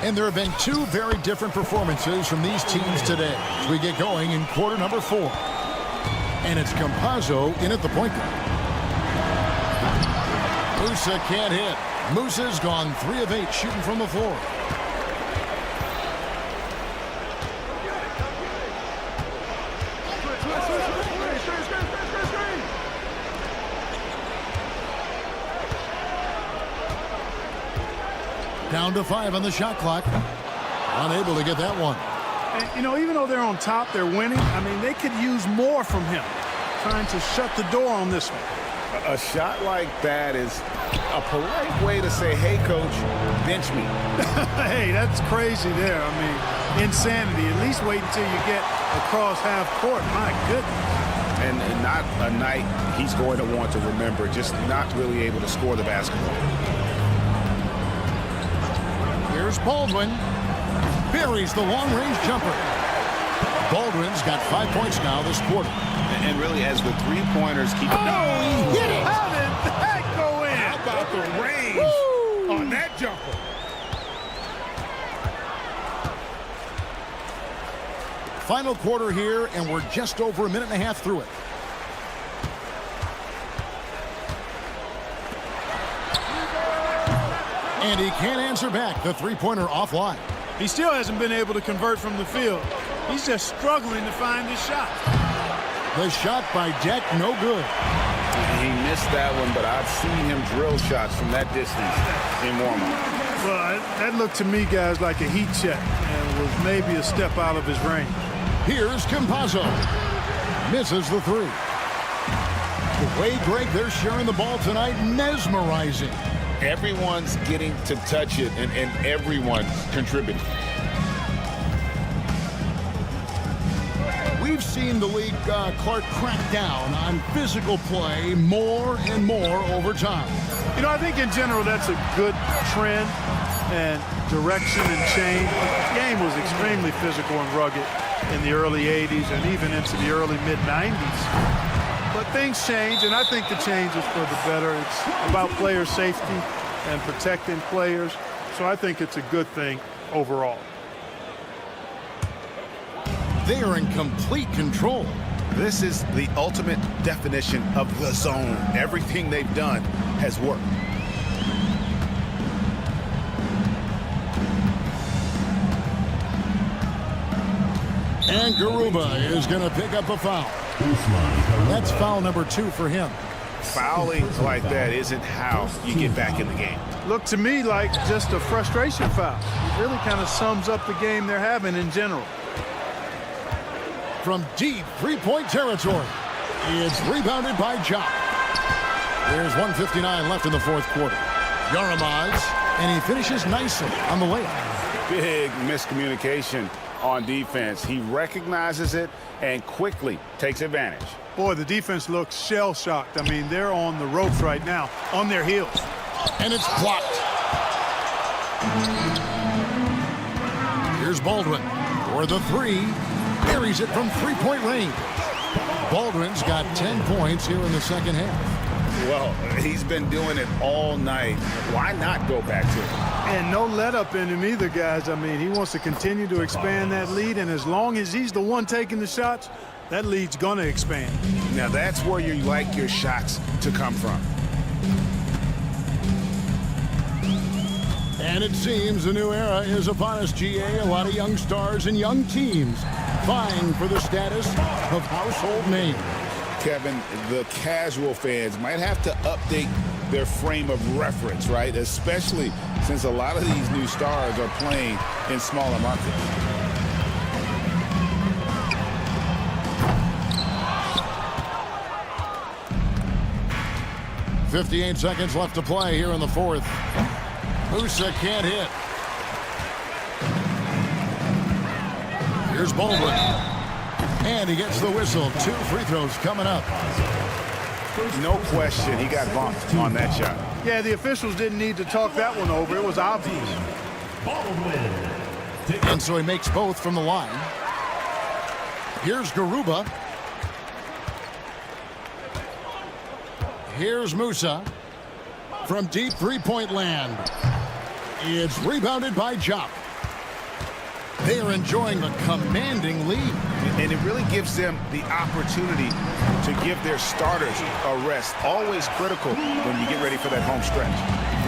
And there have been two very different performances from these teams today as we get going in quarter number 4. And it's Campazzo in at the point guard. Musa can't hit. Musa's gone 3 of 8 shooting from the floor. Down to 5 on the shot clock. Unable to get that one. And, you know, even though they're on top, they're winning. I mean, they could use more from him. Trying to shut the door on this one. A shot like that is a polite way to say, hey, coach, bench me. Hey, that's crazy there. I mean, insanity. At least wait until you get across half court. My goodness. And not a night he's going to want to remember, just not really able to score the basketball. Here's Baldwin. Buries the long-range jumper. Baldwin's got 5 points now this quarter. And really, as the three-pointers keep... Oh, he hit it! How did that go in? How about the range on that jumper? Final quarter here, and we're just over a minute and a half through it. And he can't answer back. The three-pointer offline. He still hasn't been able to convert from the field. He's just struggling to find his shot. The shot by Deck, no good. He missed that one, but I've seen him drill shots from that distance in warm-up. Well, that looked to me, guys, like a heat check, and was maybe a step out of his range. Here's Campazzo. Misses the three. The way, Greg, they're sharing the ball tonight, mesmerizing. Everyone's getting to touch it, and everyone's contributing. We've seen the league, Clark, crack down on physical play more and more over time. You know, I think in general that's a good trend and direction and change. The game was extremely physical and rugged in the early 80s and even into the early mid-90s. But things change, and I think the change is for the better. It's about player safety and protecting players. So I think it's a good thing overall. They are in complete control. This is the ultimate definition of the zone. Everything they've done has worked. And Garuba is going to pick up a foul. That's foul number 2 for him. Fouling like that isn't how you get back in the game. Looked to me like just a frustration foul. It really kind of sums up the game they're having in general. From deep three-point territory, it's rebounded by Ja. There's 1:59 left in the fourth quarter. Yaramaz, and he finishes nicely on the layup. Big miscommunication on defense. He recognizes it and quickly takes advantage. Boy, the defense looks shell-shocked. I mean, they're on the ropes right now, on their heels. And it's blocked. Here's Baldwin for the three. Buries it from three-point range. Baldwin's got 10 points here in the second half. Well, he's been doing it all night. Why not go back to it? And no let-up in him either, guys. I mean, he wants to continue to expand that lead, and as long as he's the one taking the shots, that lead's going to expand. Now, that's where you like your shots to come from. And it seems a new era is upon us, GA. A lot of young stars and young teams vying for the status of household names. Kevin, the casual fans might have to update their frame of reference, right? Especially since a lot of these new stars are playing in smaller markets. .58 seconds left to play here in the fourth. Musa can't hit. Here's Baldwin. And he gets the whistle. 2 free throws coming up. No question, he got bumped on that shot. Yeah, the officials didn't need to talk that one over. It was obvious. And so he makes both from the line. Here's Garuba. Here's Musa. From deep three-point land. It's rebounded by Jop. They are enjoying a commanding lead. And it really gives them the opportunity to give their starters a rest. Always critical when you get ready for that home stretch.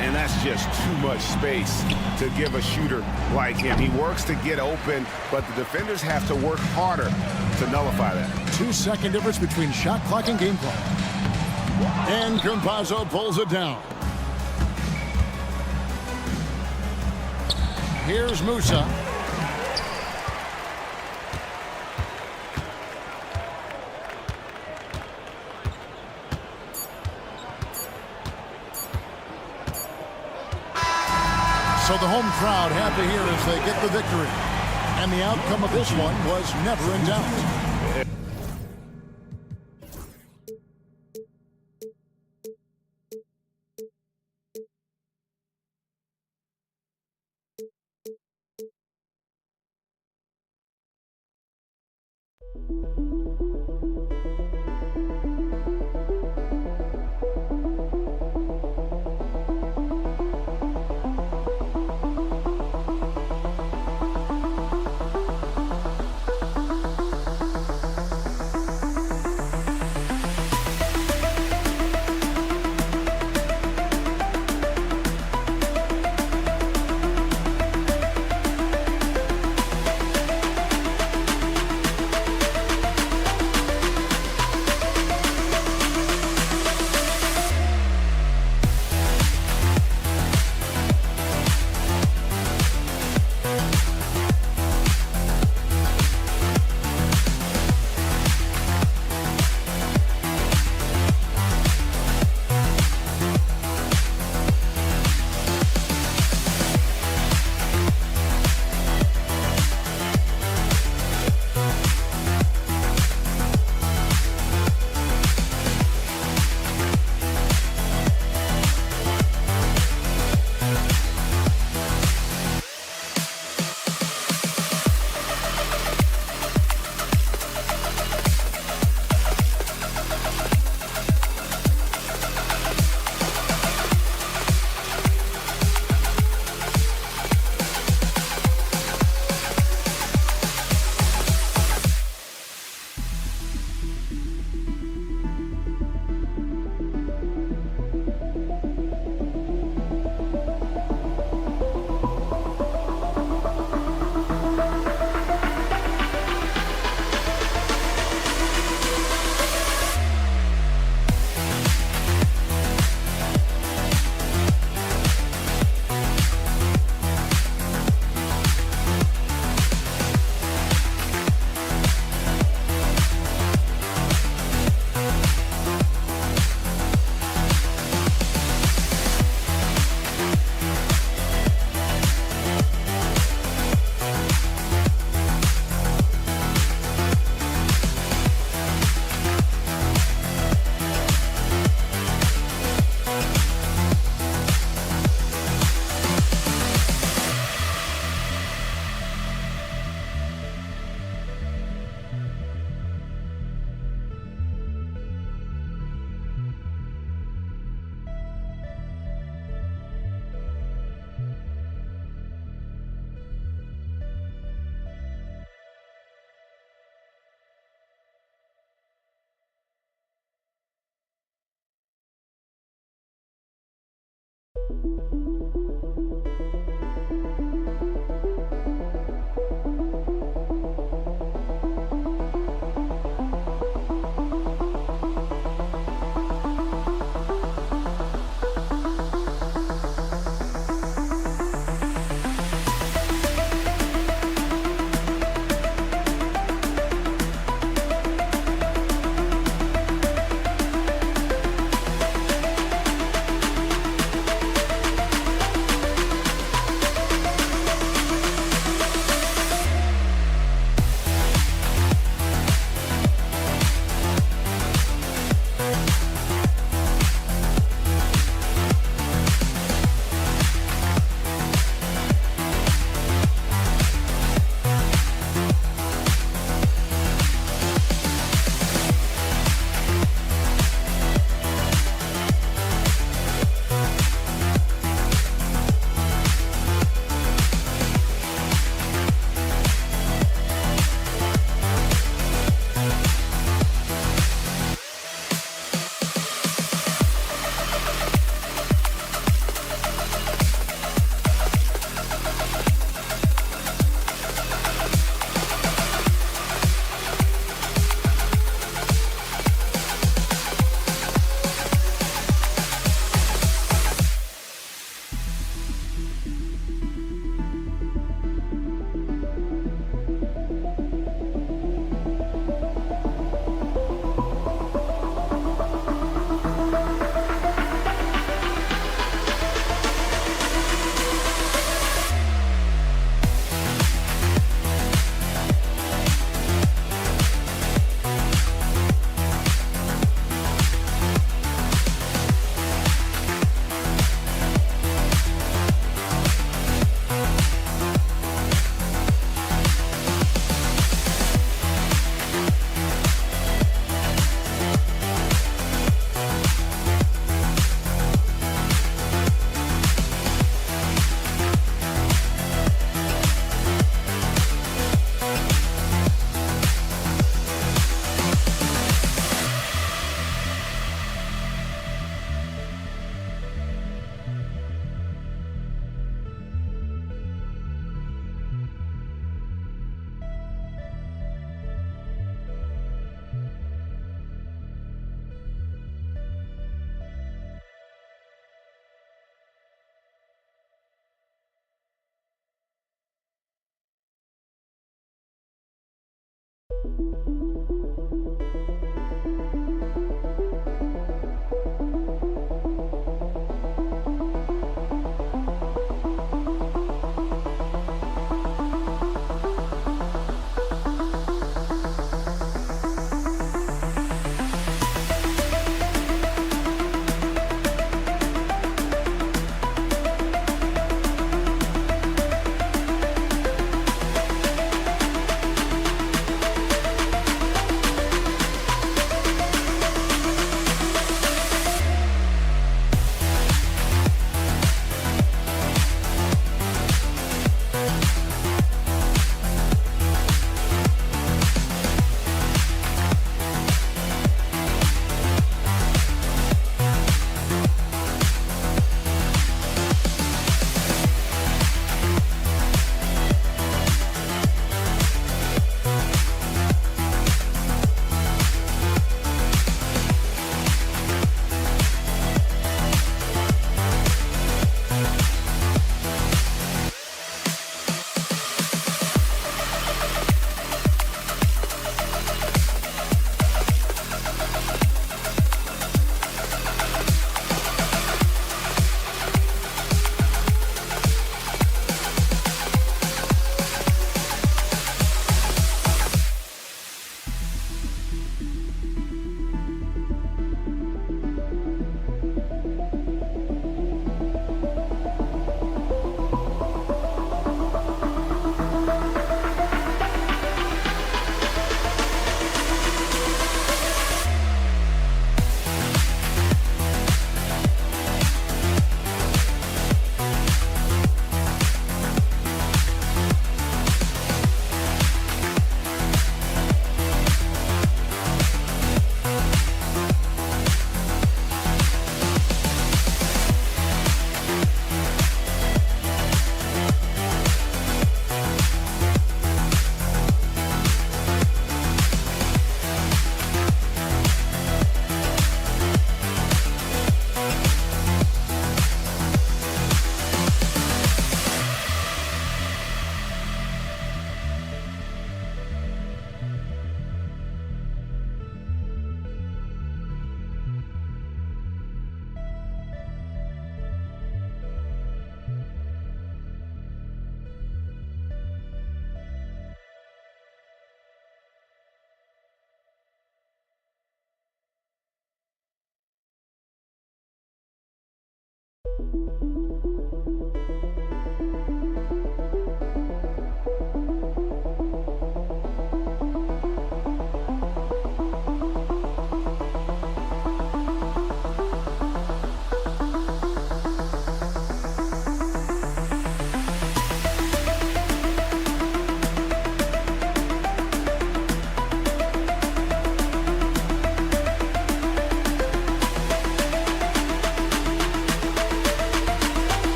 And that's just too much space to give a shooter like him. He works to get open, but the defenders have to work harder to nullify that. 2-second difference between shot clock and game clock. And Campazzo pulls it down. Here's Musa. So the home crowd happy here as they get the victory. And the outcome of this one was never in doubt.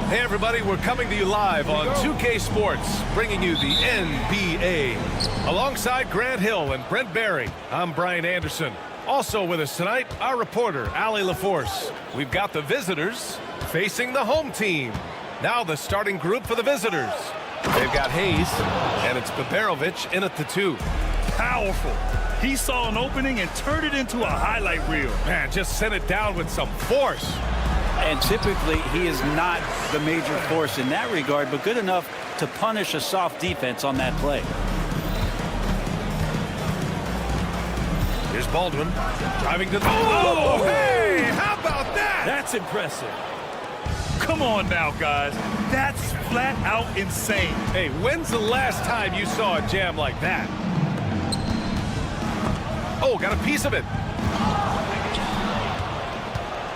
Hey everybody, we're coming to you live on 2K Sports, bringing you the NBA. Alongside Grant Hill and Brent Barry, I'm Brian Anderson. Also with us tonight, our reporter, Allie LaForce. We've got the visitors facing the home team. Now the starting group for the visitors. They've got Hayes, and it's Baberovic in at the 2. Powerful. He saw an opening and turned it into a highlight reel. Man, just sent it down with some force. And typically, he is not the major force in that regard, but good enough to punish a soft defense on that play. Here's Baldwin driving to the... Oh, hey! How about that? That's impressive. Come on now, guys. That's flat out insane. Hey, when's the last time you saw a jam like that? Oh, got a piece of it.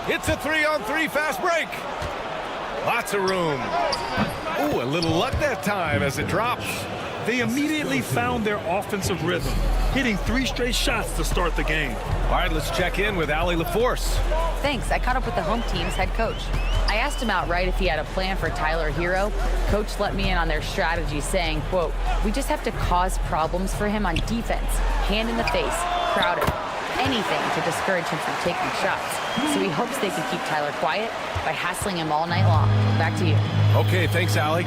It's a 3-on-3 fast break. Lots of room. Ooh, a little luck that time as it drops. They immediately found their offensive rhythm, hitting 3 straight shots to start the game. All right, let's check in with Allie LaForce. Thanks. I caught up with the home team's head coach. I asked him outright if he had a plan for Tyler Hero. Coach let me in on their strategy, saying, quote, "We just have to cause problems for him on defense, hand in the face, crowded, anything to discourage him from taking shots. So he hopes they can keep Tyler quiet by hassling him all night long." Back to you. Okay, thanks, Allie.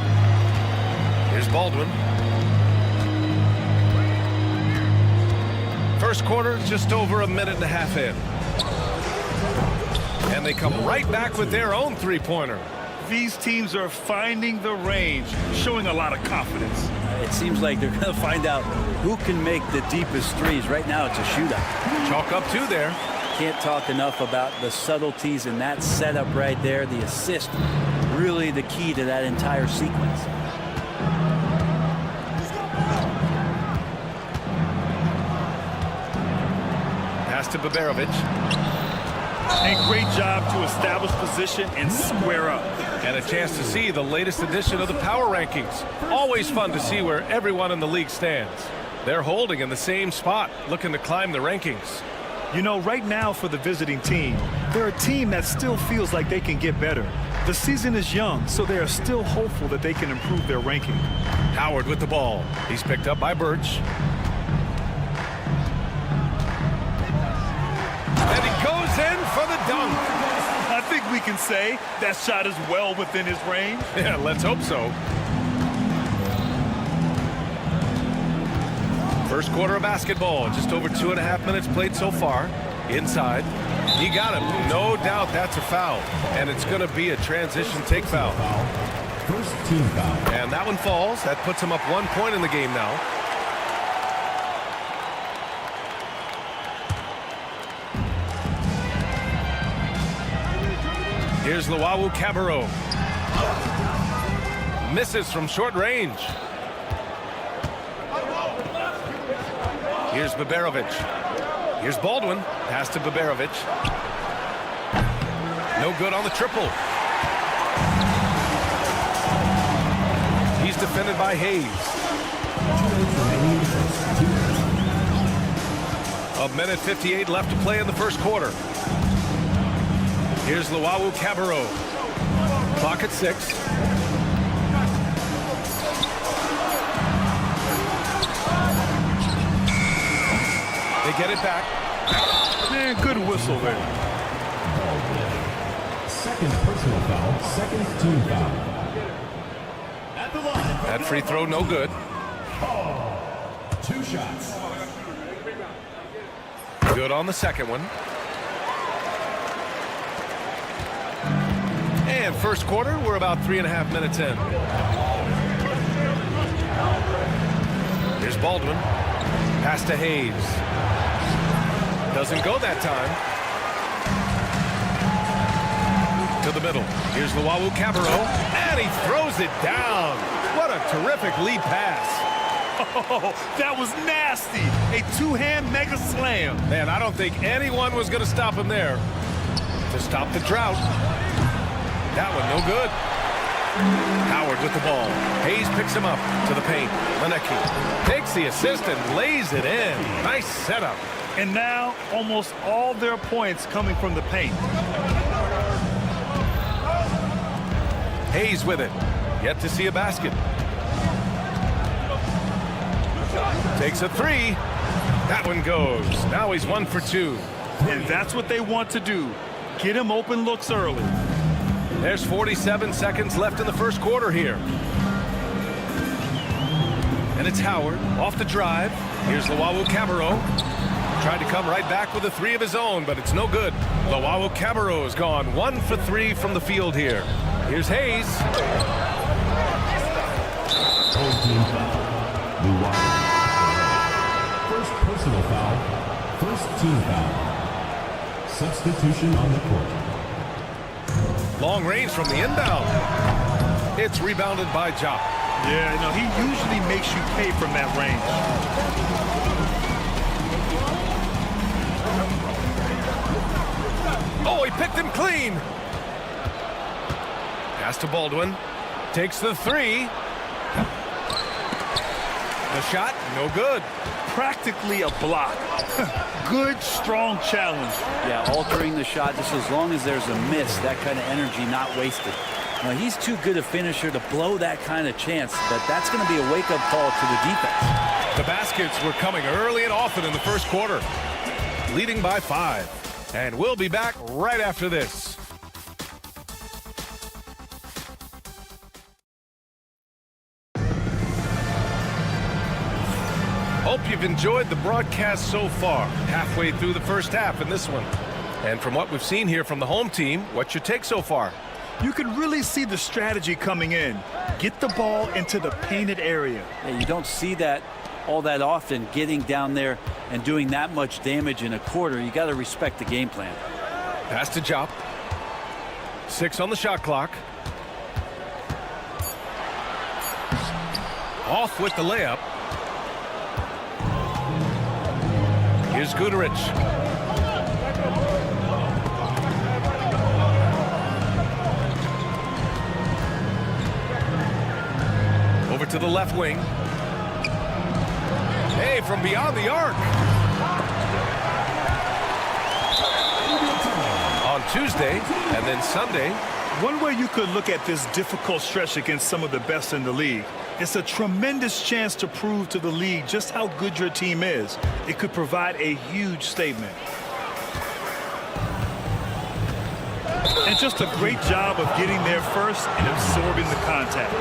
Here's Baldwin. First quarter, just over a minute and a half in. And they come right back with their own three-pointer. These teams are finding the range, showing a lot of confidence. It seems like they're going to find out who can make the deepest threes. Right now, it's a shootout. Chalk up 2 there. Can't talk enough about the subtleties in that setup right there. The assist, really the key to that entire sequence. Pass to Baberovic. A great job to establish position and square up. And a chance to see the latest edition of the power rankings. Always fun to see where everyone in the league stands. They're holding in the same spot, looking to climb the rankings. You know, right now for the visiting team, they're a team that still feels like they can get better. The season is young, so they are still hopeful that they can improve their ranking. Howard with the ball. He's picked up by Birch. And he goes in for the dunk. I think we can say that shot is well within his range. Yeah, let's hope so. First quarter of basketball, just over 2.5 minutes played so far. Inside, he got him. No doubt that's a foul, and it's going to be a transition take foul. First team foul. And that one falls. That puts him up 1 point in the game now. Here's Luau Cabarro. Misses from short range. Here's Baberovic. Here's Baldwin. Pass to Baberovic. No good on the triple. He's defended by Hayes. 1:58 left to play in the first quarter. Here's Luau Cabarro. Clock at 6. They get it back. Man, good whistle there. Second personal foul, second team foul. That free throw no good. 2 shots. Good on the second one. And first quarter, we're about 3.5 minutes in. Here's Baldwin. Pass to Hayes. Doesn't go that time. To the middle. Here's Luau Cabarro. And he throws it down. What a terrific lead pass. Oh, that was nasty. A two-hand mega slam. Man, I don't think anyone was going to stop him there. To stop the drought. That one no good. Howard with the ball. Hayes picks him up to the paint. Lenecki takes the assist and lays it in. Nice setup. And now almost all their points coming from the paint. Hayes with it. Yet to see a basket. Takes a 3. That one goes. Now he's 1 for 2. And that's what they want to do. Get him open looks early. There's 47 seconds left in the first quarter here. And it's Howard off the drive. Here's Luau Cabarro. Tried to come right back with a 3 of his own, but it's no good. Luau Cabarro is gone 1 for 3 from the field here. Here's Hayes. Home team foul. Luau. First personal foul. First team foul. Substitution on the court. Long range from the inbound. It's rebounded by Ja. Yeah, no, he usually makes you pay from that range. Oh, he picked him clean. Pass to Baldwin. Takes the 3. The shot, no good. Practically a block. Good, strong challenge. Yeah, altering the shot just as long as there's a miss, that kind of energy not wasted. Now, he's too good a finisher to blow that kind of chance, but that's going to be a wake-up call to the defense. The baskets were coming early and often in the first quarter, leading by 5. And we'll be back right after this. Hope you've enjoyed the broadcast so far, halfway through the first half in this one. And from what we've seen here from the home team, what's your take so far? You can really see the strategy coming in. Get the ball into the painted area. Yeah, you don't see that all that often, getting down there and doing that much damage in a quarter. You got to respect the game plan. Pass to Jop. 6 on the shot clock. Off with the layup. Here's Guterich. Over to the left wing. Hey, from beyond the arc. On Tuesday and then Sunday. One way you could look at this difficult stretch against some of the best in the league, it's a tremendous chance to prove to the league just how good your team is. It could provide a huge statement. And just a great job of getting there first and absorbing the contact.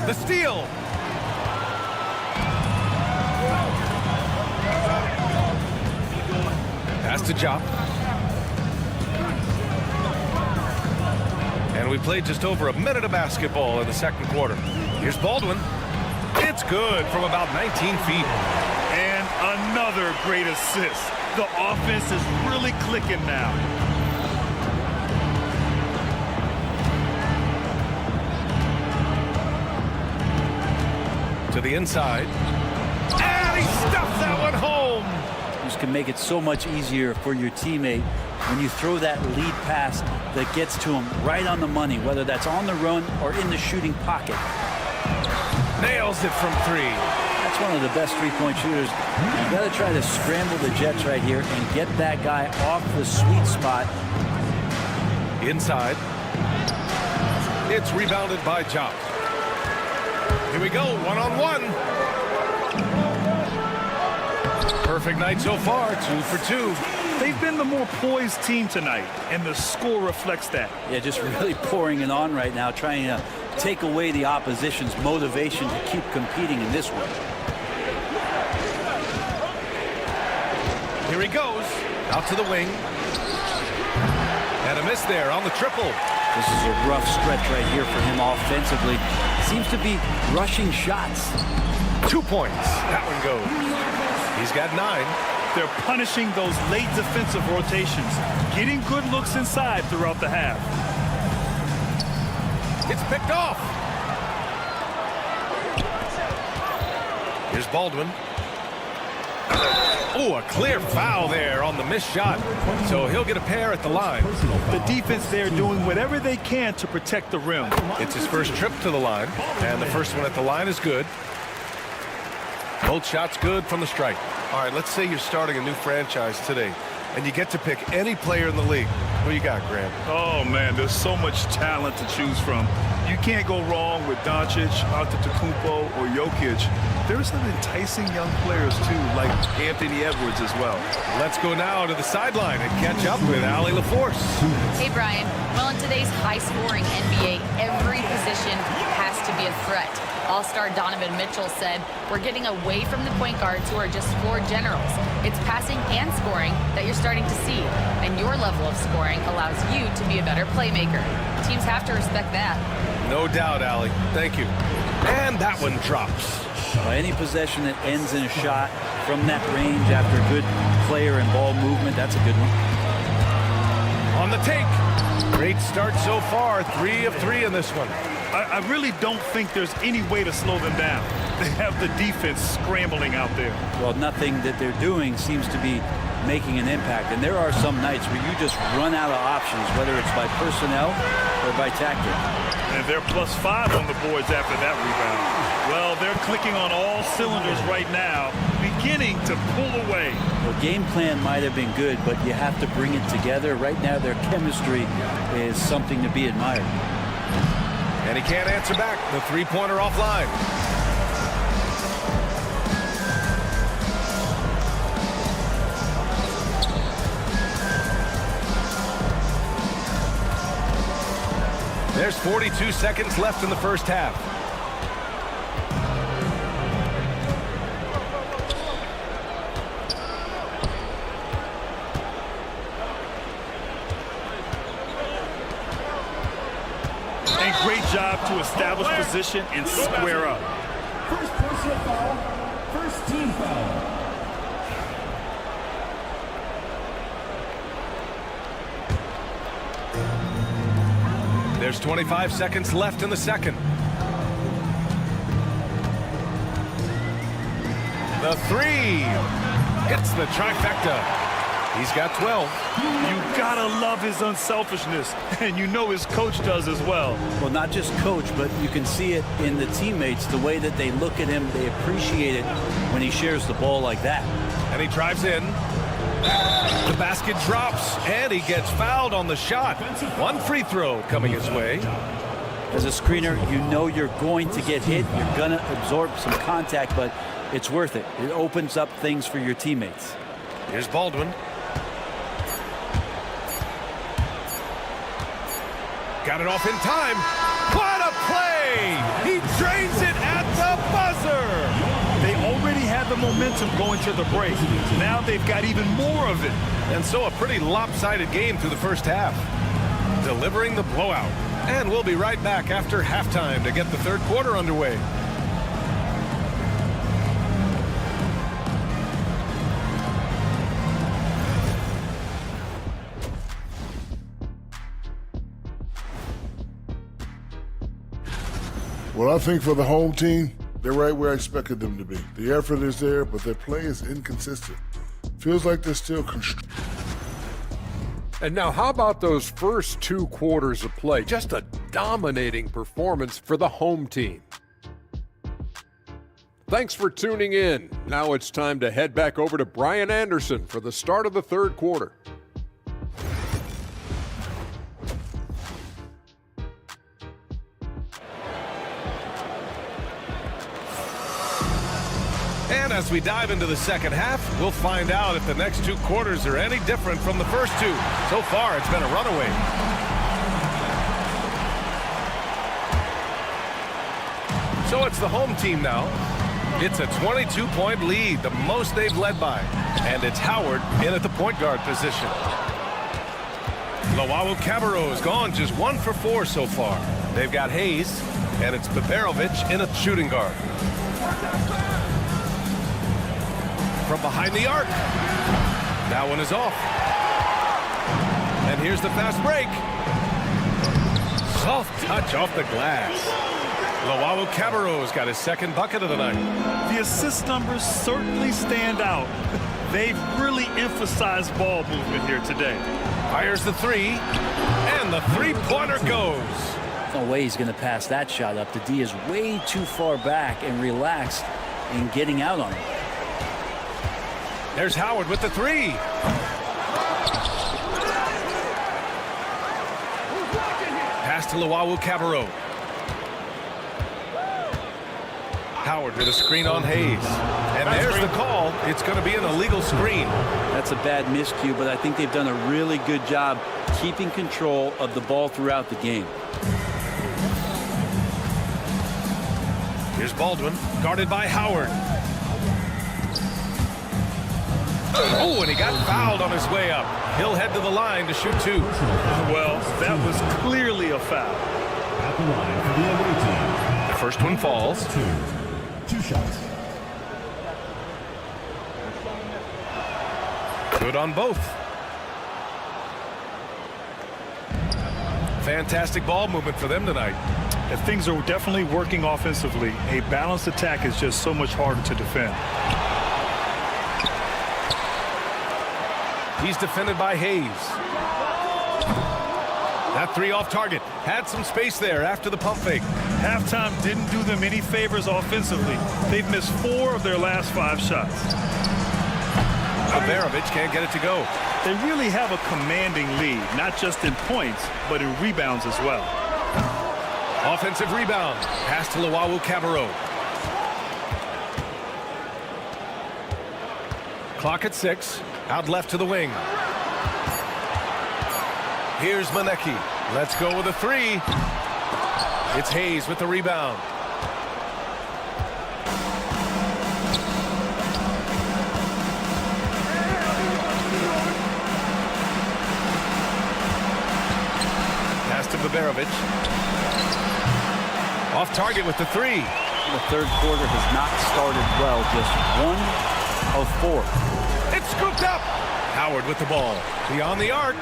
The steal. Pass to Jop. And we played just over a minute of basketball in the second quarter. Here's Baldwin. It's good from about 19 feet. And another great assist. The offense is really clicking now. To the inside. And he stuffs that one home. This can make it so much easier for your teammate when you throw that lead pass that gets to him right on the money, whether that's on the run or in the shooting pocket. Nails it from three. That's one of the best three-point shooters. You got to try to scramble the Jets right here and get that guy off the sweet spot. Inside. It's rebounded by Job. Here we go, one-on-one. Perfect night so far, 2 for 2. They've been the more poised team tonight, and the score reflects that. Yeah, just really pouring it on right now, trying to take away the opposition's motivation to keep competing in this one. Here he goes, out to the wing. And a miss there on the triple. This is a rough stretch right here for him offensively. Seems to be rushing shots. 2 points. That one goes. He's got 9. They're punishing those late defensive rotations, getting good looks inside throughout the half. It's picked off. Here's Baldwin. Oh, a clear foul there on the missed shot. So he'll get a pair at the line. The defense there doing whatever they can to protect the rim. It's his first trip to the line, and the first one at the line is good. Both shots good from the stripe. All right, let's say you're starting a new franchise today, and you get to pick any player in the league. Who you got, Graham? Oh, man, there's so much talent to choose from. You can't go wrong with Doncic, Antetokounmpo, or Jokic. There's some enticing young players, too, like Anthony Edwards as well. Let's go now to the sideline and catch up with Allie LaForce. Hey, Brian. Well, in today's high-scoring NBA, every position has to be a threat. All-star Donovan Mitchell said, "We're getting away from the point guards who are just floor generals. It's passing and scoring that you're starting to see, and your level of scoring allows you to be a better playmaker. Teams have to respect that." No doubt, Allie. Thank you. And that one drops. Any possession that ends in a shot from that range after good player and ball movement, that's a good one. On the take. Great start so far. 3 of 3 in this one. I really don't think there's any way to slow them down. They have the defense scrambling out there. Well, nothing that they're doing seems to be making an impact. And there are some nights where you just run out of options, whether it's by personnel or by tactic. And they're +5 on the boards after that rebound. Well, they're clicking on all cylinders right now, beginning to pull away. The game plan might have been good, but you have to bring it together. Right now, their chemistry is something to be admired. And he can't answer back. The three-pointer offline. There's 42 seconds left in the first half. Great job to establish position and square up. First personal foul, first team foul. There's 25 seconds left in the second. The three hits the trifecta. He's got 12. You gotta love his unselfishness, and you know his coach does as well. Well, not just coach, but you can see it in the teammates, the way that they look at him. They appreciate it when he shares the ball like that. And he drives in. The basket drops, and he gets fouled on the shot. One free throw coming his way. As a screener, you know you're going to get hit. You're going to absorb some contact, but it's worth it. It opens up things for your teammates. Here's Baldwin. Got it off in time. What a play! He drains it at the buzzer! They already had the momentum going to the break. Now they've got even more of it. And so a pretty lopsided game through the first half. Delivering the blowout. And we'll be right back after halftime to get the third quarter underway. Well, I think for the home team, They're right where I expected them to be. The effort is there, but their play is inconsistent. Feels like they're still And now how about those first 2 quarters of play? Just a dominating performance for the home team. Thanks for tuning in. Now it's time to head back over to Brian Anderson for the start of the 3rd quarter. And as we dive into the second half, we'll find out if the next 2 quarters are any different from the first 2. So far, it's been a runaway. So it's the home team now. It's a 22-point lead, the most they've led by. And it's Howard in at the point guard position. Lawau Cabarrot's gone just 1 for 4 so far. They've got Hayes, and it's Baberovic in a shooting guard. From behind the arc. That one is off. And here's the fast break. Soft touch off the glass. Lawau Cabarrot's got his 2nd bucket of the night. The assist numbers certainly stand out. They've really emphasized ball movement here today. Fires the 3, and the 3-pointer goes. No way he's going to pass that shot up. The D is way too far back and relaxed in getting out on it. There's Howard with the 3. Pass to Lawau Cabarrot. Howard with a screen on Hayes. And there's the call. It's going to be an illegal screen. That's a bad miscue, but I think they've done a really good job keeping control of the ball throughout the game. Here's Baldwin, guarded by Howard. Oh, and he got fouled on his way up. He'll head to the line to shoot 2. Well, that was clearly a foul. At the line for the away team. The first one falls. 2 shots. Good on both. Fantastic ball movement for them tonight. And things are definitely working offensively. A balanced attack is just so much harder to defend. He's defended by Hayes. That 3 off target. Had some space there after the pump fake. Halftime didn't do them any favors offensively. They've missed 4 of their last 5 shots. Baberovic can't get it to go. They really have a commanding lead, not just in points, but in rebounds as well. Offensive rebound. Pass to Lawau Cabarrot. Clock at 6. Out left to the wing. Here's Manecki. Let's go with a 3. It's Hayes with the rebound. Pass to Baberovic. Off target with the 3. The 3rd quarter has not started well. Just 1 of 4. It's scooped up. Howard with the ball. Beyond the arc.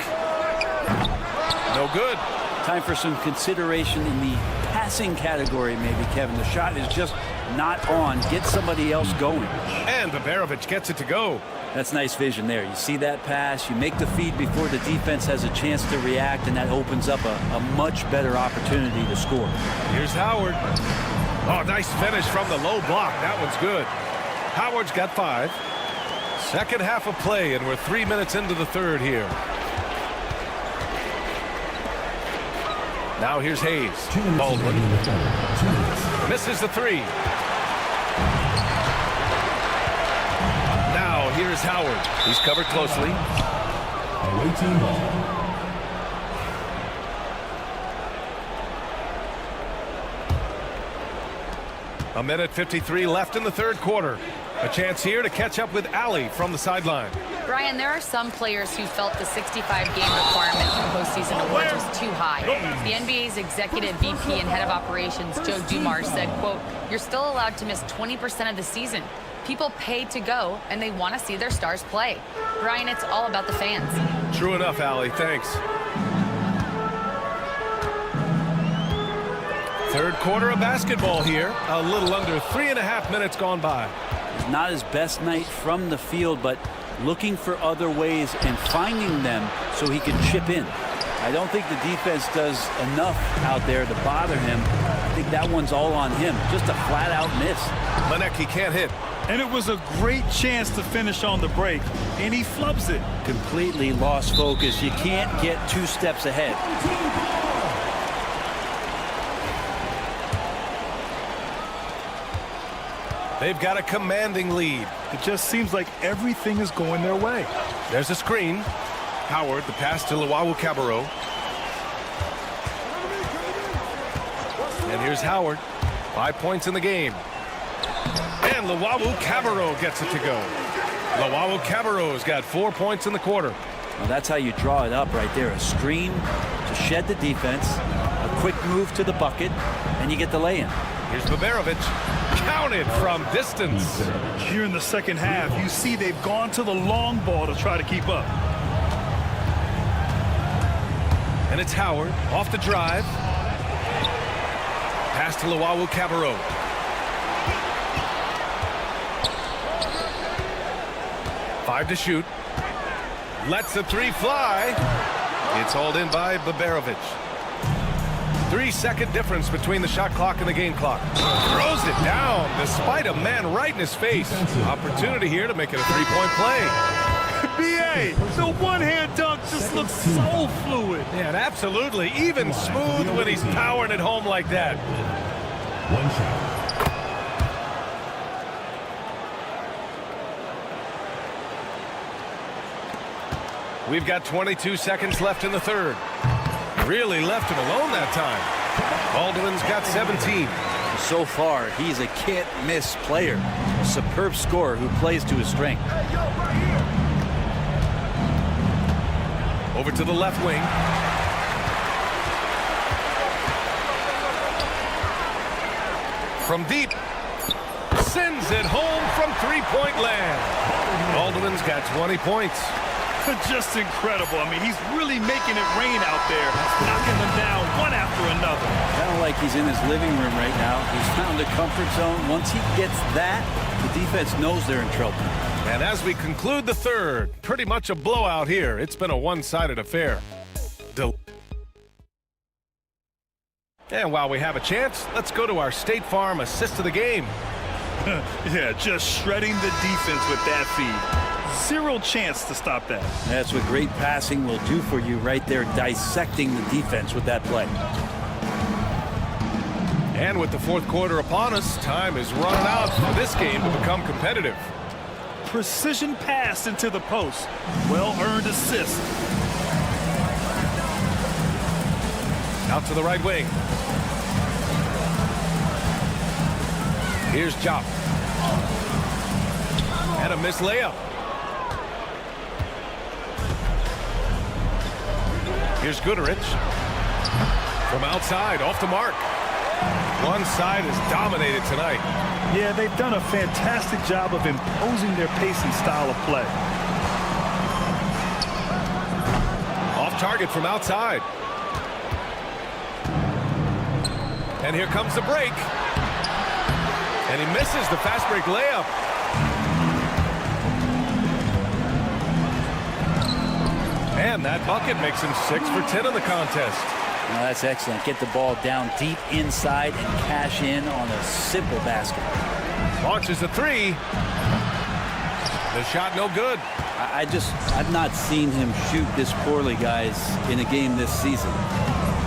No good. Time for some consideration in the passing category, maybe, Kevin. The shot is just not on. Get somebody else going. And Baberovic gets it to go. That's nice vision there. You see that pass, you make the feed before the defense has a chance to react, and that opens up a much better opportunity to score. Here's Howard. Oh, nice finish from the low block. That one's good. Howard's got 5. Second half of play, and we're 3 minutes into the 3rd here. Now here's Hayes. Baldwin misses the 3. Now here's Howard. He's covered closely. Away team ball. A minute 53 left in the 3rd quarter. A chance here to catch up with Allie from the sideline. Brian, there are some players who felt the 65-game requirement for postseason awards was too high. The NBA's executive VP and head of operations, Joe Dumars, said, quote, "You're still allowed to miss 20% of the season. People pay to go, and they want to see their stars play." Brian, it's all about the fans. True enough, Allie. Thanks. Third quarter of basketball here. A little under 3.5 minutes gone by. Not his best night from the field, but looking for other ways and finding them so he can chip in. I don't think the defense does enough out there to bother him. I think that one's all on him. Just a flat-out miss. Ledecky can't hit. And it was a great chance to finish on the break, and he flubs it. Completely lost focus. You can't get 2 steps ahead. They've got a commanding lead. It just seems like everything is going their way. There's a screen. Howard, the pass to Luwawu-Cabarrot. And here's Howard. 5 points in the game. And Luwawu-Cabarrot gets it to go. Luwawu-Cabarrot's got 4 points in the quarter. Well, that's how you draw it up right there. A screen to shed the defense, a quick move to the bucket, and you get the lay-in. Here's Baberovic. Counted from distance. Here in the second half, you see they've gone to the long ball to try to keep up. And it's Howard off the drive. Pass to Luwawu-Cabarrot. Five to shoot. Lets the 3 fly. It's hauled in by Baberovic. 3-second difference between the shot clock and the game clock. Throws it down despite a man right in his face. Opportunity here to make it a 3-point play. B.A., the one-hand dunk just looks so fluid. Yeah, and absolutely even smooth when he's powering it home like that. One shot. We've got 22 seconds left in the third. Really left him alone that time. Baldwin's got 17. So far, he's a can't-miss player. A superb scorer who plays to his strength. Over to the left wing. From deep. Sends it home from 3-point land. Baldwin's got 20 points. Just incredible. I mean, he's really making it rain out there, knocking them down one after another. Kind of like he's in his living room right now. He's found a comfort zone. Once he gets that, the defense knows they're in trouble. And as we conclude the third, pretty much a blowout here. It's been a one-sided affair. And while we have a chance, let's go to our State Farm assist of the game. Yeah, just shredding the defense with that feed. Zero chance to stop that. That's what great passing will do for you right there, dissecting the defense with that play. And with the fourth quarter upon us, time is running out for this game to become competitive. Precision pass into the post. Well-earned assist. Out to the right wing. Here's Jop. And a missed layup. Here's Goodrich. From outside, off the mark. One side is dominated tonight. Yeah, they've done a fantastic job of imposing their pace and style of play. Off target from outside. And here comes the break. And he misses the fast break layup. And that bucket makes him 6 for 10 in the contest. Well, that's excellent. Get the ball down deep inside and cash in on a simple basket. Launches a 3. The shot no good. I've not seen him shoot this poorly, guys, in a game this season.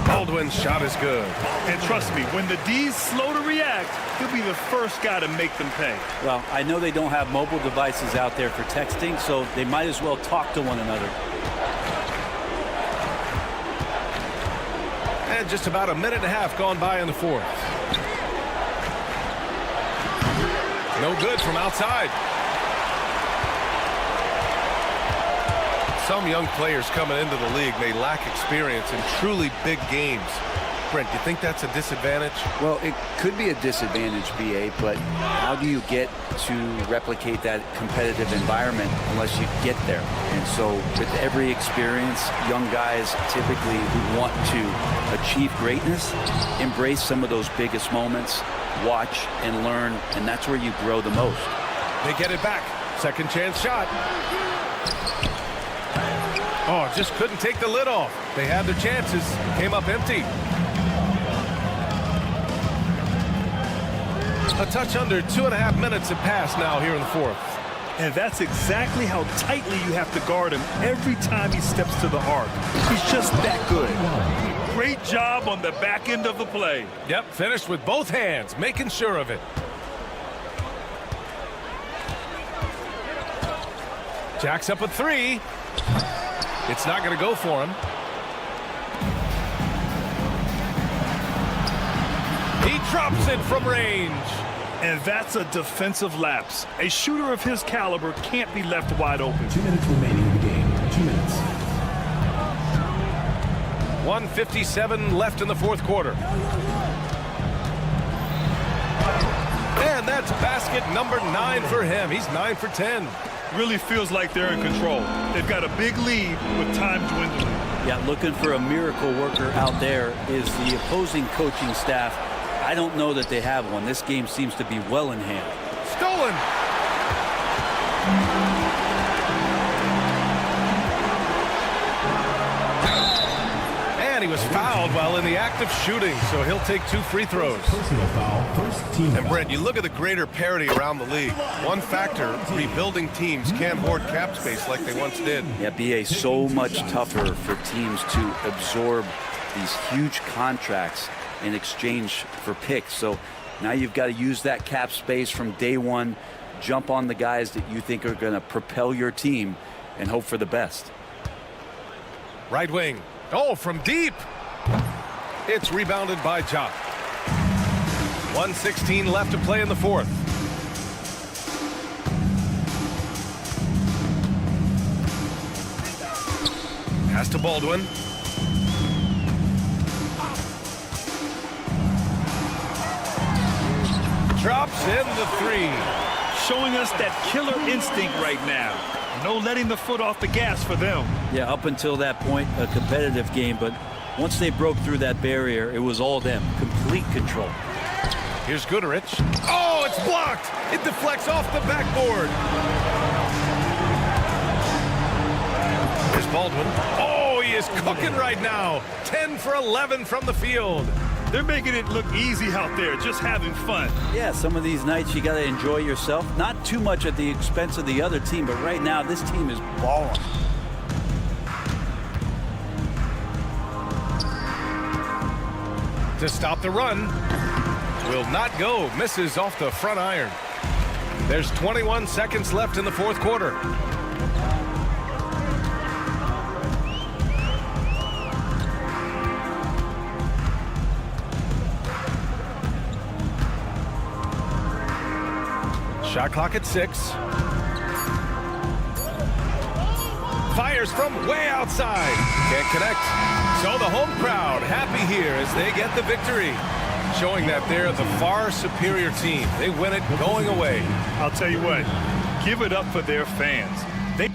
Baldwin's shot is good. And trust me, when the D's slow to react, he'll be the first guy to make them pay. Well, I know they don't have mobile devices out there for texting, so they might as well talk to one another. And just about a minute and a half gone by in the fourth. No good from outside. Some young players coming into the league may lack experience in truly big games. sprint. Do you think that's a disadvantage? Well, it could be a disadvantage, BA, but how do you get to replicate that competitive environment unless you get there? And so with every experience, young guys typically who want to achieve greatness, embrace some of those biggest moments, watch and learn, and that's where you grow the most. They get it back. Second chance shot. Oh, just couldn't take the lid off. They had their chances. Came up empty. A touch under 2.5 minutes have passed now here in the fourth. And that's exactly how tightly you have to guard him every time he steps to the arc. He's just that good. Great job on the back end of the play. Yep, finished with both hands, making sure of it. Jacks up a three. It's not going to go for him. He drops it from range. And that's a defensive lapse. A shooter of his caliber can't be left wide open. 2 minutes remaining in the game. 2 minutes. 1:57 left in the fourth quarter. And that's basket number 9 for him. He's 9 for 10. Really feels like they're in control. They've got a big lead with time dwindling. Yeah, looking for a miracle worker out there is the opposing coaching staff. I don't know that they have one. This game seems to be well in hand. Stolen. And he was fouled while in the act of shooting, so he'll take 2 free throws. Personal foul. First team And Brent, you look at the greater parity around the league. One factor, rebuilding teams can't hoard cap space like they once did. Yeah, BA, so much tougher for teams to absorb these huge contracts in exchange for picks. So now you've got to use that cap space from day one, jump on the guys that you think are going to propel your team, and hope for the best. Right wing. Oh, from deep. It's rebounded by Ja. 1:16 left to play in the fourth. Pass to Baldwin. Drops in the three. Showing us that killer instinct right now. No letting the foot off the gas for them. Yeah, up until that point, a competitive game, but once they broke through that barrier, it was all them. Complete control. Here's Goodrich. Oh, it's blocked. It deflects off the backboard. Here's Baldwin. Oh, he is cooking right now. 10 for 11 from the field. They're making it look easy out there, just having fun. Yeah, some of these nights you got to enjoy yourself. Not too much at the expense of the other team, but right now this team is balling. To stop the run. Will not go. Misses off the front iron. There's 21 seconds left in the fourth quarter. Shot clock at 6. Fires from way outside. Can't connect. So the home crowd happy here as they get the victory. Showing that they're the far superior team. They win it going away. I'll tell you what, give it up for their fans. They